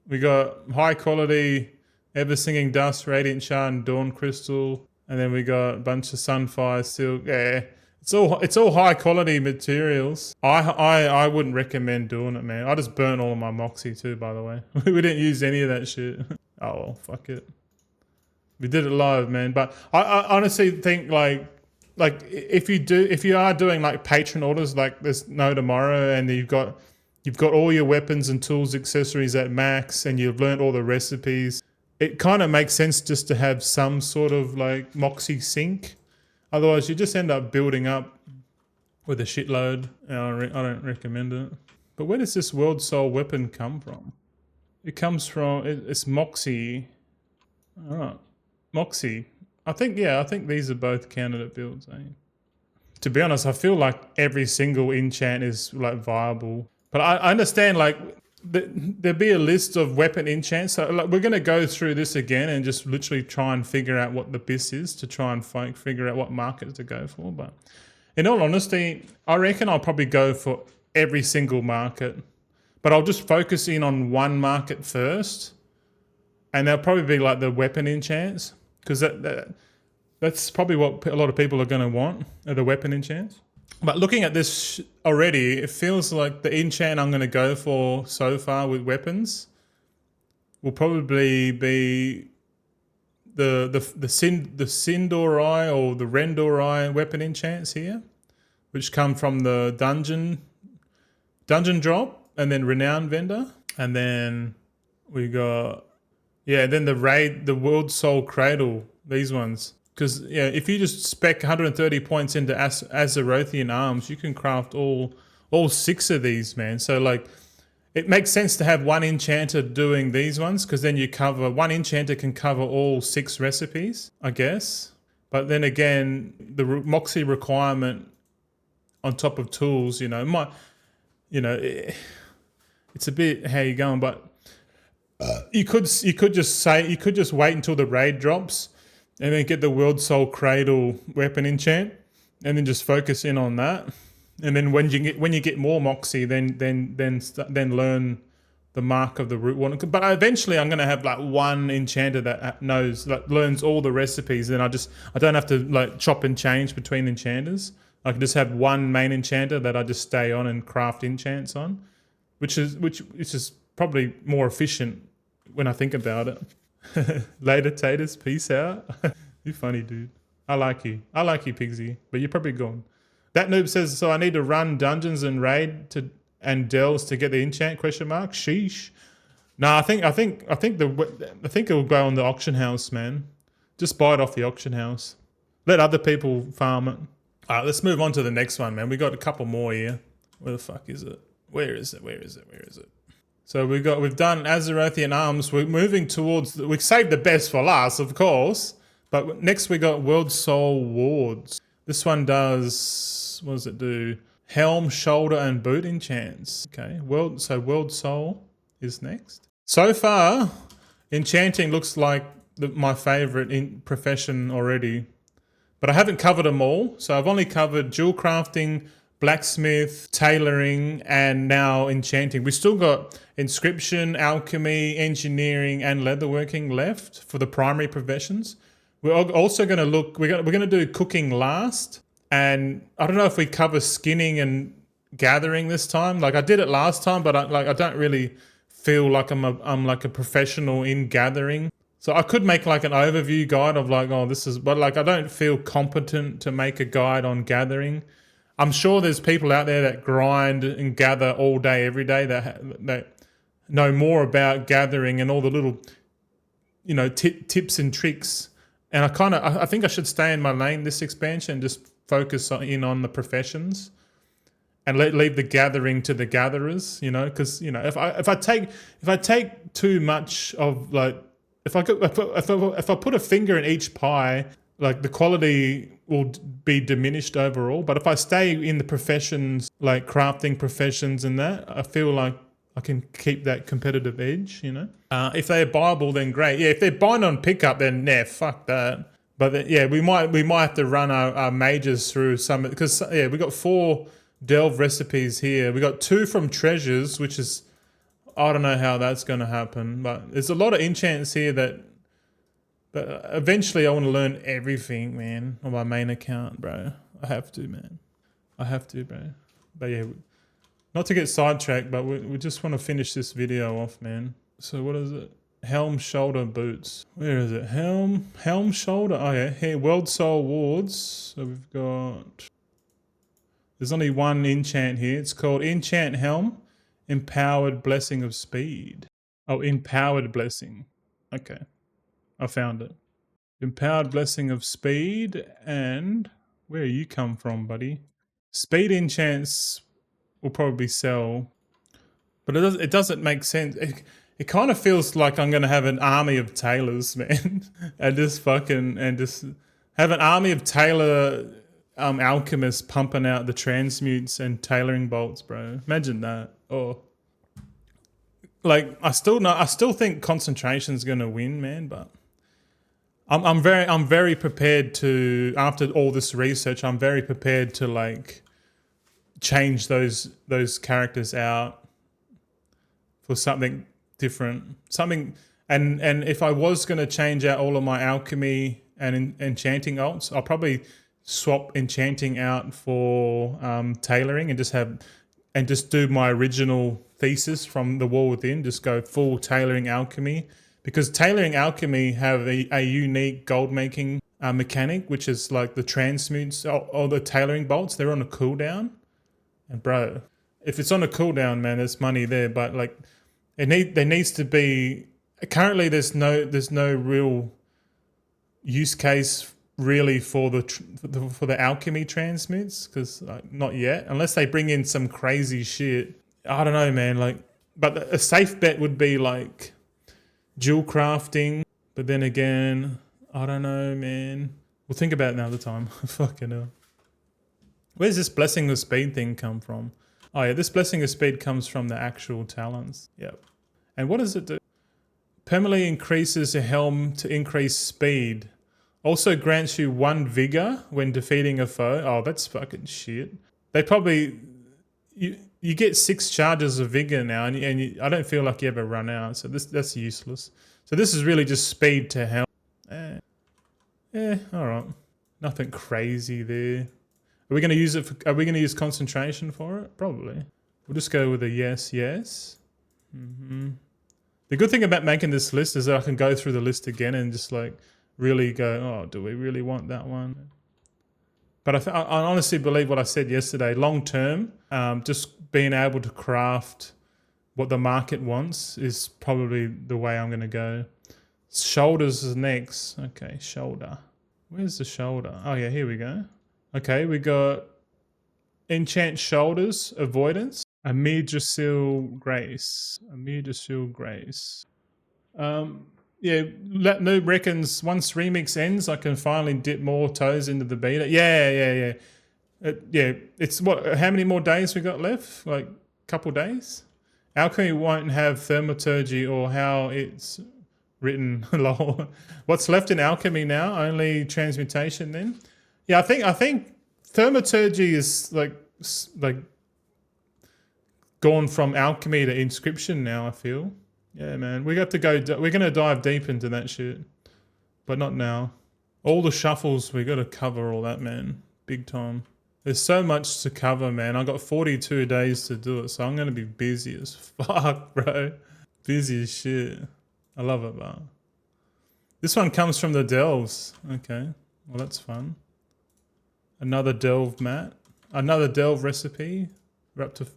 We got high quality Ever Singing Dust, Radiant Shard, and Dawn Crystal. And then we got a bunch of Sunfire Silk. Yeah, it's all high quality materials. I wouldn't recommend doing it, man. I just burnt all of my Moxie too, by the way. We didn't use any of that shit. Oh well, fuck it. We did it live, man. But I honestly think like if you are doing like patron orders like there's no tomorrow, and you've got all your weapons and tools, accessories at max, and you've learned all the recipes, it kind of makes sense just to have some sort of like Moxie sync. Otherwise, you just end up building up with a shitload. And I don't recommend it. But where does this World Soul weapon come from? It comes from it's Moxie. Oh. Moxie. I think these are both candidate builds. To be honest, I feel like every single enchant is like viable. But I understand like there'd be a list of weapon enchants. So like, we're going to go through this again and just literally try and figure out what the best is to try and figure out what market to go for. But in all honesty, I reckon I'll probably go for every single market. But I'll just focus in on one market first. And they'll probably be like the weapon enchants. Because that's probably what a lot of people are going to want, are the weapon enchants. But looking at this already, it feels like the enchant I'm going to go for so far with weapons will probably be the Sindorai or the Rendorai weapon enchants here, which come from the dungeon drop, and then Renowned Vendor, and then we got then the World Soul Cradle, these ones. Because if you just spec 130 points into Azerothian Arms, you can craft all 6 of these, man. So like, it makes sense to have one enchanter doing these ones, because then one enchanter can cover all 6 recipes, I guess. But then again, the Moxie requirement on top of tools, it's a bit how you going, but you could just wait until the raid drops and then get the World Soul Cradle weapon enchant, and then just focus in on that. And then when you get more Moxie, then learn the mark of the root one. But eventually, I'm gonna have like one enchanter that learns all the recipes. And I don't have to like chop and change between enchanters. I can just have one main enchanter that I just stay on and craft enchants on, which is probably more efficient when I think about it. Later, Taters. Peace out. You're funny, dude. I like you, Pigsy. But you're probably gone. That noob says, so I need to run dungeons and raid and dells to get the enchant ? Sheesh. No, I think it'll go on the auction house, man. Just buy it off the auction house. Let other people farm it. All right, let's move on to the next one, man. We got a couple more here. Where the fuck is it? Where is it? So we've done Azerothian Arms. We're moving towards, we saved the best for last, of course. But next we got World Soul Wards. This one does, what does it do? Helm, shoulder, and boot enchants. Okay, World Soul is next. So far, enchanting looks like my favorite profession already. But I haven't covered them all. So I've only covered jewel crafting, blacksmith, tailoring, and now enchanting. We still got inscription, alchemy, engineering, and leatherworking left for the primary professions. We're also going to look, we're going to do cooking last. And I don't know if we cover skinning and gathering this time. Like I did it last time, but I don't really feel like I'm like a professional in gathering. So I could make like an overview guide of like, but like I don't feel competent to make a guide on gathering. I'm sure there's people out there that grind and gather all day, every day that know more about gathering and all the little, tips and tricks. And I think I should stay in my lane this expansion and just focus in on the professions and leave the gathering to the gatherers, because if I take too much of like, if I put a finger in each pie like the quality will be diminished overall. But if I stay in the professions, like crafting professions and that, I feel like I can keep that competitive edge, you know? If they're buyable, then great. Yeah, if they're buying on pickup, then nah, fuck that. But yeah, we might have to run our mages through some, because yeah, we got 4 delve recipes here. We got 2 from treasures, which is, I don't know how that's going to happen, but there's a lot of enchants here that, but eventually I want to learn everything, man, on my main account, bro. I have to, man. I have to, bro. But yeah, not to get sidetracked, but we just want to finish this video off, man. So what is it? Helm shoulder boots. Where is it? Helm shoulder. Oh yeah, here, World Soul Wards. So we've got, there's only one enchant here. It's called Enchant Helm, Empowered Blessing of Speed. Oh, Empowered Blessing. Okay, I found it. Empowered Blessing of Speed, and where you come from, buddy? Speed enchants will probably sell, but it doesn't make sense. It kind of feels like I'm gonna have an army of tailors, man, and just have an army of tailor alchemists pumping out the transmutes and tailoring bolts, bro. Imagine that. Oh, like I still think concentration's gonna win, man, but I'm very prepared to, after all this research, I'm very prepared to like change those characters out for something different, something. And if I was going to change out all of my alchemy and enchanting alts, I'll probably swap enchanting out for tailoring, and just do my original thesis from the War Within, just go full tailoring alchemy, because tailoring alchemy have a unique gold making mechanic, which is like the transmutes or the tailoring bolts, they're on a cooldown. And bro, if it's on a cooldown, man, there's money there. But like, there needs to be. Currently, there's no real use case really for the alchemy transmutes, because like, not yet, unless they bring in some crazy shit. I don't know, man. Like, but a safe bet would be like dual crafting. But then again, I don't know, man. We'll think about it another time. Fucking hell. Where's this Blessing of Speed thing come from? Oh yeah, this Blessing of Speed comes from the actual talents. Yep. And what does it do? Permanently increases a helm to increase speed. Also grants you 1 vigor when defeating a foe. Oh, that's fucking shit. They probably, you get 6 charges of vigor now, and I don't feel like you ever run out. So that's useless. So this is really just speed to helm. All right. Nothing crazy there. Are we going to use it? Are we going to use concentration for it? Probably. We'll just go with a yes. The good thing about making this list is that I can go through the list again and just like really go, oh, do we really want that one? But I honestly believe what I said yesterday. Long term, just being able to craft what the market wants is probably the way I'm going to go. Shoulders is next. Okay, shoulder. Where's the shoulder? Oh yeah, here we go. Okay, we got Enchant Shoulders, Avoidance, Amidjasil Grace. Yeah, Let Noob reckons once Remix ends, I can finally dip more toes into the beta. Yeah. It's what, how many more days we got left? Like a couple days? Alchemy won't have thaumaturgy or how it's written. Lol. What's left in alchemy now? Only transmutation then? Yeah, I think thaumaturgy is like gone from alchemy to inscription now, I feel. Yeah, man. We're gonna dive deep into that shit. But not now. All the shuffles, we gotta cover all that, man. Big time. There's so much to cover, man. I got 42 days to do it, so I'm gonna be busy as fuck, bro. Busy as shit. I love it, bro. This one comes from the delves. Okay. Well, that's fun. Another delve mat. Another delve recipe. We're up to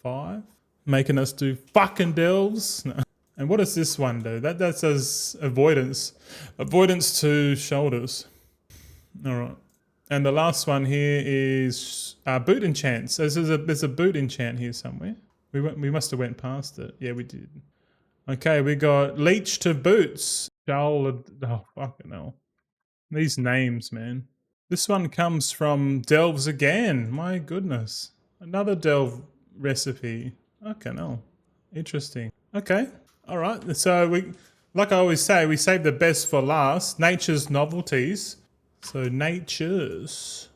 5. Making us do fucking delves. No. And what does this one do? That says avoidance. Avoidance to shoulders. All right. And the last one here is boot enchants. So there's a boot enchant here somewhere. We must have went past it. Yeah, we did. Okay, we got leech to boots. Oh, fucking hell. These names, man. This one comes from Delves again. My goodness. Another Delve recipe. Okay, no. Interesting. Okay. All right. So we, like I always say, we save the best for last. Nature's novelties. So nature's.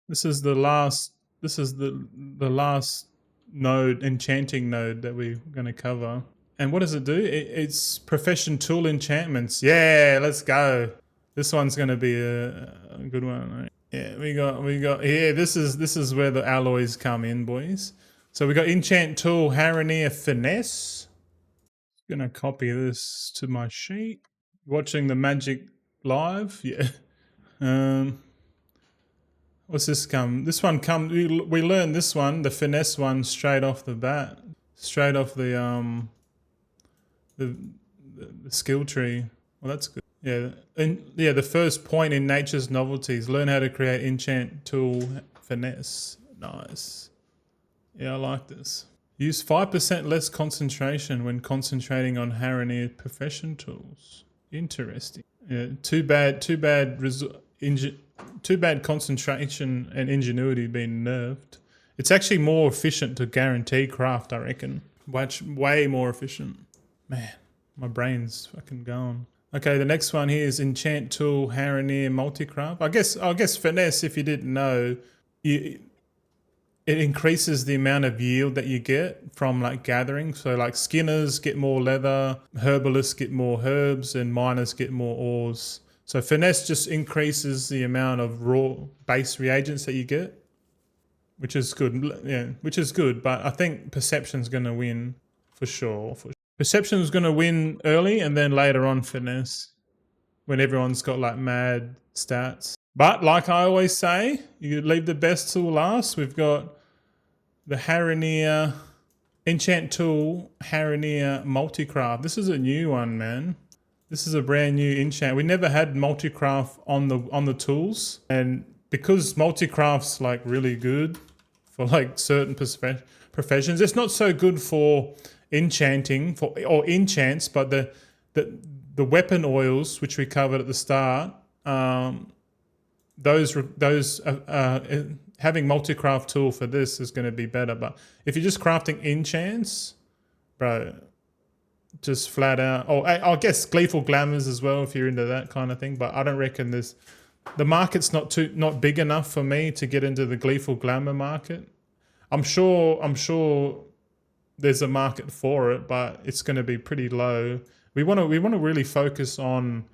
This is the last. This is the last node, enchanting node that we're going to cover. And what does it do? It's profession tool enchantments. Yeah, let's go. This one's going to be a good one. Right? Yeah, we got. Yeah, this is where the alloys come in, boys. So we got enchant tool, Haranier finesse. Gonna copy this to my sheet. Watching the magic live. Yeah. What's this come? This one come. We learned this one, the finesse one, straight off the bat, straight off the skill tree. Well, that's good. Yeah, and yeah, the first point in nature's novelties: learn how to create enchant tool finesse. Nice. Yeah, I like this. Use 5% less concentration when concentrating on Haranier profession tools. Interesting. Yeah, too bad concentration and ingenuity being nerfed. It's actually more efficient to guarantee craft, I reckon. Way more efficient. Man, my brain's fucking going. Okay, the next one here is enchant tool Haranier multicraft. I guess finesse, if you didn't know, it increases the amount of yield that you get from like gathering. So like skinners get more leather, herbalists get more herbs, and miners get more ores. So finesse just increases the amount of raw base reagents that you get, which is good. Yeah, which is good. But I think perception's going to win for sure. Perception's going to win early, and then later on finesse, when everyone's got like mad stats. But like I always say, you leave the best till last. We've got the Haranier enchant tool, Haranier multicraft. This is a new one, man. This is a brand new enchant. We never had multicraft on the tools, and because multicraft's like really good for like certain professions, it's not so good for enchanting or enchants. But the weapon oils, which we covered at the start, those having multi-craft tool for this is going to be better. But if you're just crafting enchants, bro, just flat out. Oh, I guess gleeful glamours as well if you're into that kind of thing. But I don't reckon the market's not big enough for me to get into the gleeful glamour market. I'm sure there's a market for it, but it's going to be pretty low. We want to really focus on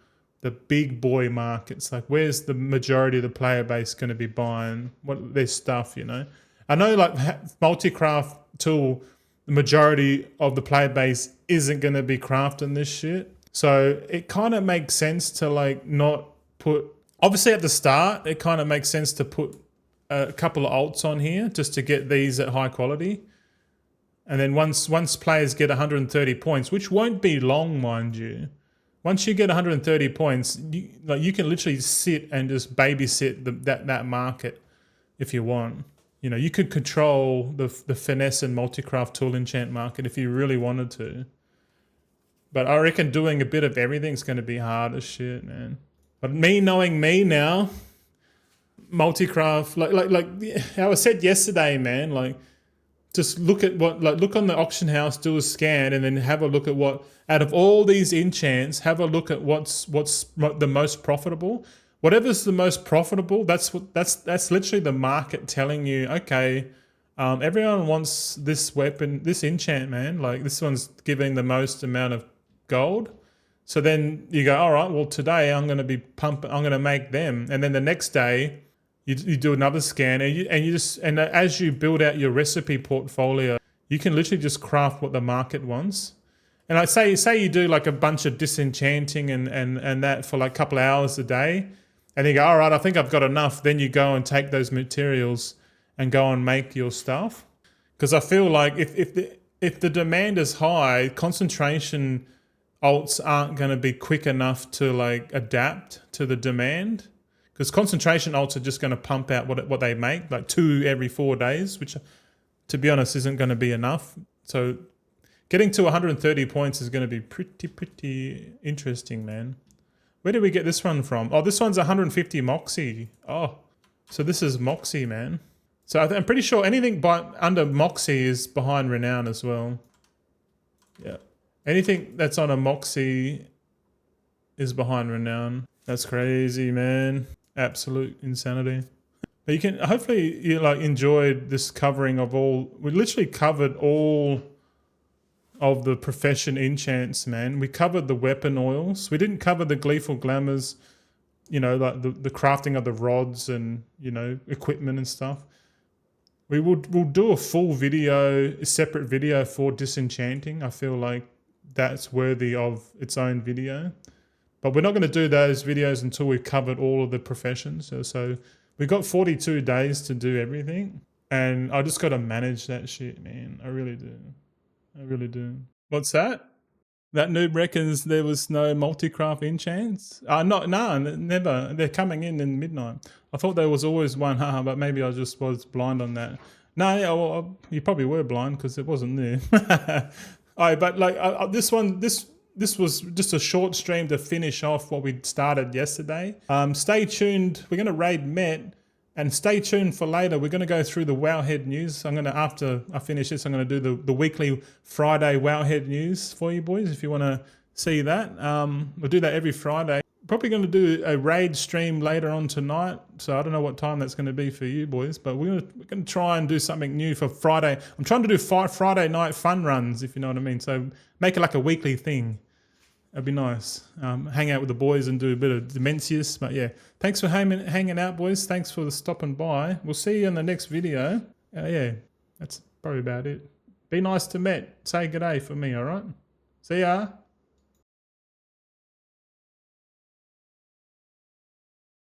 the big boy markets. Like, where's the majority of the player base going to be buying what their stuff, you know? I know like multi-craft tool, the majority of the player base isn't going to be crafting this shit. So it kind of makes sense to like not put, obviously at the start, it kind of makes sense to put a couple of alts on here just to get these at high quality. And then once players get 130 points, which won't be long, mind you, once you get 130 points, you can literally sit and just babysit that market if you want. You know, you could control the finesse and multi-craft tool enchant market if you really wanted to. But I reckon doing a bit of everything is going to be hard as shit, man. But me knowing me now, multi-craft, like how I said yesterday, man, like just look at look on the auction house, do a scan, and then have a look at what, out of all these enchants, have a look at what's the most profitable. Whatever's the most profitable, that's literally the market telling you, okay, everyone wants this weapon, this enchant, man. Like this one's giving the most amount of gold. So then you go, all right, well today I'm going to make them, and then the next day you do another scan, and as you build out your recipe portfolio, you can literally just craft what the market wants. And I say you do like a bunch of disenchanting and that for like a couple of hours a day, and you go, all right, I think I've got enough. Then you go and take those materials and go and make your stuff. Because I feel like if the demand is high, concentration alts aren't going to be quick enough to like adapt to the demand. Because concentration alts are just going to pump out what they make, like 2 every 4 days, which, to be honest, isn't going to be enough. So getting to 130 points is going to be pretty interesting, man. Where did we get this one from? Oh, this one's 150 Moxie. Oh, so this is Moxie, man. So I'm pretty sure anything under Moxie is behind Renown as well. Yeah. Anything that's on a Moxie is behind Renown. That's crazy, man. Absolute insanity. But you can, hopefully you like enjoyed this covering of all, we literally covered all of the profession enchants, man. We covered the weapon oils. We didn't cover the gleeful glamours, you know, like the crafting of the rods and, you know, equipment and stuff. We'll do a full video, a separate video for disenchanting. I feel like that's worthy of its own video. But we're not going to do those videos until we've covered all of the professions. So we've got 42 days to do everything. And I just got to manage that shit, man. I really do. I really do. What's that? That noob reckons there was no multi-craft enchants? No, never. They're coming in midnight. I thought there was always one, haha, but maybe I just was blind on that. No, yeah, well, you probably were blind because it wasn't there. All right, but like this was just a short stream to finish off what we started yesterday. Stay tuned. We're going to raid Met. And stay tuned for later. We're going to go through the Wowhead news. I'm going to, after I finish this, I'm going to do the weekly Friday Wowhead news for you boys if you want to see that. We'll do that every Friday. Probably going to do a raid stream later on tonight. So I don't know what time that's going to be for you boys, but we're going to try and do something new for Friday. I'm trying to do 5 Friday night fun runs, if you know what I mean. So make it like a weekly thing. That'd be nice. Hang out with the boys and do a bit of Demencius. But yeah, thanks for hanging out, boys. Thanks for stopping by. We'll see you in the next video. Yeah, that's probably about it. Be nice to Met. Say good day for me, all right? See ya.